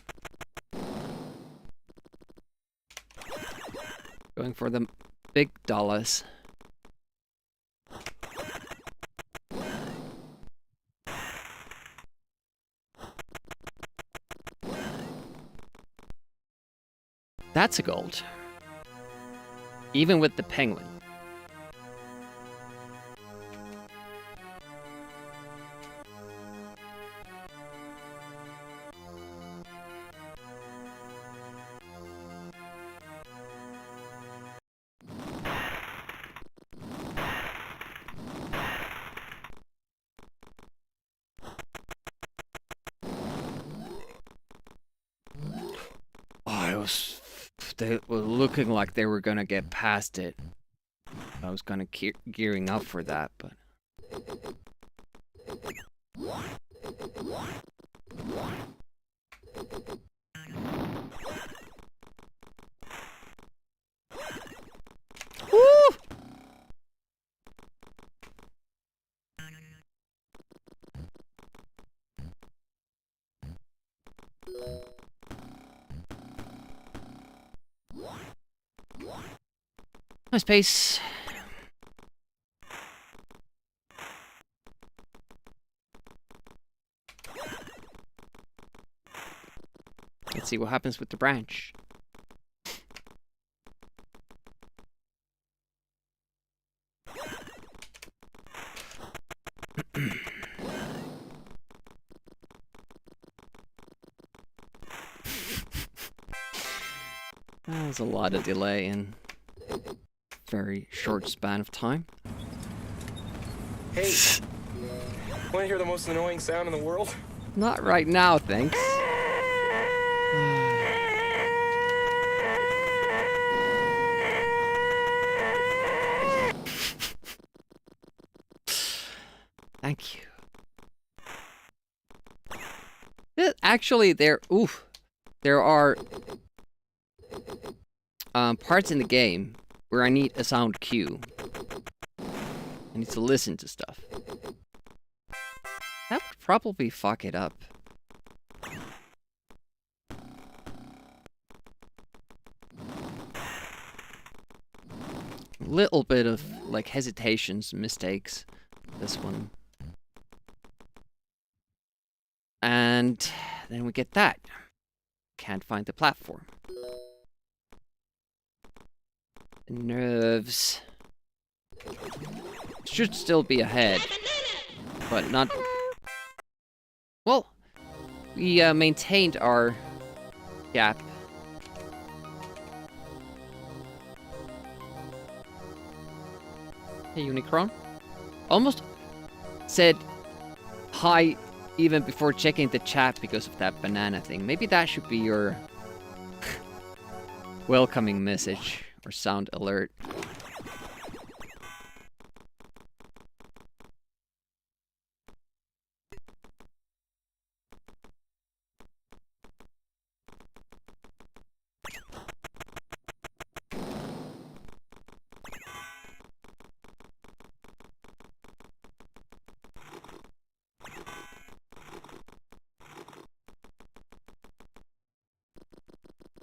Going for the big dollars. That's a gold. Even with the penguin. They were looking like they were gonna get past it. I was kind of gearing up for that, but... Woo! Nice pace. Let's see what happens with the branch. There's a lot of delay in very short span of time. Hey, Want to hear the most annoying sound in the world? Not right now, thanks. Thank you. Actually, there are parts in the game where I need a sound cue. I need to listen to stuff. That would probably fuck it up. Little bit of like hesitations, mistakes. This one. And then we get that. Can't find the platform. Nerves. Should still be ahead. But not... Well, we maintained our gap. Hey, Unicron. Almost said hi even before checking the chat because of that banana thing. Maybe that should be your welcoming message or sound alert.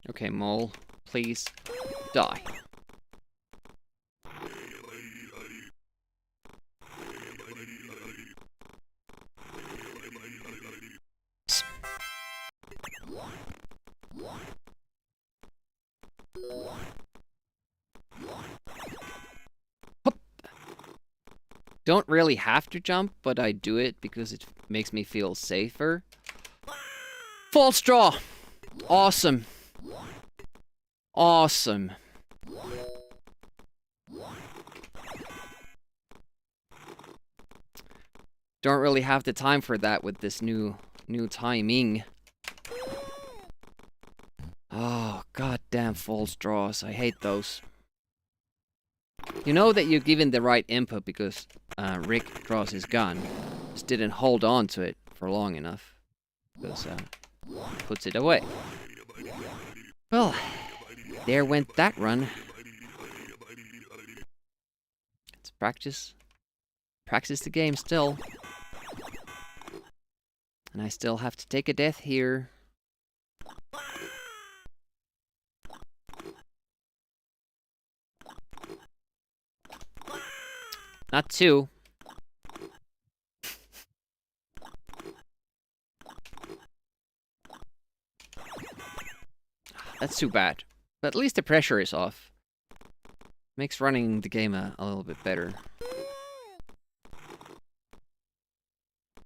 Okay, Mole, please die. Hup. Don't really have to jump, but I do it because it makes me feel safer. False draw! Awesome. Awesome. Don't really have the time for that with this new timing. Oh, goddamn false draws. I hate those. You know that you're given the right input because Rick draws his gun. Just didn't hold on to it for long enough. Because puts it away. Well, there went that run. Let's practice. Practice the game still. And I still have to take a death here. Not two. That's too bad. But at least the pressure is off. Makes running the game a little bit better.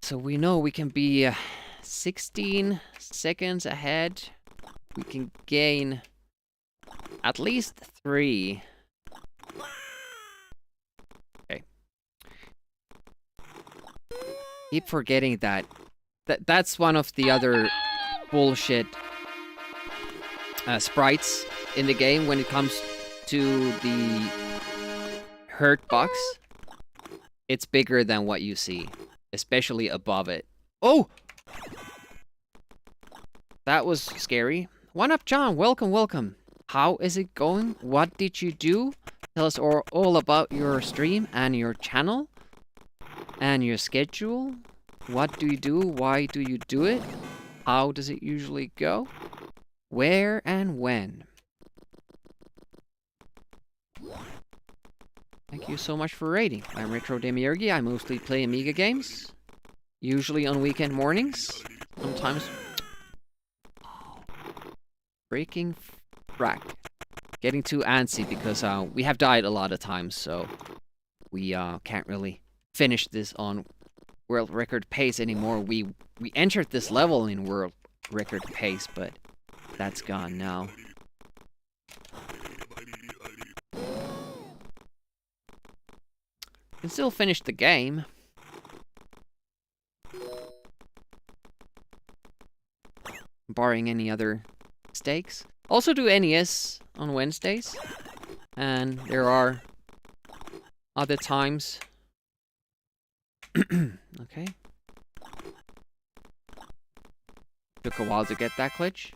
So we know we can be 16 seconds ahead. We can gain at least 3. Okay. Keep forgetting that. That's one of the other bullshit sprites in the game when it comes to the hurt box. It's bigger than what you see, especially above it. Oh! That was scary. One Up John, welcome, welcome. How is it going? What did you do? Tell us all about your stream and your channel and your schedule. What do you do? Why do you do it? How does it usually go? Where and when? Thank you so much for rating. I'm Retro Demiurgi. I mostly play Amiga games. Usually on weekend mornings. Sometimes... Breaking frack. Getting too antsy because we have died a lot of times, so... We can't really finish this on world record pace anymore. We entered this level in world record pace, but... That's gone now. Can still finish the game. barring any other mistakes. Also do NES on Wednesdays, and there are other times. Okay. Took a while to get that glitch.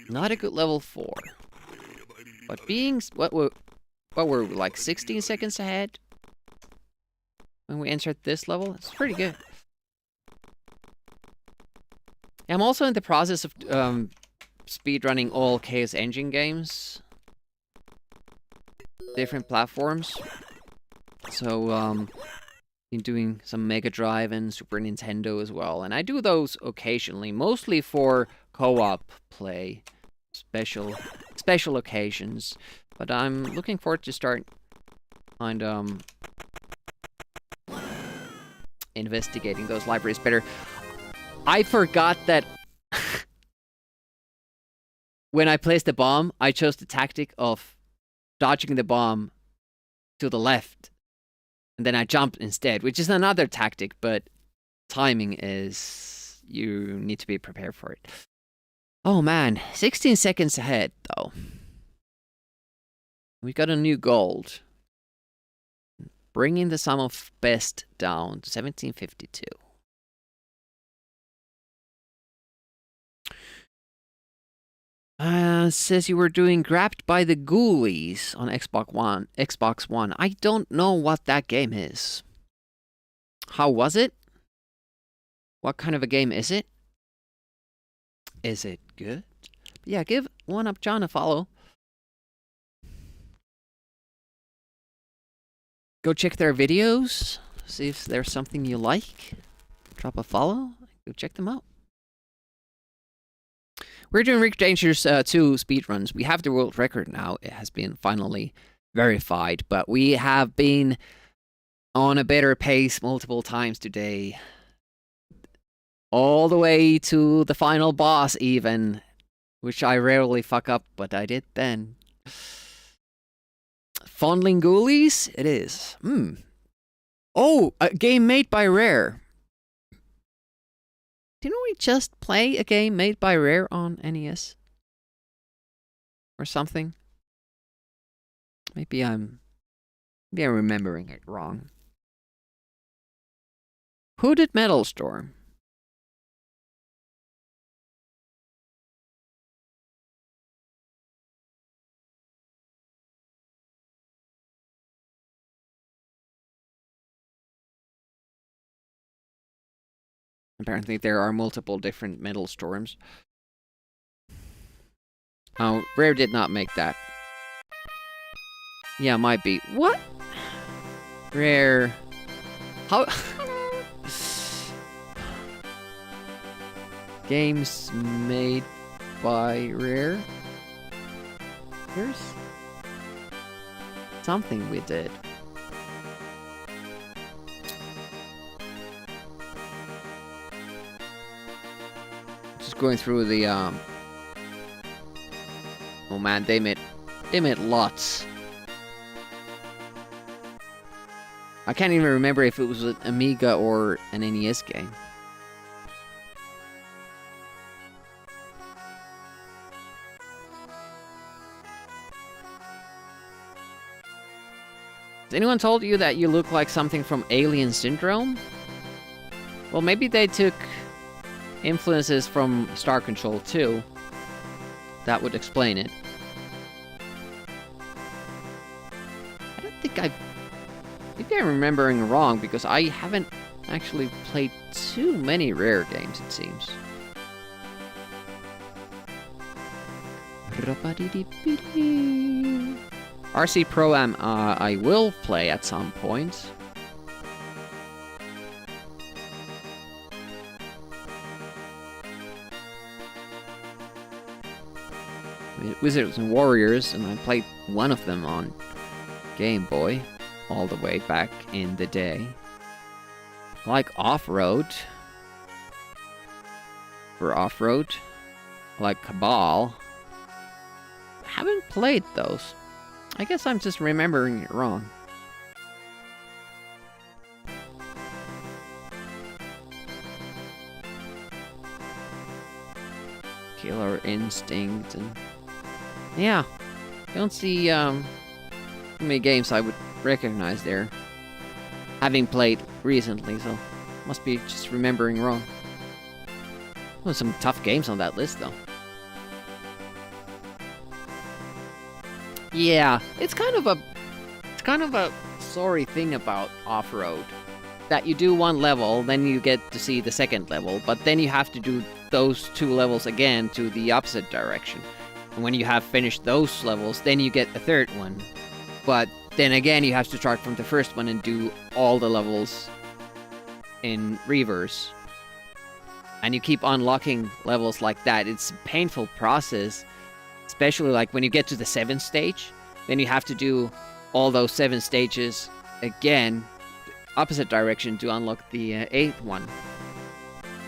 Not a good level 4. But being... What were we, like 16 seconds ahead? When we entered this level? It's pretty good. I'm also in the process of speedrunning all Chaos Engine games. Different platforms. So, been doing some Mega Drive and Super Nintendo as well. And I do those occasionally, mostly for co-op play. Special occasions. But I'm looking forward to start kind investigating those libraries better. I forgot that when I placed the bomb, I chose the tactic of dodging the bomb to the left. And then I jumped instead, which is another tactic, but timing is... You need to be prepared for it. Oh man, 16 seconds ahead, though. We got a new gold. Bringing the sum of best down to 1752. Says you were doing Grabbed by the Ghoulies on Xbox One. I don't know what that game is. How was it? What kind of a game is it? Is it good? Yeah, give One Up John a follow. Go check their videos. See if there's something you like. Drop a follow. Go check them out. We're doing Rick Dangerous 2 speedruns. We have the world record now. It has been finally verified. But we have been on a better pace multiple times today. All the way to the final boss even. Which I rarely fuck up, but I did then. Fondling Ghoulies? It is. Oh, a game made by Rare. Didn't we just play a game made by Rare on NES? Or something? Maybe I'm remembering it wrong. Hooded Metal Storm. Apparently there are multiple different Metal Storms. Oh, Rare did not make that. Yeah, might be. What? Rare. How? Games made by Rare? There's something we did. Going through the oh man, they made lots. I can't even remember if it was an Amiga or an NES game. Has anyone told you that you look like something from Alien Syndrome? Well, maybe they took influences from Star Control 2. That would explain it. I don't think maybe I'm remembering wrong because I haven't actually played too many Rare games, it seems. RC Pro-Am I will play at some point. Wizards and Warriors, and I played one of them on Game Boy all the way back in the day. Like Off-Road. For Off-Road. Like Cabal. Haven't played those. I guess I'm just remembering it wrong. Killer Instinct, and yeah, I don't see too many games I would recognize there, having played recently, so must be just remembering wrong. Well, some tough games on that list, though. Yeah, it's kind of a sorry thing about off-road, that you do one level, then you get to see the second level, but then you have to do those 2 levels again to the opposite direction. And when you have finished those levels, then you get a third one. But then again, you have to start from the first one and do all the levels in reverse. And you keep unlocking levels like that. It's a painful process, especially like when you get to the 7th stage, then you have to do all those 7 stages again, opposite direction, to unlock the 8th one.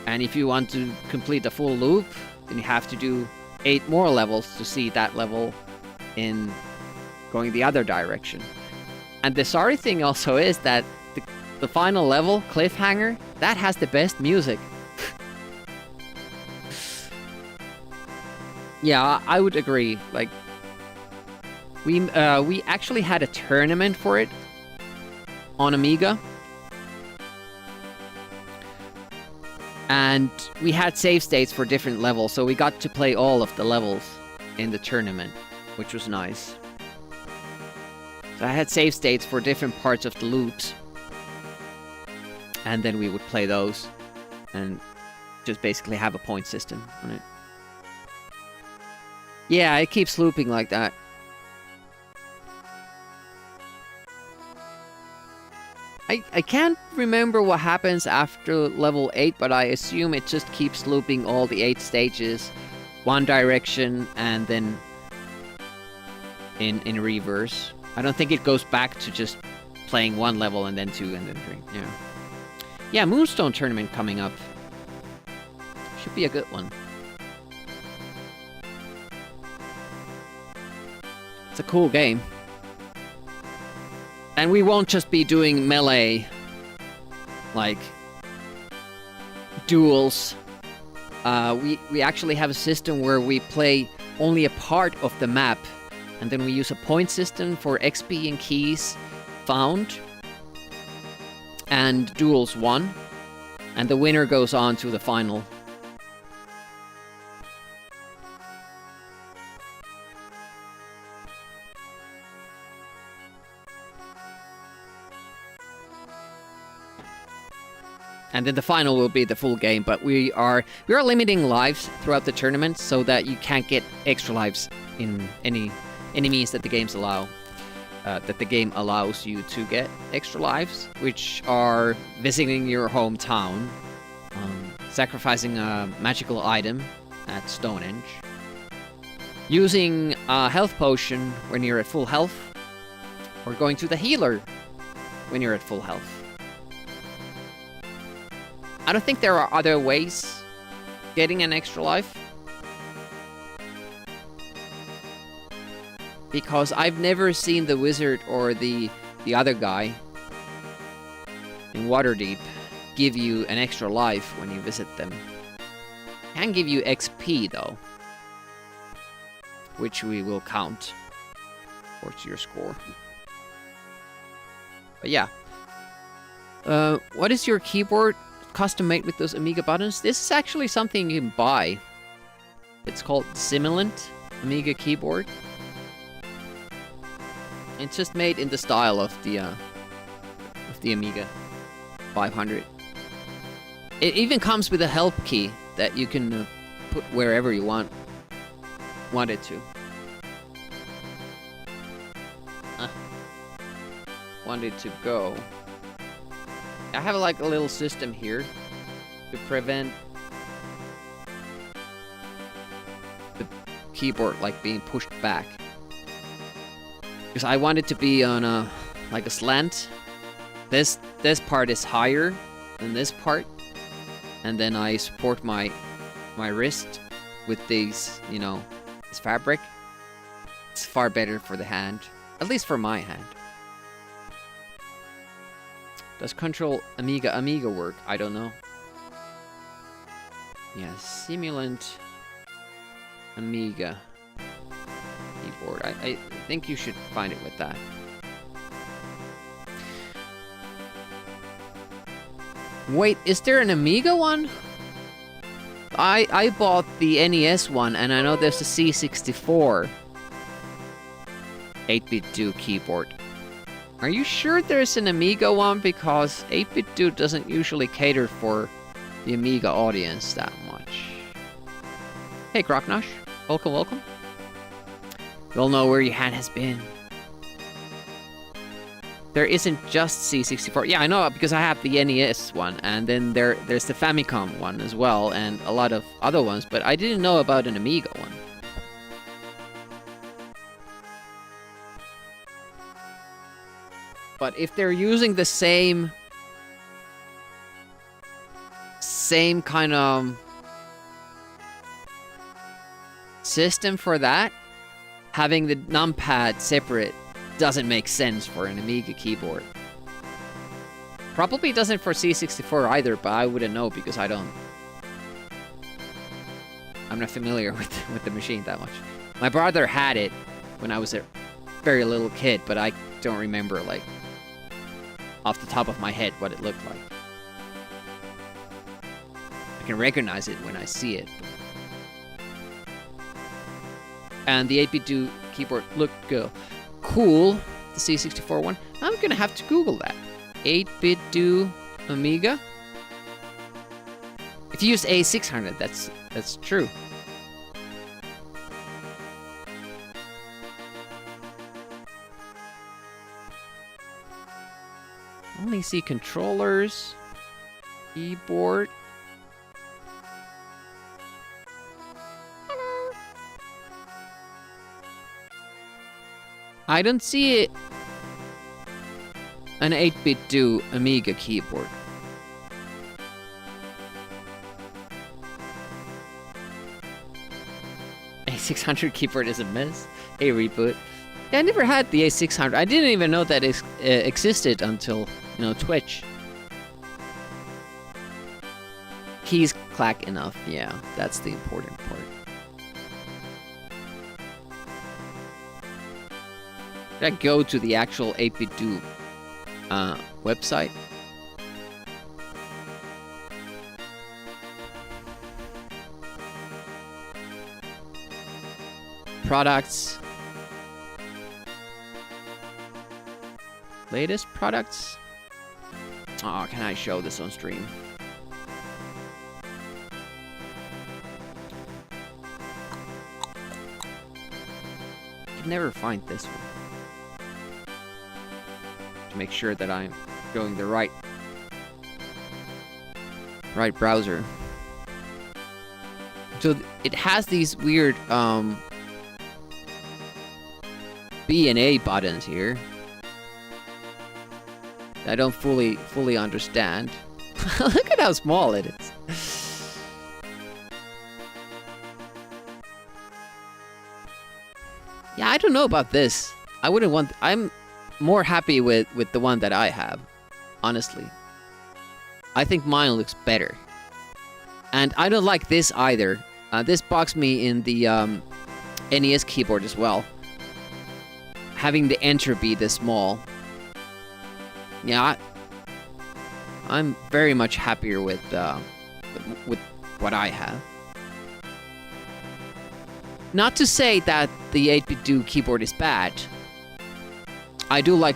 And if you want to complete the full loop, then you have to do 8 more levels to see that level in going the other direction. And the sorry thing also is that the final level, Cliffhanger, that has the best music. Yeah, I would agree. Like, we actually had a tournament for it on Amiga. And we had save states for different levels, so we got to play all of the levels in the tournament, which was nice. So I had save states for different parts of the loops. And then we would play those and just basically have a point system on it. Yeah, it keeps looping like that. I can't remember what happens after level 8, but I assume it just keeps looping all the 8 stages, one direction, and then in reverse. I don't think it goes back to just playing one level and then 2 and then 3. Yeah. Yeah, Moonstone tournament coming up. Should be a good one. It's a cool game. And we won't just be doing melee, like, duels. We actually have a system where we play only a part of the map, and then we use a point system for XP and keys found, and duels won, and the winner goes on to the final. And then the final will be the full game, but we are limiting lives throughout the tournament so that you can't get extra lives in any means that the games allow. That the game allows you to get extra lives, which are visiting your hometown, sacrificing a magical item at Stonehenge, using a health potion when you're at full health, or going to the healer when you're at full health. I don't think there are other ways getting an extra life, because I've never seen the wizard or the other guy in Waterdeep give you an extra life when you visit them. Can give you XP though, which we will count towards your score. But yeah, what is your keyboard custom made with those Amiga buttons? This is actually something you can buy. It's called Simulant Amiga keyboard. It's just made in the style of the Amiga 500. It even comes with a help key that you can put wherever you want it to. Want it to go. I have like a little system here to prevent the keyboard like being pushed back, because I want it to be on a like a slant. This part is higher than this part, and then I support my wrist with these, you know, this fabric. It's far better for the hand, at least for my hand. Does Control Amiga work? I don't know. Yeah, Simulant Amiga keyboard. I think you should find it with that. Wait, is there an Amiga one? I bought the NES one, and I know there's a C64 8-bit do keyboard. Are you sure there's an Amiga one? Because 8-bit do doesn't usually cater for the Amiga audience that much. Hey, Groknosh. Welcome, welcome. You'll know where your hand has been. There isn't just C64. Yeah, I know, because I have the NES one, and then there's the Famicom one as well, and a lot of other ones, but I didn't know about an Amiga one. But if they're using the same kind of system for that, having the numpad separate doesn't make sense for an Amiga keyboard. Probably doesn't for C64 either, but I wouldn't know because I'm not familiar with the machine that much. My brother had it when I was a very little kid, but I don't remember, like, off the top of my head what it looked like. I can recognize it when I see it. And the 8-bit do keyboard looked cool, the C64 one. I'm gonna have to Google that. 8-bit do Amiga. If you use A600, that's true. Only see controllers, keyboard. Hello. I don't see it. An 8-bit do Amiga keyboard. A600 keyboard is a mess. Hey, reboot. Yeah, I never had the A600. I didn't even know that it existed until, Twitch. Keys clack enough. Yeah, that's the important part. Did I go to the actual 8-bit do website? Products. Latest products? Oh, can I show this on stream? I can never find this one. To make sure that I'm going the right browser. So it has these weird B and A buttons here. I don't fully understand. Look at how small it is. Yeah, I don't know about this. I wouldn't want... I'm more happy with the one that I have, honestly. I think mine looks better. And I don't like this either. This bugs me in the NES keyboard as well. Having the enter be this small. Yeah, I'm very much happier with what I have. Not to say that the 8-bit do keyboard is bad. I do like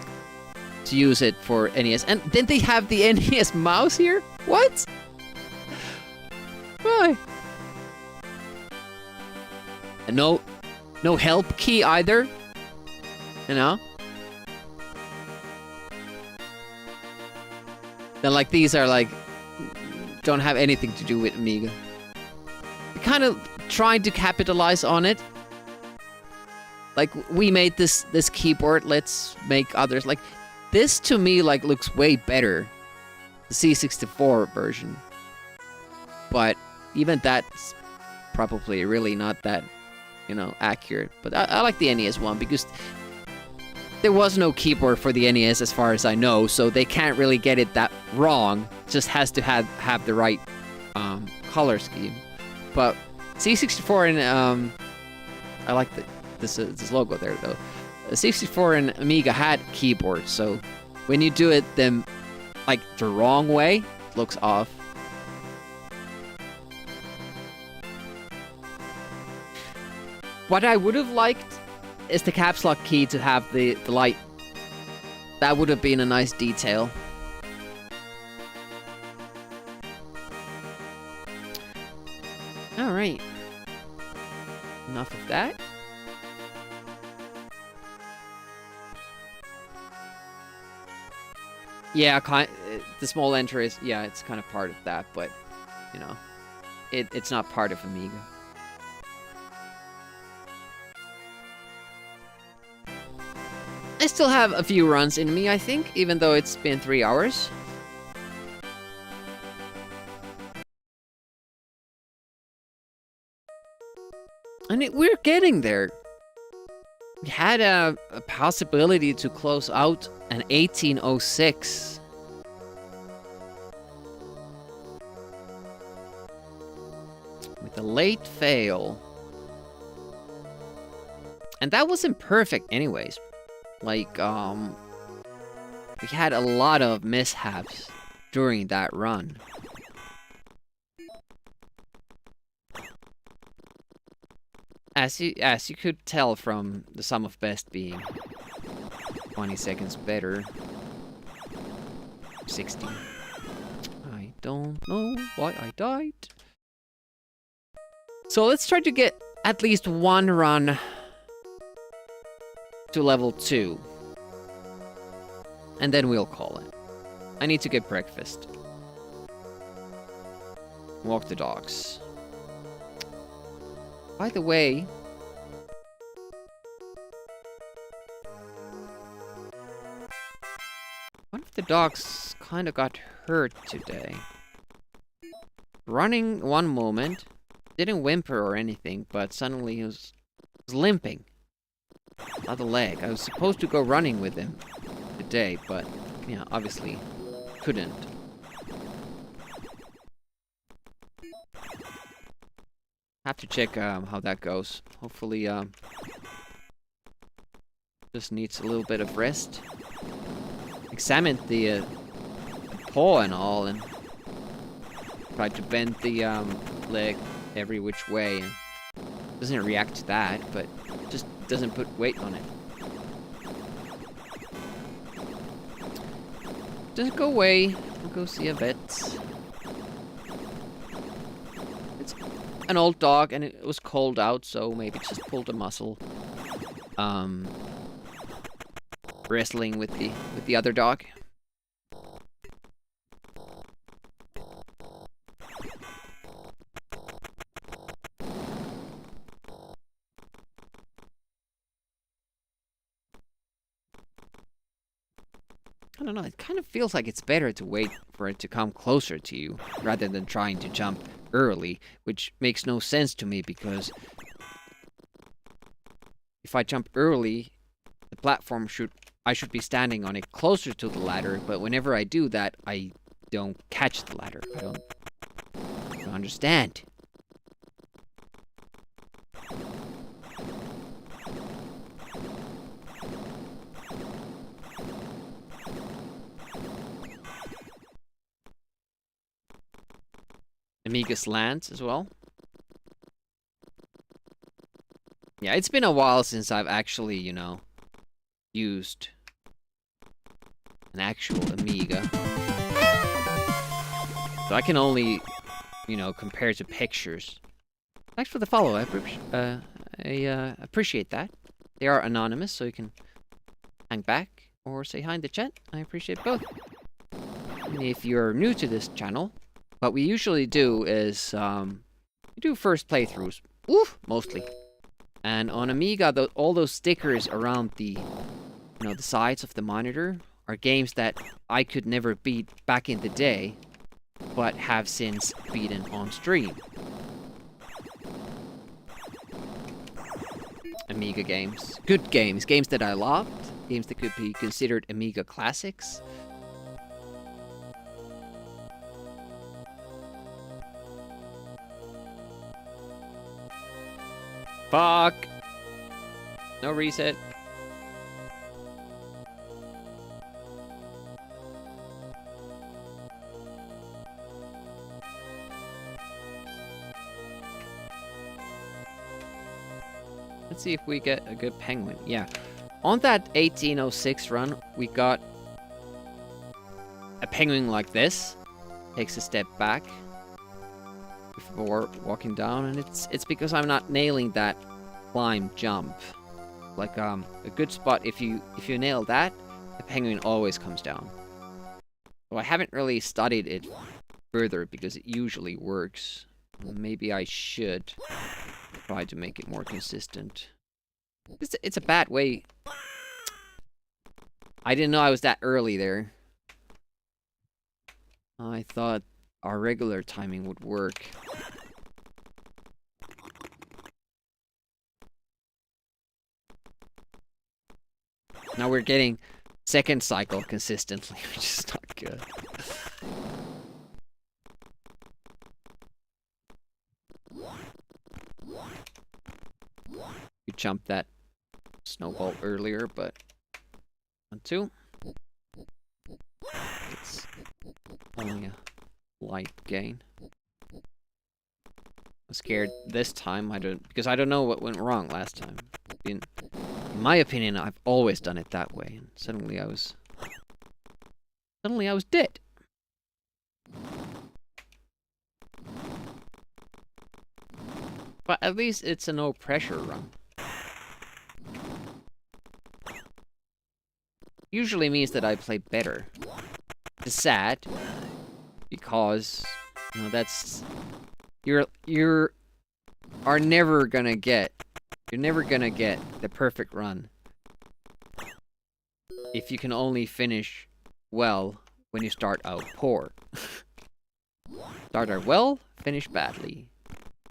to use it for NES. And then they have the NES mouse here? What? Why? And no help key either. You know? Then like these are like don't have anything to do with Amiga. Kind of trying to capitalize on it. Like we made this keyboard, let's make others. Like this to me like looks way better. The C64 version. But even that's probably really not that, accurate. But I like the NES one because there was no keyboard for the NES as far as I know, so they can't really get it that wrong. Just has to have the right color scheme. But C64 and I like this logo there though. The 64 and Amiga had keyboards, so when you do it then like the wrong way, it looks off. What I would have liked is the caps lock key to have the light. That would have been a nice detail. Alright. Enough of that. Yeah, the small enter is, yeah, it's kind of part of that, but, you know, it's not part of Amiga. I still have a few runs in me, I think, even though it's been 3 hours. And we're getting there. We had a possibility to close out an 1806. With a late fail. And that wasn't perfect anyways. Like, we had a lot of mishaps during that run. As you could tell from the sum of best being 20 seconds better. 60. I don't know why I died. So let's try to get at least one run to level 2. And then we'll call it. I need to get breakfast. Walk the dogs. By the way, one of the dogs kind of got hurt today. Running one moment, didn't whimper or anything, but suddenly he was limping. Other leg. I was supposed to go running with him today, but yeah, obviously couldn't. Have to check how that goes. Hopefully, just needs a little bit of rest. Examined the paw and all, and tried to bend the leg every which way, and doesn't react to that, but just doesn't put weight on it. Doesn't go away. We'll go see a vet. It's an old dog, and it was cold out, so maybe just pulled a muscle. Wrestling with the other dog. I don't know, it kind of feels like it's better to wait for it to come closer to you, rather than trying to jump early, which makes no sense to me, because if I jump early, the platform I should be standing on it closer to the ladder, but whenever I do that, I don't catch the ladder. I don't understand. Amiga slants as well. Yeah, it's been a while since I've actually, you know, used an actual Amiga. So I can only, you know, compare to pictures. Thanks for the follow. I appreciate that. They are anonymous, so you can hang back or say hi in the chat. I appreciate both. And if you're new to this channel, what we usually do is we do first playthroughs, mostly. And on Amiga, all those stickers around the, you know, the sides of the monitor are games that I could never beat back in the day, but have since beaten on stream. Amiga games. Good games. Games that I loved. Games that could be considered Amiga classics. Fuck. No reset. Let's see if we get a good penguin. Yeah. On that 1806 run, we got a penguin like this. Takes a step back before walking down, and it's because I'm not nailing that climb jump. Like a good spot, if you nail that, the penguin always comes down. So I haven't really studied it further because it usually works. Maybe I should try to make it more consistent. It's a bad way. I didn't know I was that early there. I thought our regular timing would work. Now we're getting second cycle consistently, which is not good. You jumped that snowball earlier, but 1, 2. It's only a light gain. I'm scared this time. Because I don't know what went wrong last time. In my opinion, I've always done it that way, and suddenly I was dead. But at least it's a no pressure run. Usually means that I play better. It's sad because that's you're never gonna get the perfect run if you can only finish well when you start out poor. Start out well, finish badly.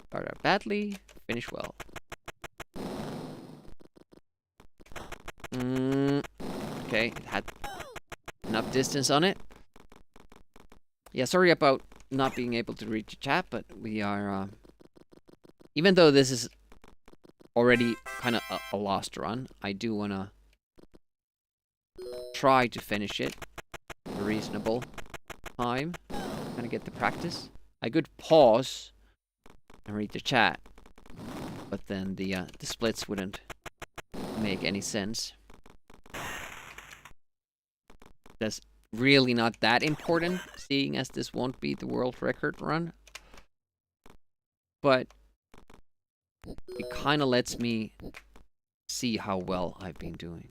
Start out badly, finish well. Okay, it had enough distance on it. Yeah, sorry about not being able to read the chat, but we are, even though this is already kind of a lost run, I do want to try to finish it at a reasonable time. Kind of get the practice. I could pause and read the chat, but then the splits wouldn't make any sense. That's really not that important, seeing as this won't be the world record run. But it kind of lets me see how well I've been doing.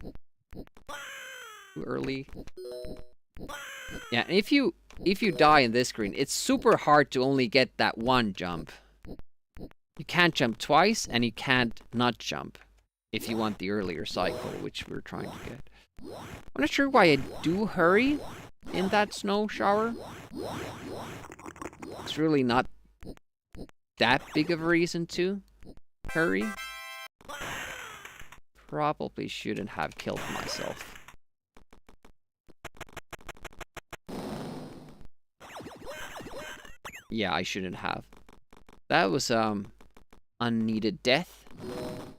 Too early. Yeah, if you die in this screen, it's super hard to only get that one jump. You can't jump twice, and you can't not jump if you want the earlier cycle, which we're trying to get. I'm not sure why I do hurry in that snow shower. It's really not that big of a reason to hurry. Probably shouldn't have killed myself. Yeah, I shouldn't have. That was unneeded death.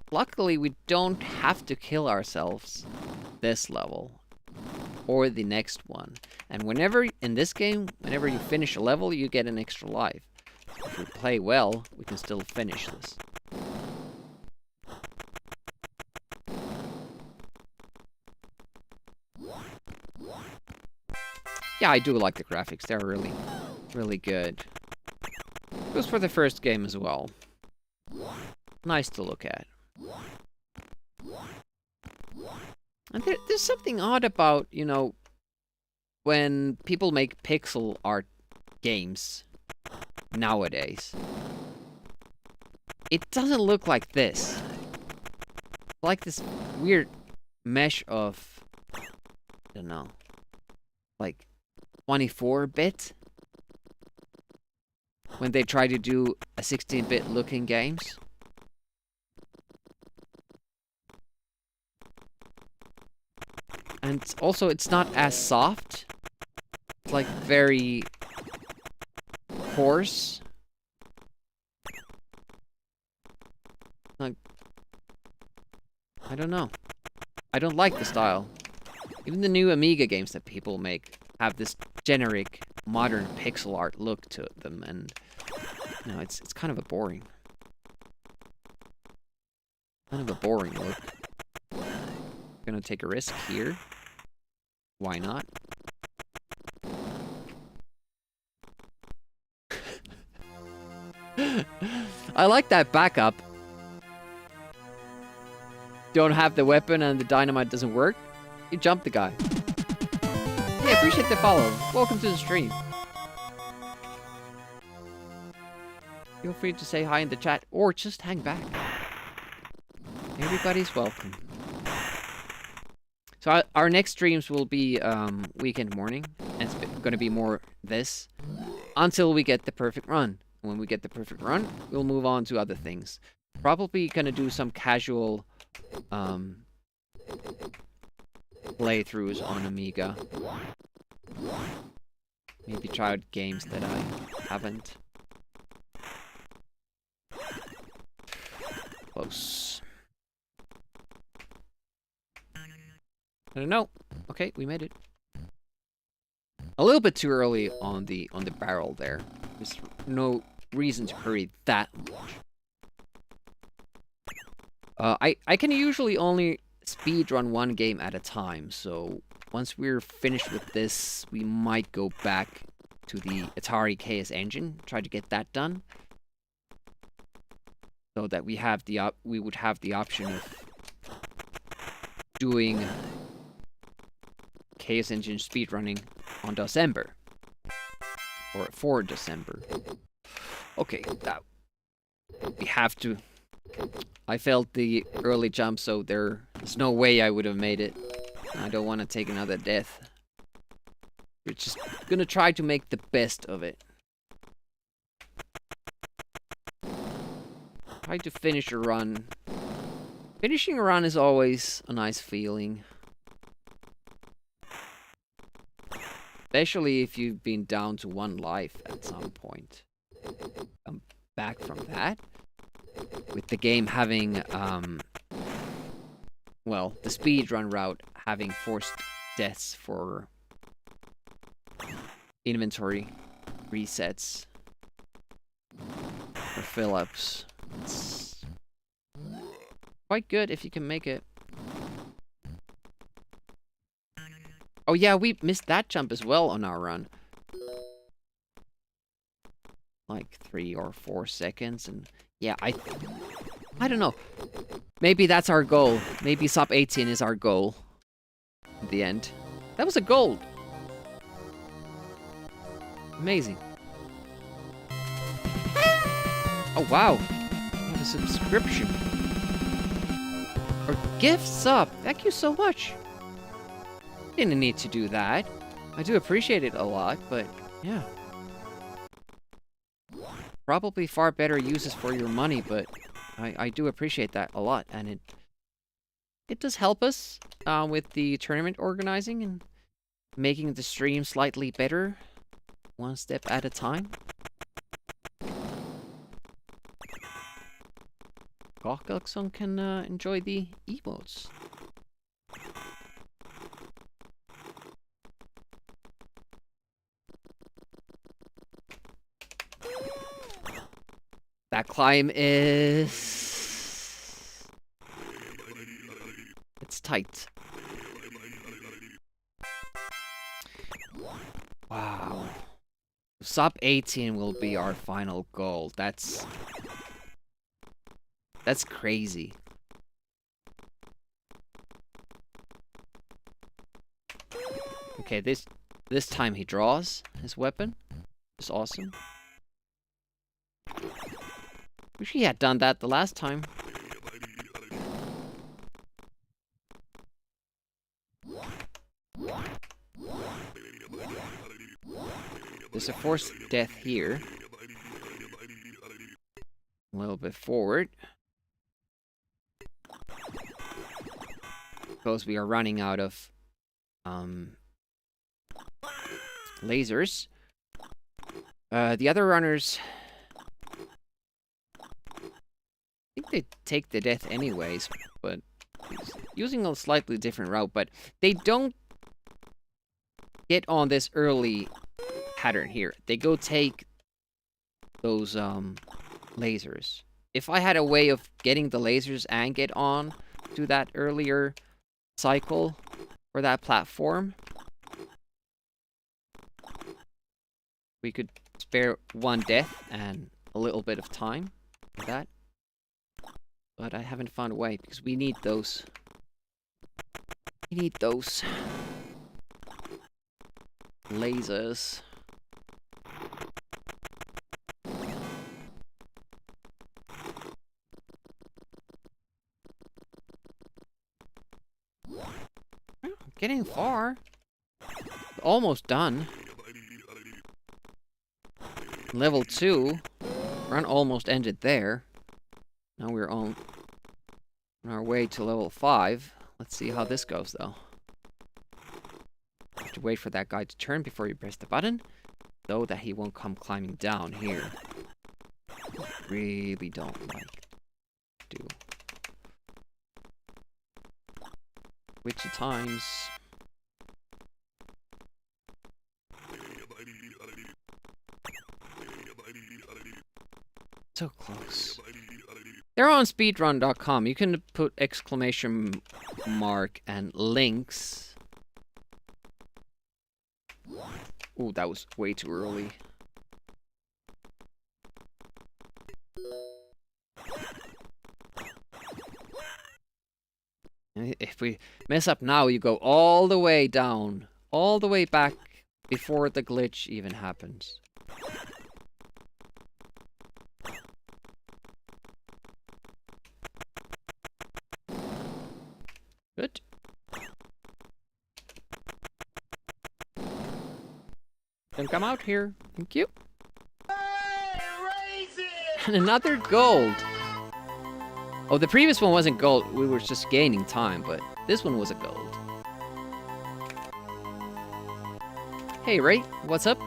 Luckily, we don't have to kill ourselves this level or the next one. And whenever in this game, whenever you finish a level, you get an extra life. If we play well, we can still finish this. Yeah, I do like the graphics. They're really, really good. It was for the first game as well. Nice to look at. And there's something odd about, when people make pixel art games nowadays. It doesn't look like this. Like this weird mesh of, I don't know, like 24-bit. When they try to do a 16-bit looking games. And also, it's not as soft. It's like very coarse. Like I don't know. I don't like the style. Even the new Amiga games that people make have this generic, modern pixel art look to them, and no, it's kind of a boring. Kind of a boring look. Gonna take a risk here. Why not? I like that backup. Don't have the weapon and the dynamite doesn't work. You jump the guy. Hey, appreciate the follow. Welcome to the stream. Feel free to say hi in the chat or just hang back. Everybody's welcome. So our next streams will be weekend morning. And it's going to be more this until we get the perfect run. When we get the perfect run, we'll move on to other things. Probably going to do some casual playthroughs on Amiga. Maybe try out games that I haven't. Close. I don't know. Okay, we made it. A little bit too early on the barrel there. There's no reason to hurry that much. I can usually only speedrun one game at a time, so once we're finished with this, we might go back to the Atari KS engine, try to get that done, so that we would have the option of doing KS engine speedrunning on December, or for December. Okay, that we have to. I failed the early jump, so there's no way I would have made it. I don't want to take another death. We're just gonna try to make the best of it. Try to finish a run. Finishing a run is always a nice feeling. Especially if you've been down to one life at some point. Come back from that. With the game having, well, the speedrun route having forced deaths for inventory resets or fill-ups. It's quite good if you can make it. Oh yeah, we missed that jump as well on our run. Like 3 or 4 seconds, and yeah, I don't know. Maybe that's our goal. Maybe sub 18 is our goal. In the end. That was a gold. Amazing. Oh wow. I have a subscription. Or gift sub. Thank you so much. Didn't need to do that. I do appreciate it a lot, but yeah. Probably far better uses for your money, but I do appreciate that a lot, and it does help us with the tournament organizing and making the stream slightly better, one step at a time. Gokkelson can enjoy the emotes. That climb is... it's tight. Wow. Sub 18 will be our final goal. That's crazy. Okay, this time he draws his weapon. It's awesome. Wish he had done that the last time. There's a forced death here. A little bit forward. Because we are running out of lasers. The other runners, I think they take the death anyways, but using a slightly different route, but they don't get on this early pattern here. They go take those lasers. If I had a way of getting the lasers and get on to that earlier cycle for that platform, we could spare one death and a little bit of time for that. But I haven't found a way because we need those. We need those lasers. Getting far. Almost done. Level 2. Run almost ended there. Now we're on our way to level 5. Let's see how this goes, though. Have to wait for that guy to turn before you press the button, so that he won't come climbing down here. Really don't like to. Witchy times. So close. They're on speedrun.com. You can put exclamation mark and links. Ooh, that was way too early. If we mess up now, you go all the way down. All the way back before the glitch even happens. Good. Don't come out here. Thank you. And another gold. Oh, the previous one wasn't gold. We were just gaining time, but this one was a gold. Hey, Ray. What's up?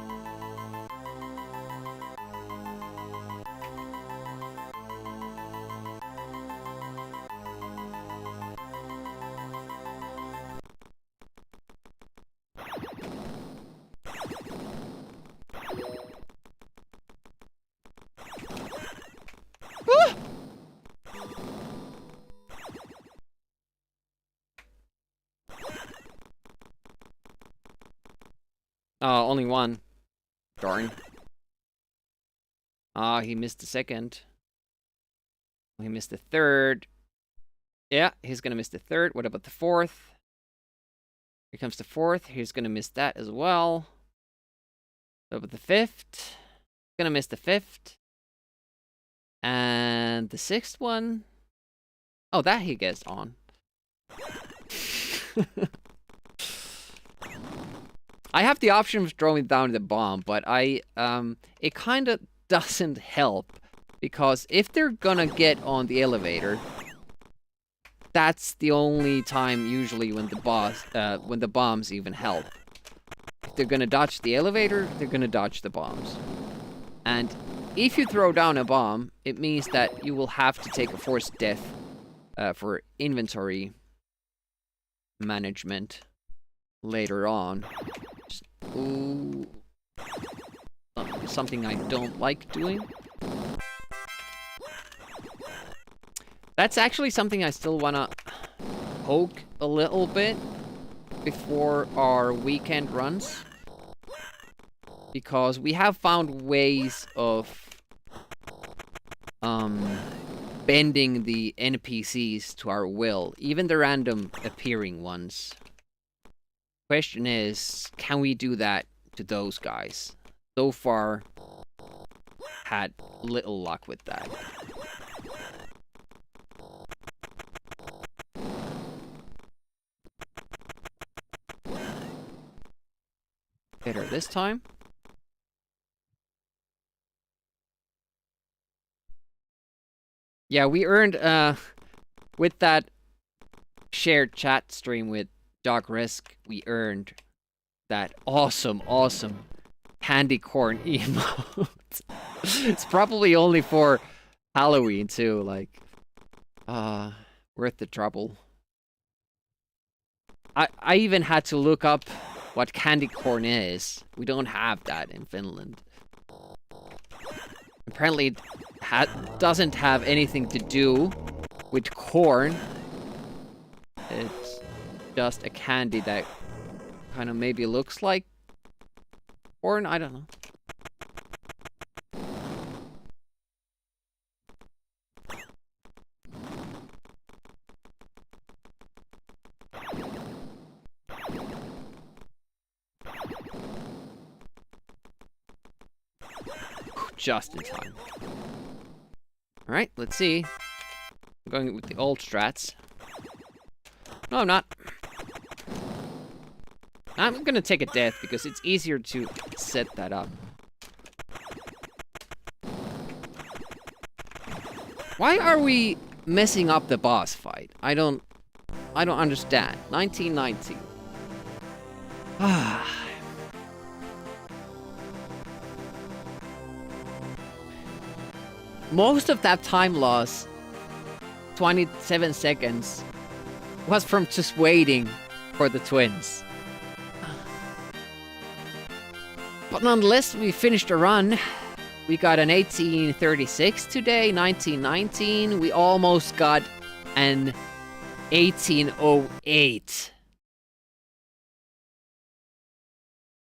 Oh, only one. Darn. Ah, he missed the second. He missed the third. Yeah, he's gonna miss the third. What about the fourth? Here comes the fourth. He's gonna miss that as well. What about the fifth? Gonna miss the fifth. And the sixth one. Oh, that he gets on. I have the option of throwing down the bomb, but it kind of doesn't help, because if they're gonna get on the elevator, that's the only time usually when the bombs even help. If they're gonna dodge the elevator, they're gonna dodge the bombs. And if you throw down a bomb, it means that you will have to take a forced death for inventory management later on. Ooh. Something I don't like doing. That's actually something I still wanna poke a little bit before our weekend runs. Because we have found ways of bending the NPCs to our will, even the random appearing ones. Question is, can we do that to those guys? So far, had little luck with that. Better this time. Yeah, we earned, with that shared chat stream with Dog Risk, we earned that awesome candy corn emote. It's probably only for Halloween too, like, worth the trouble. I even had to look up what candy corn is. We don't have that in Finland. Apparently it doesn't have anything to do with corn. It's just a candy that kind of maybe looks like corn. I don't know. Just in time. Alright, let's see. I'm going with the old strats. No, I'm not. I'm gonna take a death because it's easier to set that up. Why are we messing up the boss fight? I don't understand. 1919. Ah. Most of that time loss, 27 seconds, was from just waiting for the twins. But nonetheless, we finished a run. We got an 1836 today, 1919. We almost got an 1808.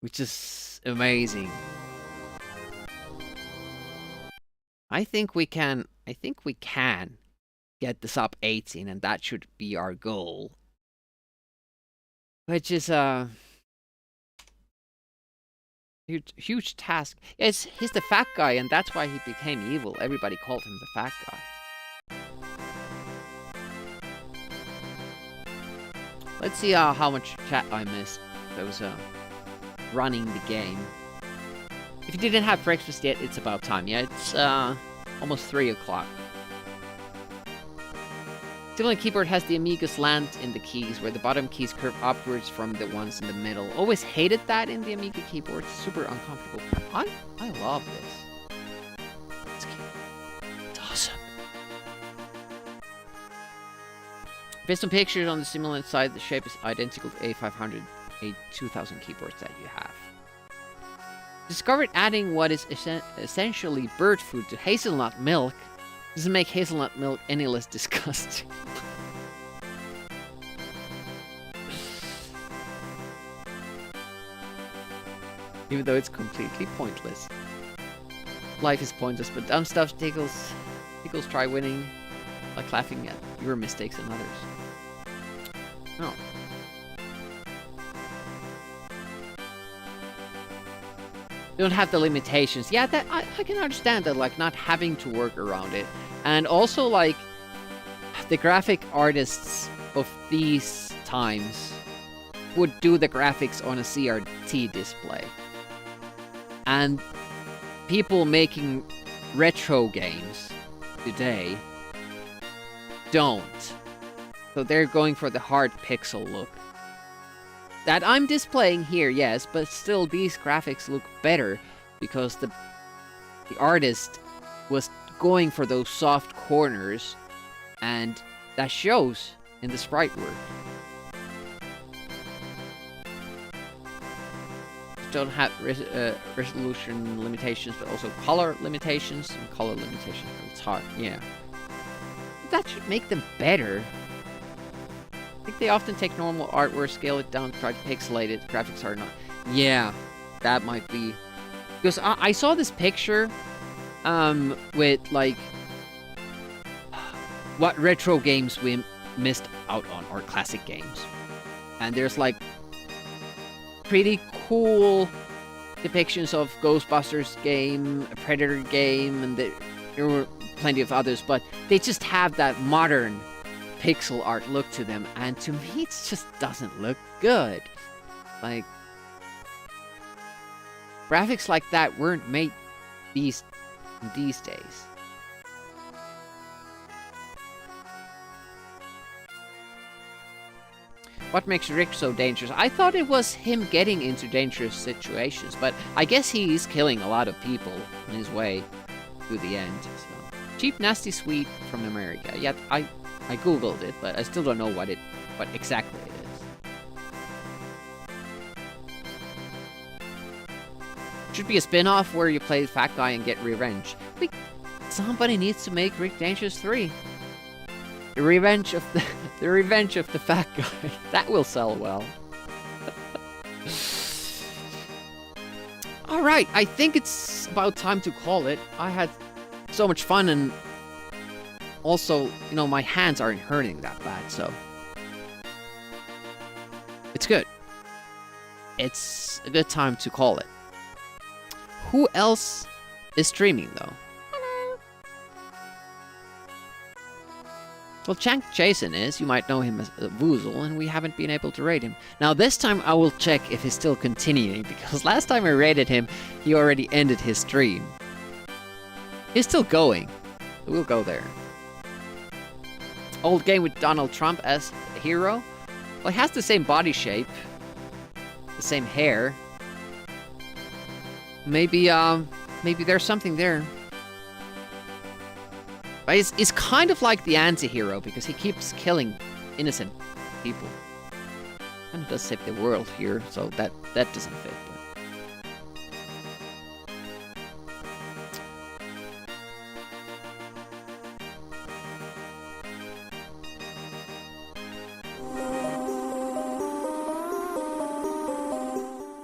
Which is amazing. I think we can get this up 18, and that should be our goal. Which is a huge task. He's the fat guy, and that's why he became evil. Everybody called him the fat guy. Let's see how much chat I missed. That was running the game. If you didn't have breakfast yet, it's about time. Yeah, it's almost 3 o'clock. Similar keyboard has the Amiga slant in the keys, where the bottom keys curve upwards from the ones in the middle. Always hated that in the Amiga keyboard. Super uncomfortable. I love this. It's cute. It's awesome. Based on pictures on the simulant side, the shape is identical to A500, A2000 keyboards that you have. Discovered adding what is essentially bird food to hazelnut milk doesn't make hazelnut milk any less disgusting. Even though it's completely pointless. Life is pointless, but dumb stuff tickles. Tickles try winning, like laughing at your mistakes and others. Oh. Don't have the limitations. Yeah, that I can understand that, like, not having to work around it. And also, like, the graphic artists of these times would do the graphics on a CRT display. And people making retro games today don't. So they're going for the hard pixel look. That I'm displaying here, yes, but still these graphics look better because the artist was going for those soft corners, and that shows in the sprite work. Don't have resolution limitations, but also color limitations. And color limitations, it's hard, yeah. That should make them better. I think they often take normal artwork, scale it down, try to pixelate it. Graphics are not. Yeah, that might be. Because I saw this picture with, like, what retro games we missed out on, or classic games. And there's, like, pretty cool depictions of Ghostbusters game, a Predator game, and there were plenty of others, but they just have that modern pixel art look to them, and to me it just doesn't look good. Like, graphics like that weren't made these days. What makes Rick so dangerous? I thought it was him getting into dangerous situations, but I guess he's killing a lot of people on his way to the end. So. Cheap, nasty, sweet from America. Yeah, I googled it, but I still don't know what exactly it is. Should be a spin-off where you play the fat guy and get revenge. Somebody needs to make Rick Dangerous 3. The revenge of the revenge of the fat guy. That will sell well. All right, I think it's about time to call it. I had so much fun, and also, you know, my hands aren't hurting that bad, so it's good. It's a good time to call it. Who else is streaming, though? Hello. Well, Jason is. You might know him as Woozle, and we haven't been able to raid him. Now, this time I will check if he's still continuing, because last time I raided him, he already ended his stream. He's still going. We'll go there. Old game with Donald Trump as a hero. Well, he has the same body shape, the same hair. Maybe there's something there. But it's kind of like the anti-hero, because he keeps killing innocent people. And it does save the world here, so that doesn't fit.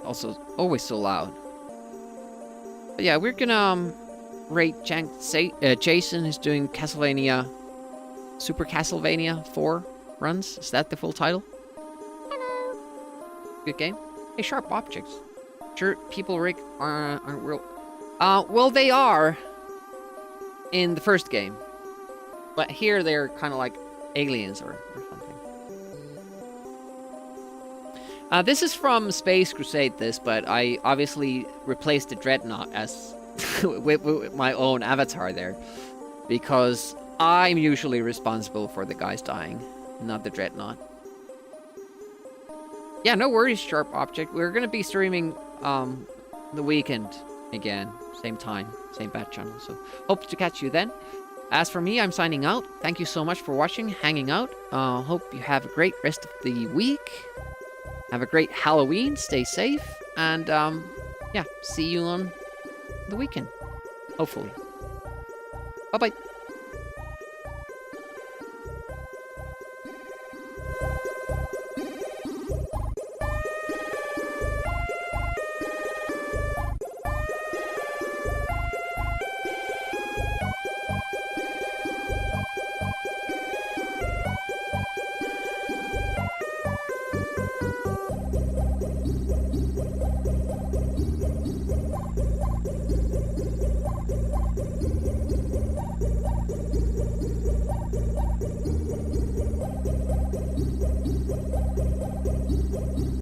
Also, always so loud. But yeah, we're gonna rate Jason, who's doing Castlevania, Super Castlevania 4 runs. Is that the full title? Hello. Good game. Hey, sharp objects. Sure, people, Rick, aren't real. Well, they are in the first game, but here they're kind of like aliens or something. This is from Space Crusade, but I obviously replaced the Dreadnought as with my own avatar there, because I'm usually responsible for the guys dying, not the Dreadnought. Yeah, no worries, Sharp Object. We're gonna be streaming the weekend again, same time, same bat channel. So hope to catch you then. As for me, I'm signing out. Thank you so much for watching, hanging out. Hope you have a great rest of the week. Have a great Halloween, stay safe, and yeah, see you on the weekend, hopefully. Bye-bye.